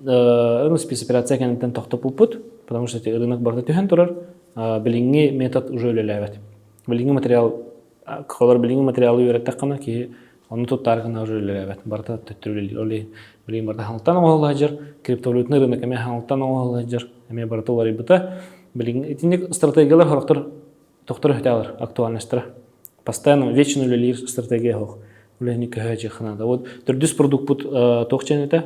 спецоперация кенеттен тоқтап пулпут, потому что рынок барда түйен турар, билинги метод уже өлеләбет. Билинги материал, колар билинги материалы үйрәттәк кана ки, оны туттаргына уже өлеләбет. Барда төттүрүлер, билинги барда ханылтан оңалыжыр, криптовалютный рынок эме ханылтан оңалыжыр, эме барда олар ибыта. Билинги этинек стратегиялар хорактар тоқтар өтәлер, актуальностьтар. Постоянно вечно өлелер стратегия хох. Үләник көһәҗи ханада. Вот төрдүс продукт бут тоқчан өтә.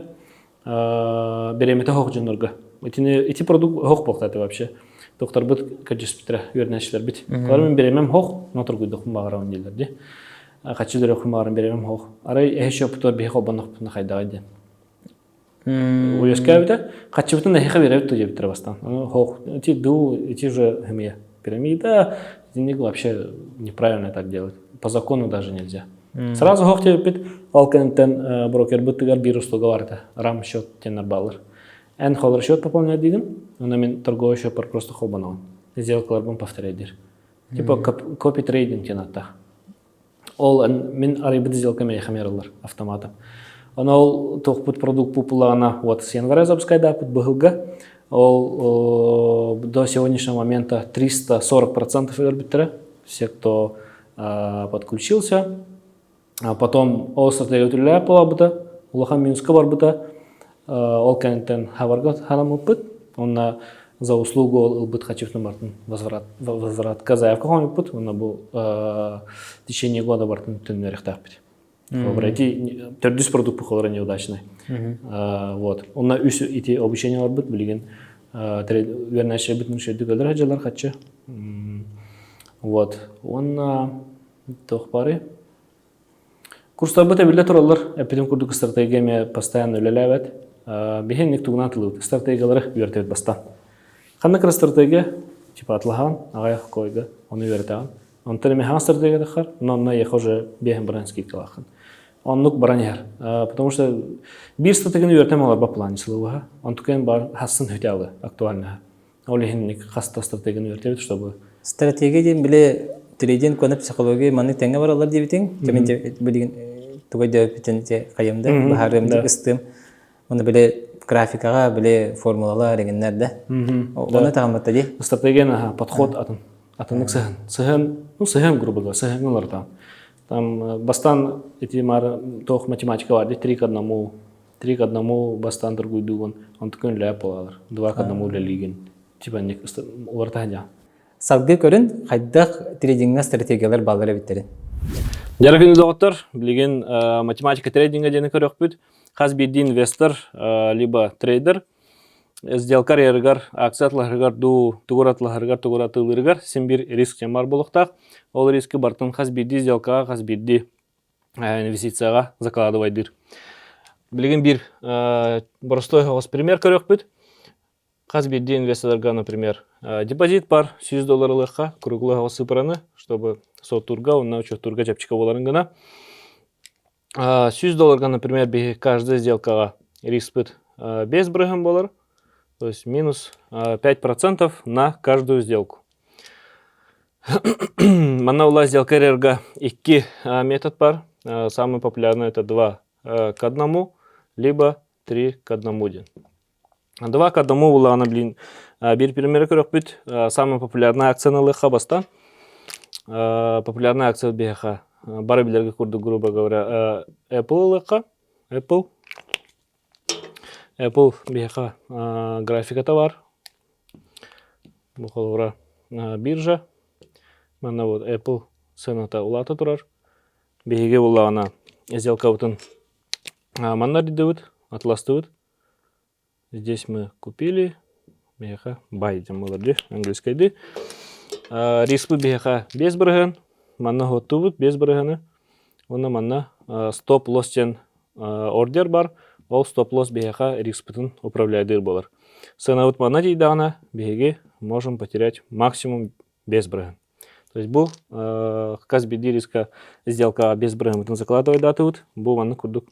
Беремете хох жонорга. Эти продукт хох болтаты вообще. Доктор бит качестве үйренәчләр бит. Кармен беремем хох, нотор гыдык багаран диләр ди. Качылыр хумарын беремем хох. Арай эшо путор бе хобанак путна хайдагы. Уяскавда, качыбытын нахиха берет то жебитер бастан. Хох, эти же химия. Пирамида, это вообще неправильно так делать. По закону даже нельзя. Сразу хох тебе пит, алкентен брокер бытыгар бир услуга бар это. Рам счет тенер баллар. Эн холлар счет пополнять диген, он мен торговый счет просто хобанал. Сделкалар бун повторять дир. Типа копи трейдинг тенатта. Ол мен арибит сделками хамерлар автоматом. Он ол тохпут продукт популярна вот с января запускает пут бхлга. Ол до сегодняшнего момента 340% арбитра. Все, кто подключился. А потом ол стратегия өтілі бола бұта, улахан минуска бар бұта, ол кәнеттен хабарға халамы бұт, онна за услугу ол бұт хачевны бартын возвратка заявка хомы бұт, онна бұл в течение года бартын түннерек тақпыт. Төрдіс продукт бұқылары неудачный. Вот. Онна үс ити обучение бар бұт, білген вернайшая бұт мүшерді көлдер хаджалар хачы. Вот. Онна тоқ бары. Курстар бұта білді тұралар, әппеден күрдік стратегияме постоянно өлеләвәт. Бейхен нек туғынан тылуыд. Стратегиялары үйертевет бастан. Қаннықыр стратегия, типа атлаған, ағаяқ қойғы, оны үйертаған. Онтан еме хан стратегия дақар, но онна еқ уже бейхен баран скидка лақын. Оннук баран ехар. Потому что бір стратегияны үйертем олар ба плане сылуға. Онтукен бар хасын хөтәуі, актуальна. Олехен нек хаста стратегияны үйертевет, чтобы... Стратегия ден біле трейдинг көні психология маны тәңе баралар дебетең. Кәмен білген тугай дөпетен қайымды, бағарымды ұстым. Оны біле графикаға, біле формулалар егенлерді. Оны тағаматта де? Стратегияны подход атынық сығын. Сығын грубыға, сығын олар там. Бастан эти тоқ математика бар, 3 к 1. 3 к 1 бастан тұргүйдуғын. Он түкен ләп олалар. 2 к 1 ләлеген. Типа олар тағын. Салғы көрін, қайдақ трейдингна стратегиялар балдары біттерін. Жарақын доғыттар, білген математика трейдинга дені көрек бүт. Қаз бейді инвестор, либо трейдер, сделкар ерігар, акциатларығар, туғыратылығар, сен бір риск бар болуқтақ. Ол рискі бартын қаз бейді сделкаға, қаз бейді инвестицияға закладывайдыр. Білген бір бұрыстой хоғыз пример көрек бүт. Қаз бейді инвесторларға, например, депозит бар, $100 круглого сыпыраны, чтобы сот турга, он научил турга чапчика боларын гына. $100, например, каждая сделка риск бит без брыгом болар, то есть минус 5% на каждую сделку. Манна ула сделка рерга 2 метод бар, самый популярный это 2 к 1, либо 3 к 1. 2 к 1 ула она, бір пример көрек бит, самая популярная акция на лыха бастан. Популярная акция беха. Бары билерге курду, грубо говоря, Apple лыха. Apple беха графика товар. Бұқылыра биржа. Мана вот Apple цената улата турар. Беге ула ана сделка утын манна дедевит, атластывит. Здесь мы купили. Беха байдем молоды, английской ды. Риск беха без брыган. Манна готовит без брыганы. Оны манна стоп-лостен ордер бар. Ол стоп-лосс беха рискпытын управляйдыр болар. Сынавыт манна дейдағына беге можем потерять максимум без брыган. То есть бұл қаз беди риска сделка без брыган закладывай датывыт. Бұл манна күрдік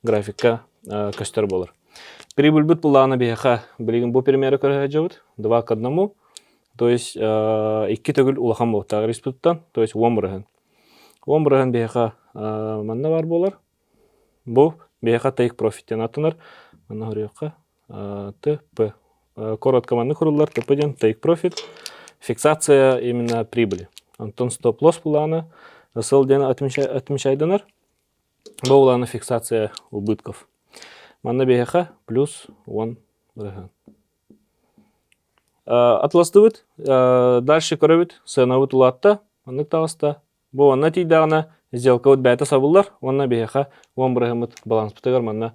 графикка көстер болар. Прибыль бит булана беха билген бу примеры көрөжөбүт 2 к 1, то есть 2 төгүл улахан болуп республиктан, то есть 10 брыгын беха манна бар болар. Бу беха take profit атынар. Манна хөрөккө ТП. Коротко манна курулар ТПден take profit. Фиксация именно прибыли. Антон стоп-лосс булана СЛден отмечайдынар. Бу булана фиксация убытков. Манна беха плюс 1 брыган. Атластывыт, дальше көрөбүт, сынавыт улатта, маннык тағыста. Бу анна тейдағына сделка өт бәйті сабылар, онна беха 10 брыгамыт баланс бұтығар, манна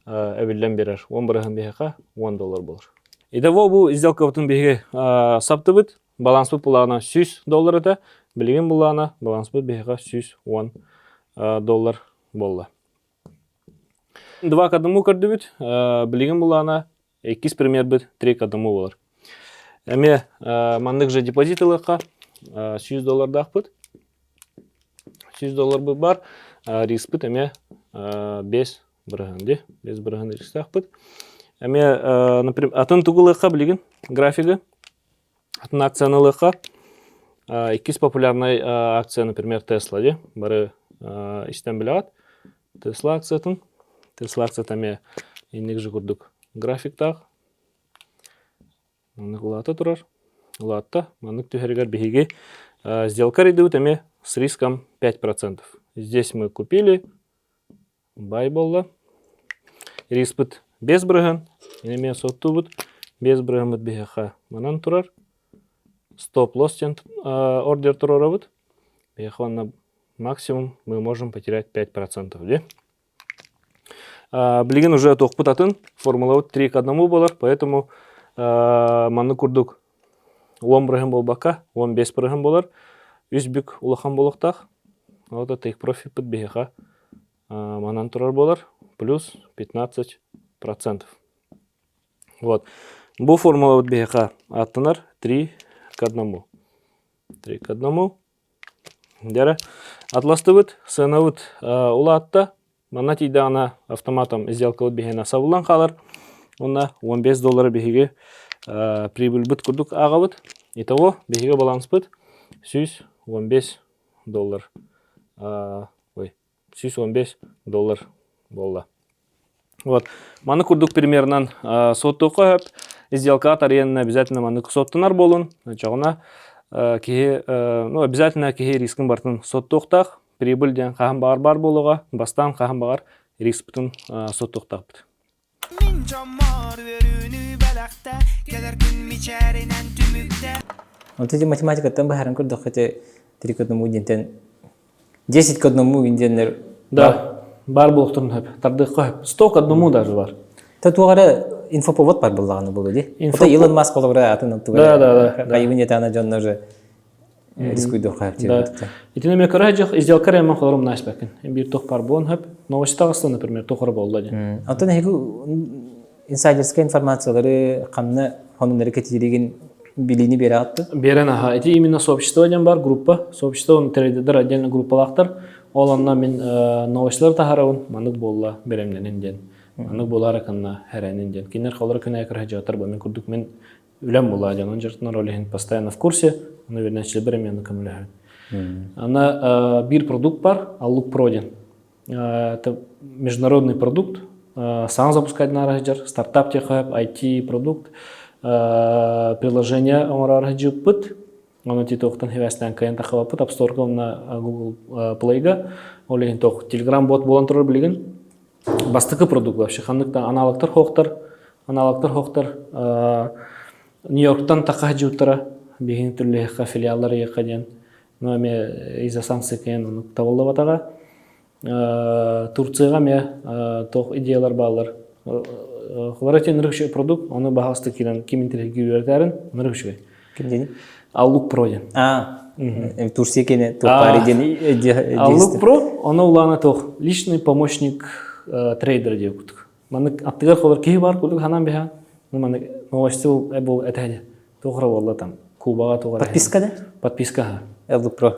әбілден берер. 10 брыгам беха $1 болыр. Итого бу сделка өтін беге саптывыт, баланс бұт бұлағына $100 еді, білген бұлағына баланс бұт беха $101 болды. 2 к 1 көрді бүт, білген бұлағына 2 пример бүт, 3 к 1 болыр. Әме мандық же депозитылыққа $100 дақ бұт. $100 бұт бар, риск бұт әме 5 бірғанды, 5 бірғанды риск дақ бұт. Әме атын тұғылыққа білген графигі, атын акциянылыққа 2 популярный акция, например, Tesla де, бары істен біліғат. Tesla акциятын. Tesla акция тәме еннек жы күрдік графиктақ. Манық улата тұрар. Улатта, манық түйергер бейге сделка рейді өтеме с риском 5%. Здесь мы купили, бай болла. Риск бит без брыган, инеме сотту бит, без брыган бит бихаха. Манан турар. Стоп-лосс ордер турара бит. Бихаха максимум мы можем потерять 5%. Блигин уже тохпутатын, формула 3 к 1 болар, поэтому маны курдук 10 брыган болбака, 15 брыган болар. Үзбік улахан болуқтақ. Вот это их профит под бихаха. Манан турар болар. Плюс 15%. Вот. Бұл формула от бихаха аттынар 3 к 1. 3 к 1. Дәрі. Атласты бұд, сына бұд ұла атта. Мана тейді ана автоматом сделка от бихена савылан қалар. Онна $15 бихеге прибыль бұд күрдік аға бұд. Итого бихеге баланс бұд. $115. $115 болды. Вот. Маны күрдік примернан сотты қойып, сделка атарыянын обязательно маны соттынар болын. Чағына обязательно кеге рискін бартын сотты оқтақ, прибыльден қағын бағар бар болуға, бастан қағын бағар риск бүтін сотты оқтақ бұд. Min camar verünü belekte Gelir gün miçerinen tümükte Он тебе математикаттан бахаран көрдік хотя 3 к 1 дентен 10 к 1 дентенлер. Да, бар болуқтырын хөп. Тарды қойып. 100 к 1 даже бар. Та туғара инфоповод бар болағаны болды де. Это Илон Маск олығыра атын туғара. Да. Қайыбын етана жонна уже рискуйдор қайып да. Итіне ме көрі жоқ, изделка рәмін қолырым найс бәкін. Bir тоқ бар болын хөп. Новостағысты, например, тоқыры болды. Антон инсайдерская информациялары қамны хонымдары кетереген билини бері атты? Берен, аха. Это именно сообщество ден бар, группа. Сообщество, он трейдер отдельно группалақтар. Оланна мен новостылар тахарауын манық болла беремленен ден. Манық болар ақынна әрәнен ден. Кейнер қалары күн әкір хәжатар ба. Мен күрдік мен үлем болла ден. Он жартынар олеген постоянно в курсе. Оны вернәчілі беремен көмілі. Ана бір продукт бар, Аллук Про ден. Это международный продукт. Сам запускать на раджар, стартап техап, IT-продукт. Приложение омрар хаджуппыт. Он эти тоқтан хевестен кайын тахаваппыт. Апсторга на Google Play-га. Олеген тоқ Telegram бот болан тұрыр білген. Бастықы продукт вообще. Хандықта аналогтар хоқтар. Нью-Йорктан тақа хаджуттара. Беген түрлі филиаллары еқаден. Но аме из-за санкций кайын тавылды батаға. Турцияға ме тоқ идеялар бағалар. Хлоратин нырықшы продукт, оны бағасты келен кементелерге үйердерін нырықшыға. Кім дені? Аллук Про ден. Турция кені тоқпары дені. Аллук Про, оны ұланы тоқ личный помощник трейдер деп күтік. Маны аттығар қолар кей бар күтік ханан беха. Маны новости бұл әтәді. Тоқыра болы там. Кубаға тоқыра. Подписка да? Подписка. Аллук Про.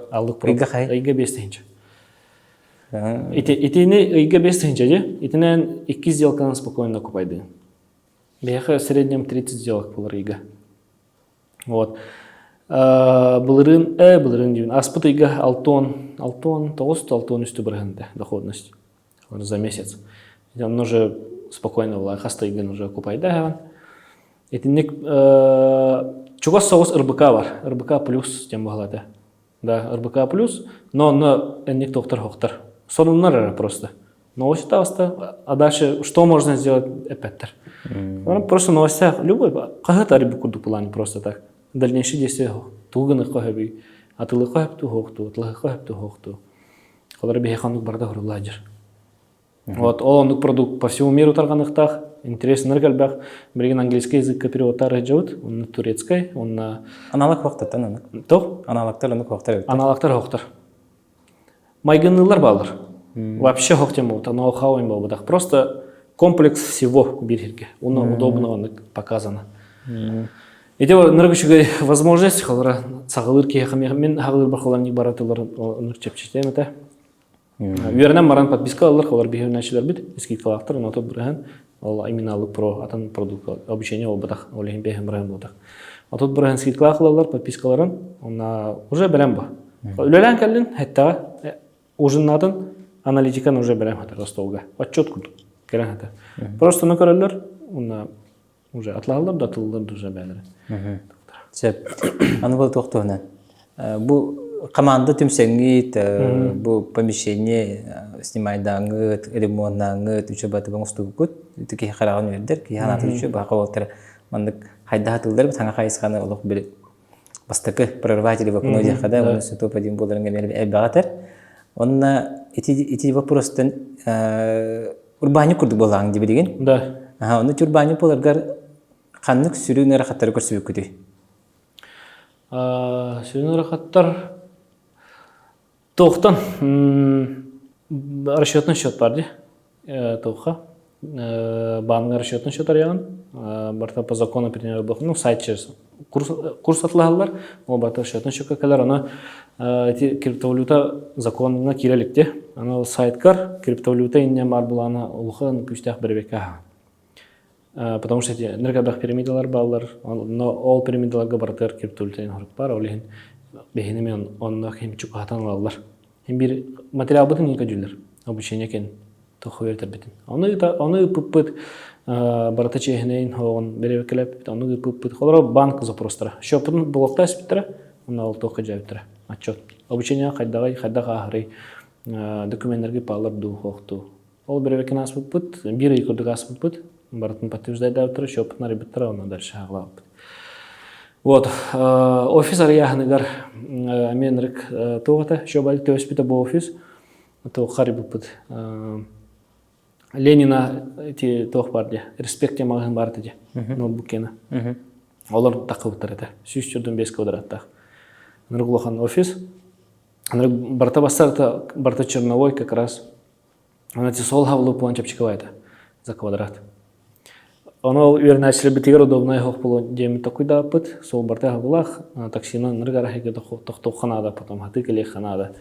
Иға қай? Иға 5-тінші. Итіне иға 5-тінші де. Итінен 2 сделканы спокойно купайды. Беха в среднем 30 сделок болар иға. Вот. Бұлырын дейін. Аспыт иға 6 тон үсті біргінді доходность за месяц. Он уже спокойно была. Хаста иған уже купайды. Итінек чуға соғыз РБК бар. РБК плюс тем бағылады. Да, РБК плюс, но не тоқтар. Сонунар просто. Новости таста, а дальше что можно сделать? Эпеттер. Просто новости, любой, как это рыбку плане просто так. Дальнейшие действия, туганы кохаби, а ты лыхахп ту хохту, лыхахп ту хохту. Когда беханук барда ладжер. Вот, он продукт по всему миру торганахтах, интересный ныргальбах, береген английский язык переводтар живут, он на турецкой, он на. Аналог вақтар таны. То? Аналогтар вақтар. Аналогтар хоқтар. Майгынылар балыр. Вообще хоқтем болды, ноу-хау болды. Просто комплекс всего бирхерге. Он удобно показано. И те ныргышуга возможность, халара сағылыр кейхаммен хағылыр бақылар не баратылар нырчепчетем это. Вернем маран подписка алар, халар бихевнәчеләр бит, эски калактар, но тот бирген, ол именно Аллук Про атын продукт обучение ол битах, олеген бихем бирген булдык. А тот бирген эски калаклар, подпискаларын, она уже берем ба. Үлелән кәллен, хәтта ужиннатын аналитикан уже берем хәтта ростовга. Отчет күрдүк. Керен хәтта. Просто накөрәләр, уна уже атлалар да тыллар уже бәләр. Сәп. Аны бол тоқтуына. Бу команда түмсеңит, бу помещение снимайдаңыт, ремонтнаңыт, үчө баты боңстугут, тики хараган өрдер, ки ханаты үчө бакалоттар мандык хайда хатылдар саңа хайсханы улук бир бастакы прорыватели в окно дехада, он се топ один боларын гемел эбагатар. Онна эти вопростан урбани курдук болаң диби деген. Да. Оны урбани боларгар каннык сүрүүнөр хаттары көрсөбүк күтү. Сүйін рахаттар тоқтан расчетный счет бар де тоққа банк расчетный счет арияған барта по закону принять ну сайт через курс атлалар ол барта расчетный счетка келер ана криптовалюта законына киреликте ана сайткар криптовалюта инне бар булана улхан күчтәк бербекка. Потому что эти энергобах пирамидалар баллар, но ол пирамидаларга бартыр криптовалютаның хорык бар, олеген бехинемен онна хем чукатан алалар. Хем бир материал бутын ника жүлдер, обучение кен тоху вертер битин. Оны пыппыт барта чехнейн хоон беребекелеп, оны пыппыт холора банк запростара. Шопын блокта спитера, оны ол тоху жабитера. Отчет. Обучение хайдага ахры документтерге баллар ду хохту. Ол беребекен ас пыппыт, бир икурдук ас пыппыт. Бартын подтверждает автора, еще опытный ребята, он дальше главный. Вот офис арияхнагар менрик тогата, еще бали то есть пита офис, то харибу пут Ленина эти тох парди, респекте маган бартади, ноутбукена. Олар такывтар это, сүйчүрдүн без квадраттах. Нурглохан офис, барта бастарта барта черновой как раз, она те сол хавлу планчапчиковая за квадрат. Оно уверенность битигер удобная хохполо деми такой да пыт, сол барта булах, таксина ныргара хеге тохто ханада, потом хаты келе ханада.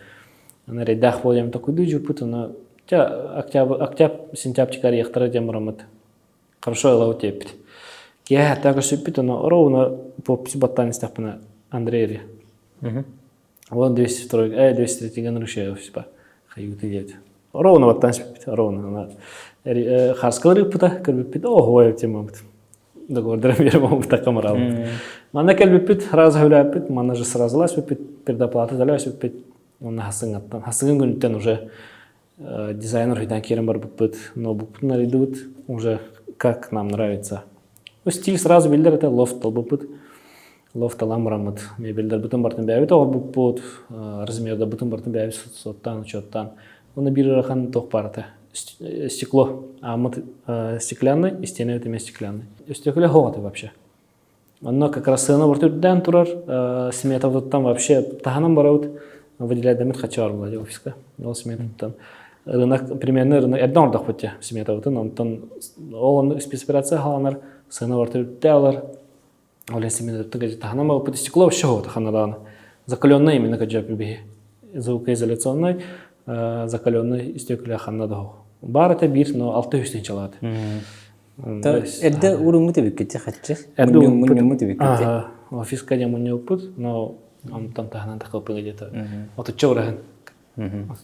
Она редах полем такой дюжу пыт, она октябрь, сентябрь чикари яхтара демрамат. Хорошо ела утепит. Я так же пит, но ровно по псибатане стапна Андрееве. Вот 202, 203 ганрушея все хаюты делать. Ровно вот танец пит, ровно. Харскалары пыта, кальбипит, ого, я тема пит. Договор драмиром так камарал. Мана кальбипит, раз гуляпит, мана же сразу лазь пит, предоплата залясь пит. Он хасынгаттан. Хасынгын күнүттен уже дизайнер хитан керем бар пит, но бупут нарядут уже как нам нравится. Стиль сразу билдер это лофт толбупут. Лофт аламрамат. Мебелдер бутын бартын бәбит, ол бупут размерда бутын бартын бәбит соттан, учеттан. Он биррахан тох парта. Стекло, а мы стеклянный, и стены это не стеклянный. Стекло ховаты вообще. Оно как раз на борту дан турар, смета вот там вообще таханам бараут, выделяет дамит хачар владе офиска. Но смета там рынок примерно рынок одно дохотя смета вот он там он спецоперация халанар сына борту далар. Оле смета тут таханам бараут стекло вообще ховаты ханадан. Закаленный именно как джапиби. Звукоизоляционный, закаленный стекло ханадо. Бар это бир, но алты үстен чалады. Эрде уруму тебеккете хатчы. Муньюму тебеккете. Офиска де муньюму пут, но он там тахнан тахалпы где-то. Вот это чеврахан.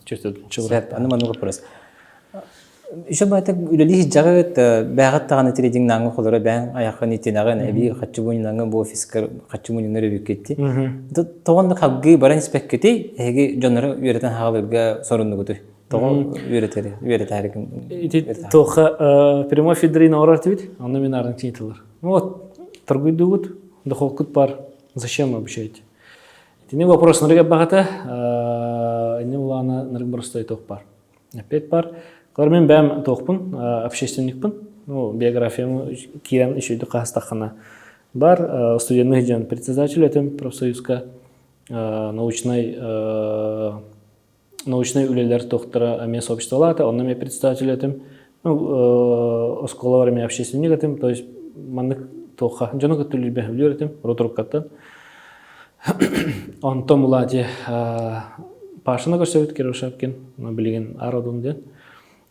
Чувствует чеврахан. Аны ману вопрос. Еще байтак үлели жагыт багат таганы трейдинг наңы холора бәң аяқын итенагын эби хатчы буньнаңы бу офискер хатчы буньнары беккетти. Тогондо хагы баран спеккети, эги жоннары үйрөтен хагалырга сорунду күтү. Тогон үйрөтери. Тоха прямой фидрин орартвит, он номинарный титулар. Вот торгуйдугут, дохолкут пар. Зачем обучаете? Это не вопрос на рыга багата, не улана на рыга простой тох пар. Опять пар. Клармен бәм тоқпын, общественникпін. Ну, биографиям кирен еще иду қастақана бар. Студентный жан председатель этим профсоюзка научный үлелер тоқтыра әме сообществолаты. Он нами председатель этим, ну, осколоварами общественник этим, то есть мандық тоққа. Жаны көттілі бәхілер этим, роторуккаттан. Он том ұлады пашына көрсөбіт керушапкен, білген ародун ден.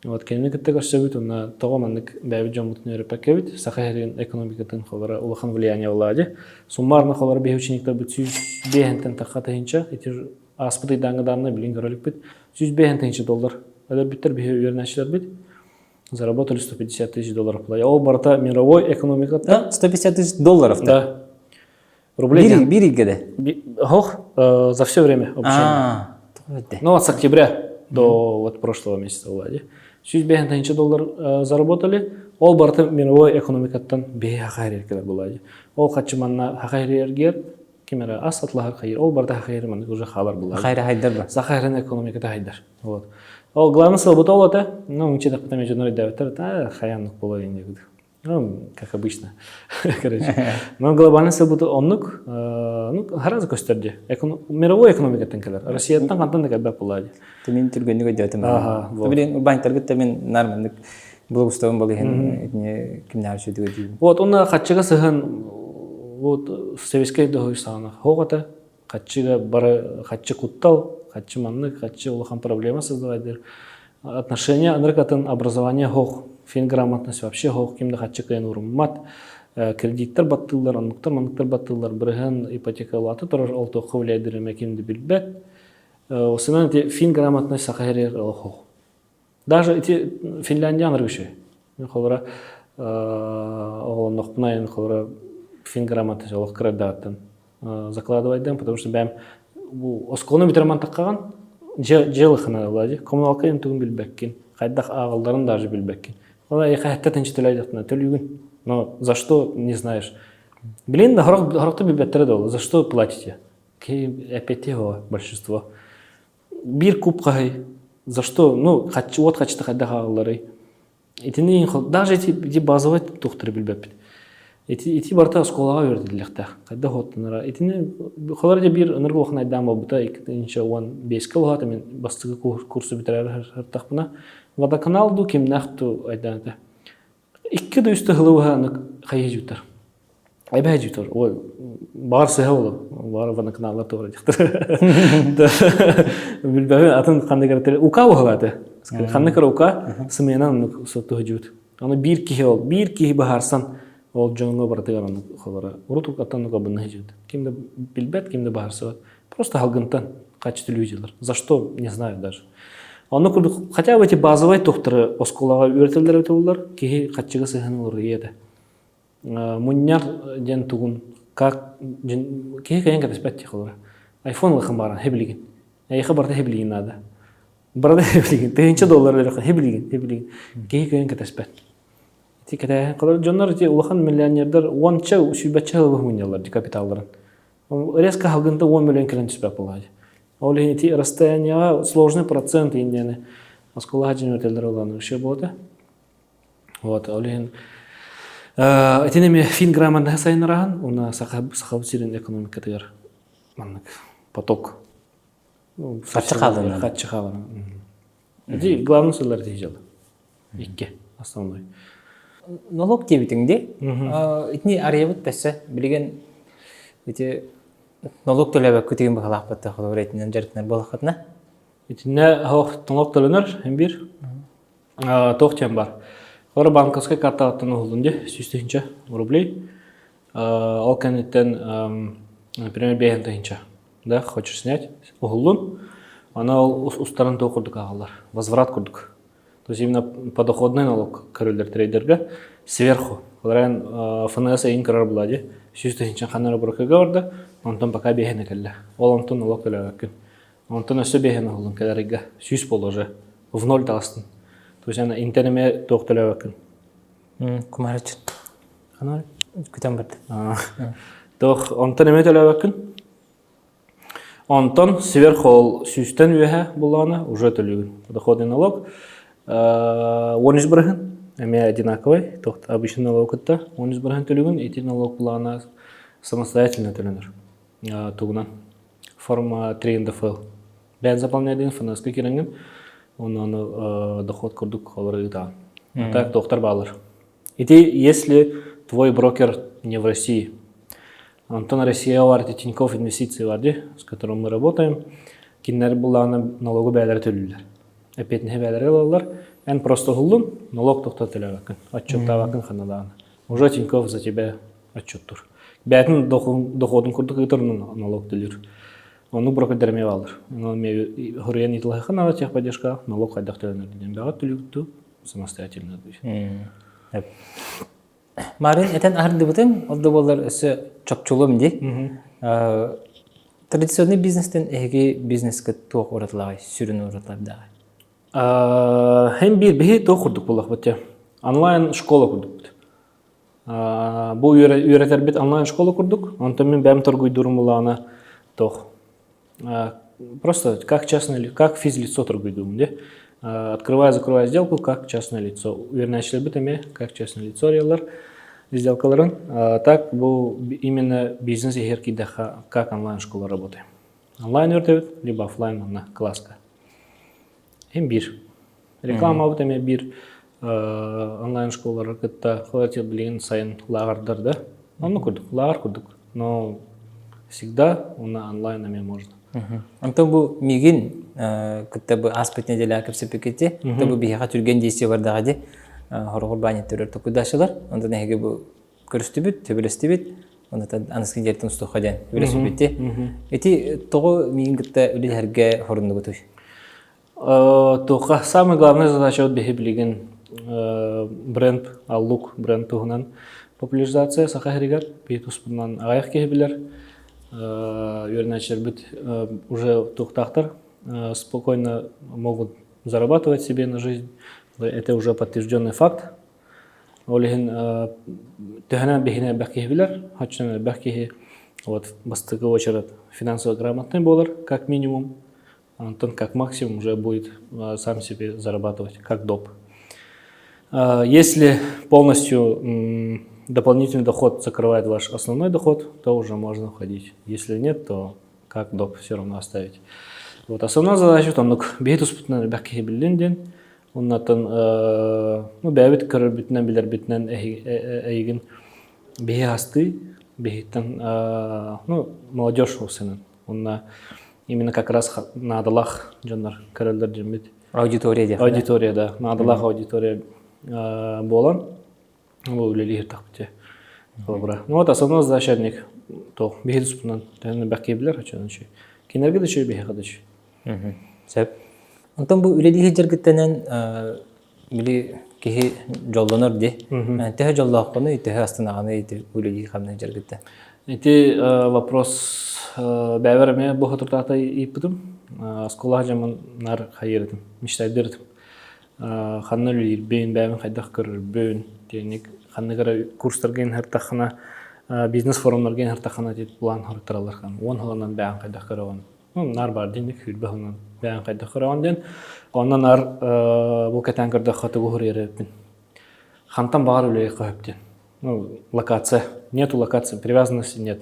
Вот кеннекте көрсөбүт уна тогомандык бәбит жомутун өрөпөкөбүт сахарин экономикатын холора улахан влияние улади суммарно холора бе учениктер бут сүз бехентен такатынча эти аспыты даңгыданны билин көрөлүк бит сүз бехентенче доллар алар биттер бе өрнәчләр бит заработали $150 000 плая ол барта мировой экономиката $150 000 да Рублей. Бири геде. Хох, за все время обучения. Ну, вот с октября до вот прошлого месяца, Влади. $100 заработали. Ол барты мировой экономикаттан бей хахайр кедер булади. Ол хачыманна хахайр кемера асатлахар хайр. Ол барты хахайр ман уже хабар булади. Хайра хайдар ба. Сахайрын экономиката хайдар. Вот. Ол главный сыл бутол это, ну, учит их потом международный давитер, хаянок было инде. Ну, как обычно. Короче. Но глобальный сыл бутол оннук, ну, харазы көстерди. Мировой экономикаттан келер. Россияттан кантан да кадда булади. Тумин түргөнүгө жатым. Ага. Билен банктарга темен нормалдык блогустагын бол экен кимнер шүдүгө дийм. Вот он хатчыга сыгын вот советский договор сана. Хогата хатчыга бара хатчы куттал, хатчы манны, хатчы улахан проблема создавать. Отношения анрыкатын образование хог, финграмотность вообще хог, кимде хатчы кайын урмат, кредиттер баттылар, анныктар баттылар, бирген ипотекалаты турар алты ховлайдырыма кимде билбет. Осынан эти финграмотность сахарер хог. Даже эти финляндияндар еще. Холора оғланнықпынайын холора финграмотность олық кредаттын закладывайдым, потому что бәм осколны битерман таққаған желықына олади. Коммуналка ем түгін білбәккен. Қайдақ ағылдарын даже білбәккен. Ола қайытта тінші төлайдықтына төлігін. Но за что не знаешь. Блин, да хорақты білбәттері долы. За что платите? Опять его большинство. Бир куб қағай. За что? Ну, от қачты қайдақ ағылдары. Даже эти базовые тухтыры билбеп. Эти барта школага бердилерте. Кайда хоттунара. Этини холарда бир энергоохун айдан болбута, инча он 5 килограмм мен бастыгы курсы битерер хартакпына. Водоканалду ким нахту айданта. 2 да үстө хылыга кайжутар. Айбажутар. Ой, барсы хавлы. Бар водоканалдар тоора жактыр. Билбеп атын кандай керектер. Ука болаты. Ханны караука сменан соту жут. Аны бир кихи бахарсан ол жонго бартыган холора. Урутук аттанга бынны жут. Кимде билбет, кимде бахарса. Просто халгынтан качты людилар. За что, не знаю даже. Аны курдук, хотя бы эти базовые тохтары осколага үйрөтөлөр өтөлөр, кихи качыга сыгынылыр еді. Мунняр ден тугун как кихи кайын катаспетти холора. Айфон лыхын баран хеблигин. Айха барта хеблигин надо. Барада хеблигин, $100 берген хеблигин. Кейкен катаспет. Ти ката, калар жоннор ти улахан миллионердер 10 сүйбәтчә хылы муньялар капиталларын. Резко халгында 10 миллион келен түспәп булады. Ол эти расстояния сложный процент индене. Асколага жөнөтелдер уланы ше болды. Вот, олен этинеме финграмманда сайнараган, уна сахаб сирен экономика тегер. Маннык поток. Хатчы қалын. Главный сылар дейжал. Икке, основной. Налог дебитіңде, итни арьявыт бәсі, білген налог төләбәк көтеген бағалақ бәтті қолы ретінен жарытынар болақатына? Итіне налог төлінер, әмбір, тоқтен бар. Олар банковской карта аттан ұғылынде, 100 рублей. Ол кәнеттен, например, 5 тысяч. Да, хочешь снять, углун, она устаран то курдук агалар, возврат курдук. То есть именно подоходный налог королер трейдерга сверху. Оларан ФНС ин карар булади, 100 тысяч ханара брокага барда, онтон пока бехене келле. Ол онтон налог төлөбөккүн. Онтон өсө бехене углун келерига 100 положи в 0 тастын. То есть ана интернеме ток төлөбөккүн. Кумарыч. Ханар күтөн барды. Тох онтон эме төлөбөккүн. Антон сверху сюстен веха булана уже төлөгүн. Доходный налог 13 бирген, эме одинаковый, тохт обычный налог это 13 бирген төлөгүн, эти налог булана самостоятельно төлөнөр. Тугунан форма 3 НДФЛ. Бен заполняйдын ФНС киренген, он доход курдук холоры да. Так доктор балыр. Эти если твой брокер не в России, Антон Россия варди Тинькофф инвестиции варди, с которым мы работаем. Кинер была налогу бәлер төлүлөр. Эпетне бәлер алалар. Эн просто гулун налог токтотулар. Отчет табакын ханалан. Уже Тинькофф за тебя отчет тур. Бәтин доходун курдук ытырнын налог төлүр. Onu brokerlerime alır. Onu me hurriyen itlahı на техподдержка налог кайдак төлөнөр деген бага төлүктү самостоятельно. Марын этен арды бутын, олды болар өсі чопчулым ди. Традиционный бизнестен эге бизнеске тоқ оратылағай, сүрін оратылағай. Hem bir bihi to kurduk bulak bute. Online şkola kurduk bute. Bu öğreter bit online şkola kurduk. Ondan мен бәм торгуй durumulana тох. Просто как физлицо торгуй думаю, да? Открывая, закрывая сделку, как частное лицо. Начали битами, как частное лицо реалар сделкаларын. Так бұл именно бизнес егерки даха, как онлайн школа работает. Онлайн өртебет, либо офлайн на класска. Hem bir. Реклама бітеме bir онлайн школалар кітті қолател білеген сайын лағардар да. Оны көрдік, лағар көрдік. Но всегда оны онлайнами можно. Антон бұл мигин кітті бұл аспет неделі әкіпсі пекетте, кітті бұл бейхаға түрген дейсі бардағы де хорғыр банеттері тұқыдашылар. Ондан әйге бұл көрісті біт, төбелесті біт, ондан анысқын жердің ұстыққа ден өбелесі бітте. Эти тоғы мигин кітті өлі әрге хорынды бұтой. Тоқа самая главная задача от беги билеген бренд, аллук бренд туғынан популяризация сақа херигат, бейт успынан ағаяқ кехебілер. Верначер бит уже тухтахтар спокойно могут зарабатывать себе на жизнь. Это уже подтвержденный факт. Олеген тегана бихина бахкихбилер, хачна бахкихи. Вот бастыгы очередь финансово грамотный болар, как минимум. Антон как максимум уже будет сам себе зарабатывать, как доп. Если полностью дополнительный доход закрывает ваш основной доход, то уже можно уходить. Если нет, то как доп все равно оставить. Вот основная задача там, бейт успутна бәкке биленден, оннан бәбит кырыр битнен билер битнен эйген бейе асты, бейттен молодежь усынын. Онна именно как раз на адалах жандар кырылдар жембит. Аудитория де. Аудитория, да. На адалах аудитория болан. Бұл үлелер тақпыте. Вот основной задача ник то бейт успутнан бәкке билер хачанычы. Кенерге де чөй бейе қадычы. Сәп. Онтан бұл үлелі жергіттенен білі кехи жолланыр де. Тәхі жоллаққаны, тәхі астынағаны үлелі қамны жергітті. Эти вопрос бәверме бұғы тұртата иппідім. Сколаға жаман нар қайырдым, мечтайдырдым. Қанны үлелер бейін бәвін қайдақ көрір бөйін. Дейінік қанны қара курстарген әртақына, бизнес форумларген әртақына дейді бұлан құрықтыралар қан. Он ғалынан бәвін қайдақ көріған. Нар бар дейінік үлбі ғалынан бәвін қайдақ көріған дейін. Оннан нар бұл кәтен көрді қатығы ғыр ереппін. Хантан бағар үлелер қойыптен. Локация. Нету локации, привязанности нет.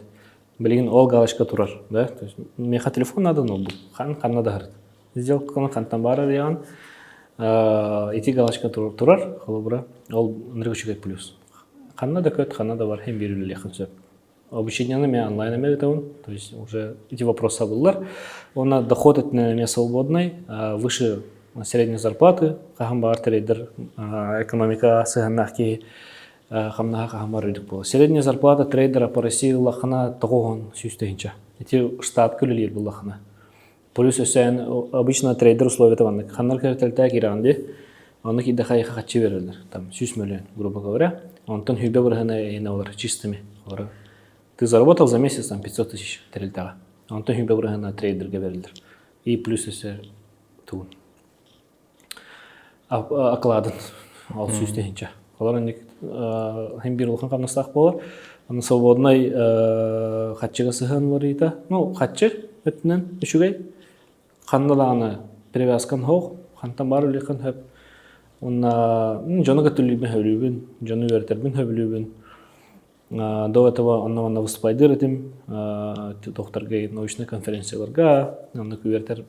Блин, ол галочка турар, да? То есть меха телефон надо, ноутбук. Хан надо говорит. Сделка на хантан бара реган. Эти галочка турар, холобра. Ол нрегучик плюс. Хан надо кот, хан надо бар, хем бирюле лехан все. Обучение на меня онлайн это он. То есть уже эти вопросы был. Он доход от меня свободный, выше средней зарплаты. Хам бар трейдер, экономика сыганахки. Средняя зарплата трейдера по России лахана тогон сюстейнча. Эти штат кулилер был лахана. Плюс обычно трейдер условия того, ханар кертельтак иранде, он их идахай хачи верилер, там 6 миллион, грубо говоря. Он тон хюбе варгана и навар чистыми. Ты заработал за месяц там 500 тысяч трельтага. Он тон хюбе варгана трейдер верилер. И плюс если тун. Окладен ал сюстейнча. Олар hem bir улхан қамнастақ болар. Аны свободный хатчыға сыған бар еді. Хатчы өтінен үшігей. Қандалағаны привязкан хоқ. Қантан бар үліқан хөп. Оны жоны көтілібін хөблюбін. Жоны өртербін хөблюбін. До этого анна выступайдыр етім. Тоқтарға научный конференцияларға. Оны көвертер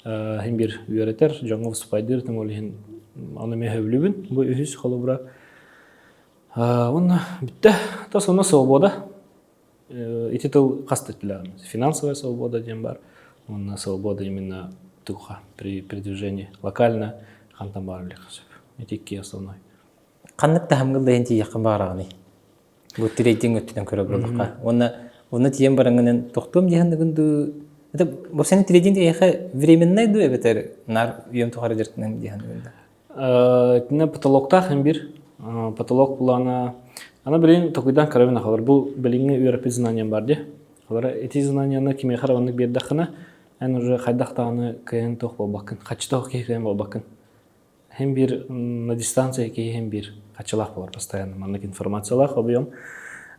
hem bir өретер. Жоны выступайдыр етім. Оны мен хөблюбін. Бұл үйіз қолы бұра. Он битте, то есть свобода. Эти то кастетля, финансовая свобода дембар. Он свобода именно туха при передвижении локально хантамбар лихасып. Эти ки основной. Қанық тахамгыл дайынти яқын бағарағыны. Бұл трейдинг өттіден көрі болдыққа. Оны тиен бараңынан тоқтуым дегендігінді. Бұл сәні трейдинг яқы временный ду әбетер нар үйем тұқары жертінен дегендігінді. На потолоктах имбир. потолок булана. Ана билин токуйдан карабина халар. Бу билинге үйрәпе знаниям бар де. Халар эти знанияны киме хараваннык бердахына, ан уже хайдахтаны кайын тох болбакын. Качы тох кейген болбакын. Hem bir на дистанции ки hem bir качылах болар постоянно. Маннык информациялах объем.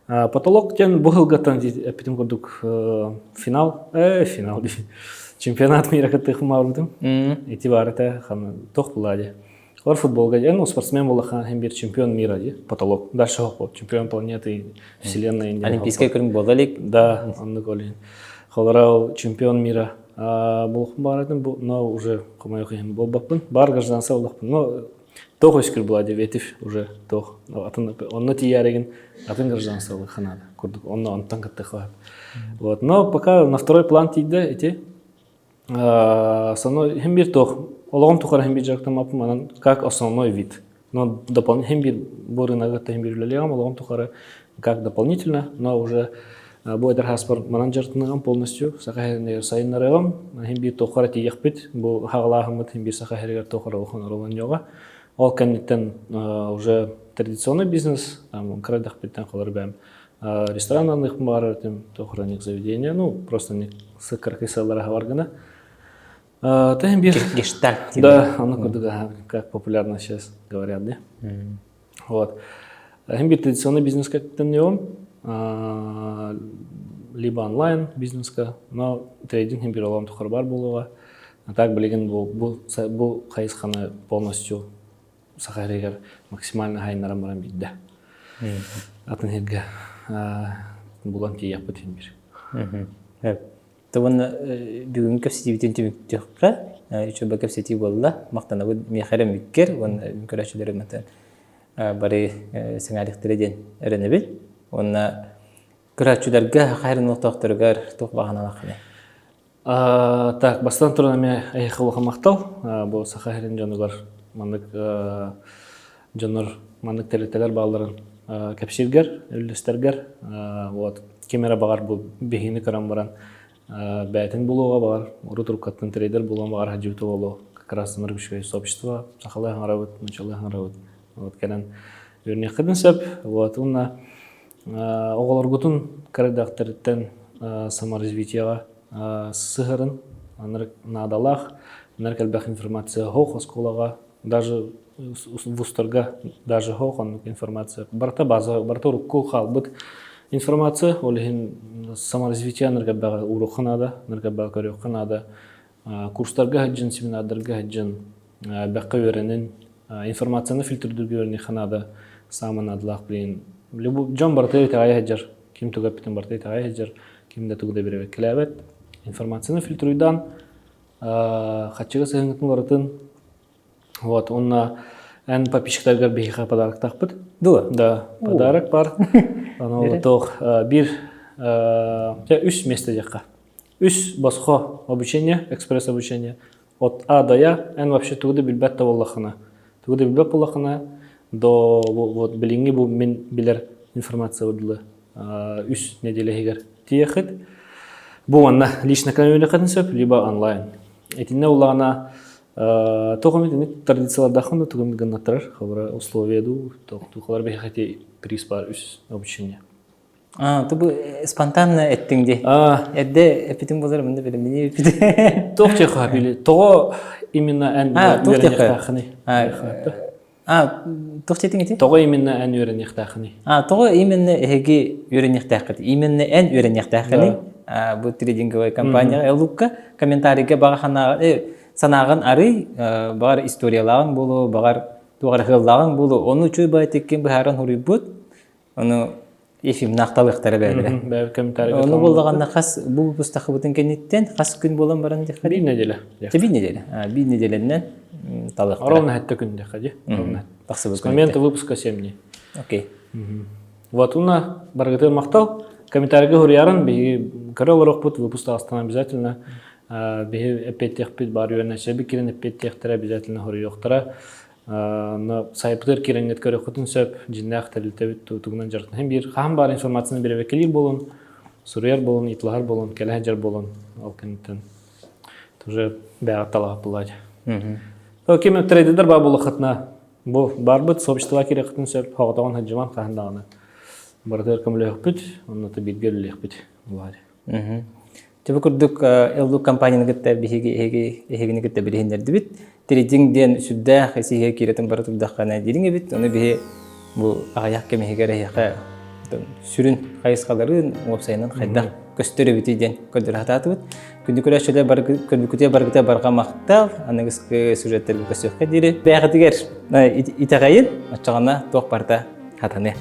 Потолок тен бухылгатан эпитим көрдүк финал чемпионат мира каттык маврудум. Эти барыта хана тох булади. Олар футболга ден спортсмен болахан hem bir чемпион мира ди. Потолок. Дальше хопот. Чемпион планеты, вселенной. Олимпийская көрүм болалык. Да, анны голин. Холарау чемпион мира. Болхун барадым, но уже комайох hem болбаппын. Бар гражданса болдукпын. Но тох өскүр булади ветив уже тох. Онны тияреген атын гражданса болду ханада. Көрдүк. Онны онтан катты хап. Вот, но пока на второй план тиде эти основной hem bir тох. Олгом тухара hem bir жактан апым анан как основной вид. Но дополнительно hem bir бурынагатта hem bir үлелегам олгом тухара как дополнительно, но уже бу эдер хаспар менеджертынган полностью сахахернер сайыннарыгам hem bir тохара тиякпит бу хагалахымыт hem bir сахахергер тохара охон ролан жога. Ол кеннеттен уже традиционный бизнес, там крадах биттен калар бем ресторанных бар, тем тохраник заведения, ну просто не с каркисалара хаваргана. Hem bir Гештальт. да, оно как популярно сейчас говорят, да. Вот. Hem bir традиционный бизнес как-то либо онлайн бизнеска, но трейдинг hem bir олам тухар бар булуга. А так билеген бу кайсхана полностью сахарегер максимально хайнарам барам бидде. Атын херге булан тияпыт hem bir. Табын бүгүн көпсетибитен түмүктөкпра, үчө көпсетип болла, мактанабы мехерем миккер, он көрөчүлөр мынтан бары сыңалыктырден эренебит. Онна көрөчүлөргө хайрын токтургар токбаганалакны. Так, бастан туран эме айхылга мактал, бу сахарин жонугар мандык жонор мандык телетелер балдарын кепширгер, үллестергер, вот кемера багар бу бехини карам баран бәтин булуга бар, урутур каттын трейдер булган бар хаҗибты болу, как раз энергетическое сообщество, сахалай ханравыт, началай ханравыт. Вот кенен үрнек кыдынсап, вот унна оголор гутун карадактыртен саморазвитияга сыгырын, надалах, неркелбах информация хох осколага, даже в устарга, даже хох он информация. Барта база, барта рукку халбыт информация, олихин саморазвития неркелбах уруханада, неркелбах корюханада, курстарга хаджин, семинардарга хаджин, бакка веренин, информацияны фильтрдүргөрүнү ханада саманадылах билин. Любу жон барта тагай хаджар, ким тугапитин барта тагай хаджар, кимде тугда беребек келебет. Информацияны фильтруйдан хатчыга сыгынтын баратын. Вот, онна эн подписчиктарга бейха подарок тақпыт. Да, подарок бар. Анау тох бир үш месте жаққа. Үш басқа обучение, экспресс обучение. От А до Я, эн вообще тугды билбетта боллахана. Тугды билбет боллахана до вот билинги бу мен билер информация удылы. Үш неделе хигер тиехит. Бу анна лично каналына катынсап, либо онлайн. Этинне улана тоқамет традицияларда ханды тугым ганнаттар, хабара условия ду, тухалар бехати приз бар үс обучение. Тубу спонтанно эттиңди. Эдде эпитим болар мында билем мени эпит. Тохче хабили. Того именно эн веренехтахны. Тохчетиңти? Того именно эн веренехтахны. Того именно эги веренехтахты. Именно эн веренехтахны. Бу трейдинговая компания Элукка комментарийге багахана санаган ары багар историяларын болу, багар тугар хыллаган болу. Ону чөй байтеккен бахаран хурибут. Ону эфим накталыктары бәле. Бәл комментарий. Ону болдаганда хас бу бустахыбытын кенеттен хас күн болан баран деп. Бир неделе. Бир неделе. Бир неделеннен талыктар. Ровно хәтта күндә хаҗи. Ровно. С момента выпуска 7 дней. Окей. Вот уна баргатыр мактал. Комментарийге хурьярын би королорок бут выпуска астана обязательно. Би эпеттехпит бар юрна шеби кирен эпеттехтер обязательно хурьёктара. На сайптер киренет көрөкөтүн сөп жиннак телтебит тугунан жартын. Hem bir хам бар информацияны бере векилир болун, сурьяр болун, итлахар болун, келехжар болун. Ал кенттен. Тоже бәгат талап булат. Кеме трейдер бар булу хатна Бу барбыт сообщество киректин сөп хоготогон хаджыман кахандаганы. Бартер көмөлөкпүт, оннаты билгеллекпүт. Булар. Төбө күрдүк элду компанияны гытта биһиги эхигини гытта билиһиннерди бит. Трейдингден сүддә хәсиге киретен бары турдаккана дилиңе бит. Оны биһи бу аяк кемегере яка сүрүн кайыскаларын опсайнын хайда көстөрө битиден көдөрөтатыбыт. Күндү көрөшөлө бар көрбүкүтө баргыта барга мактал, аныгысты сюжеттер көсөккө дири. Бягытыгер итагайын ачагана ток барда хатаны.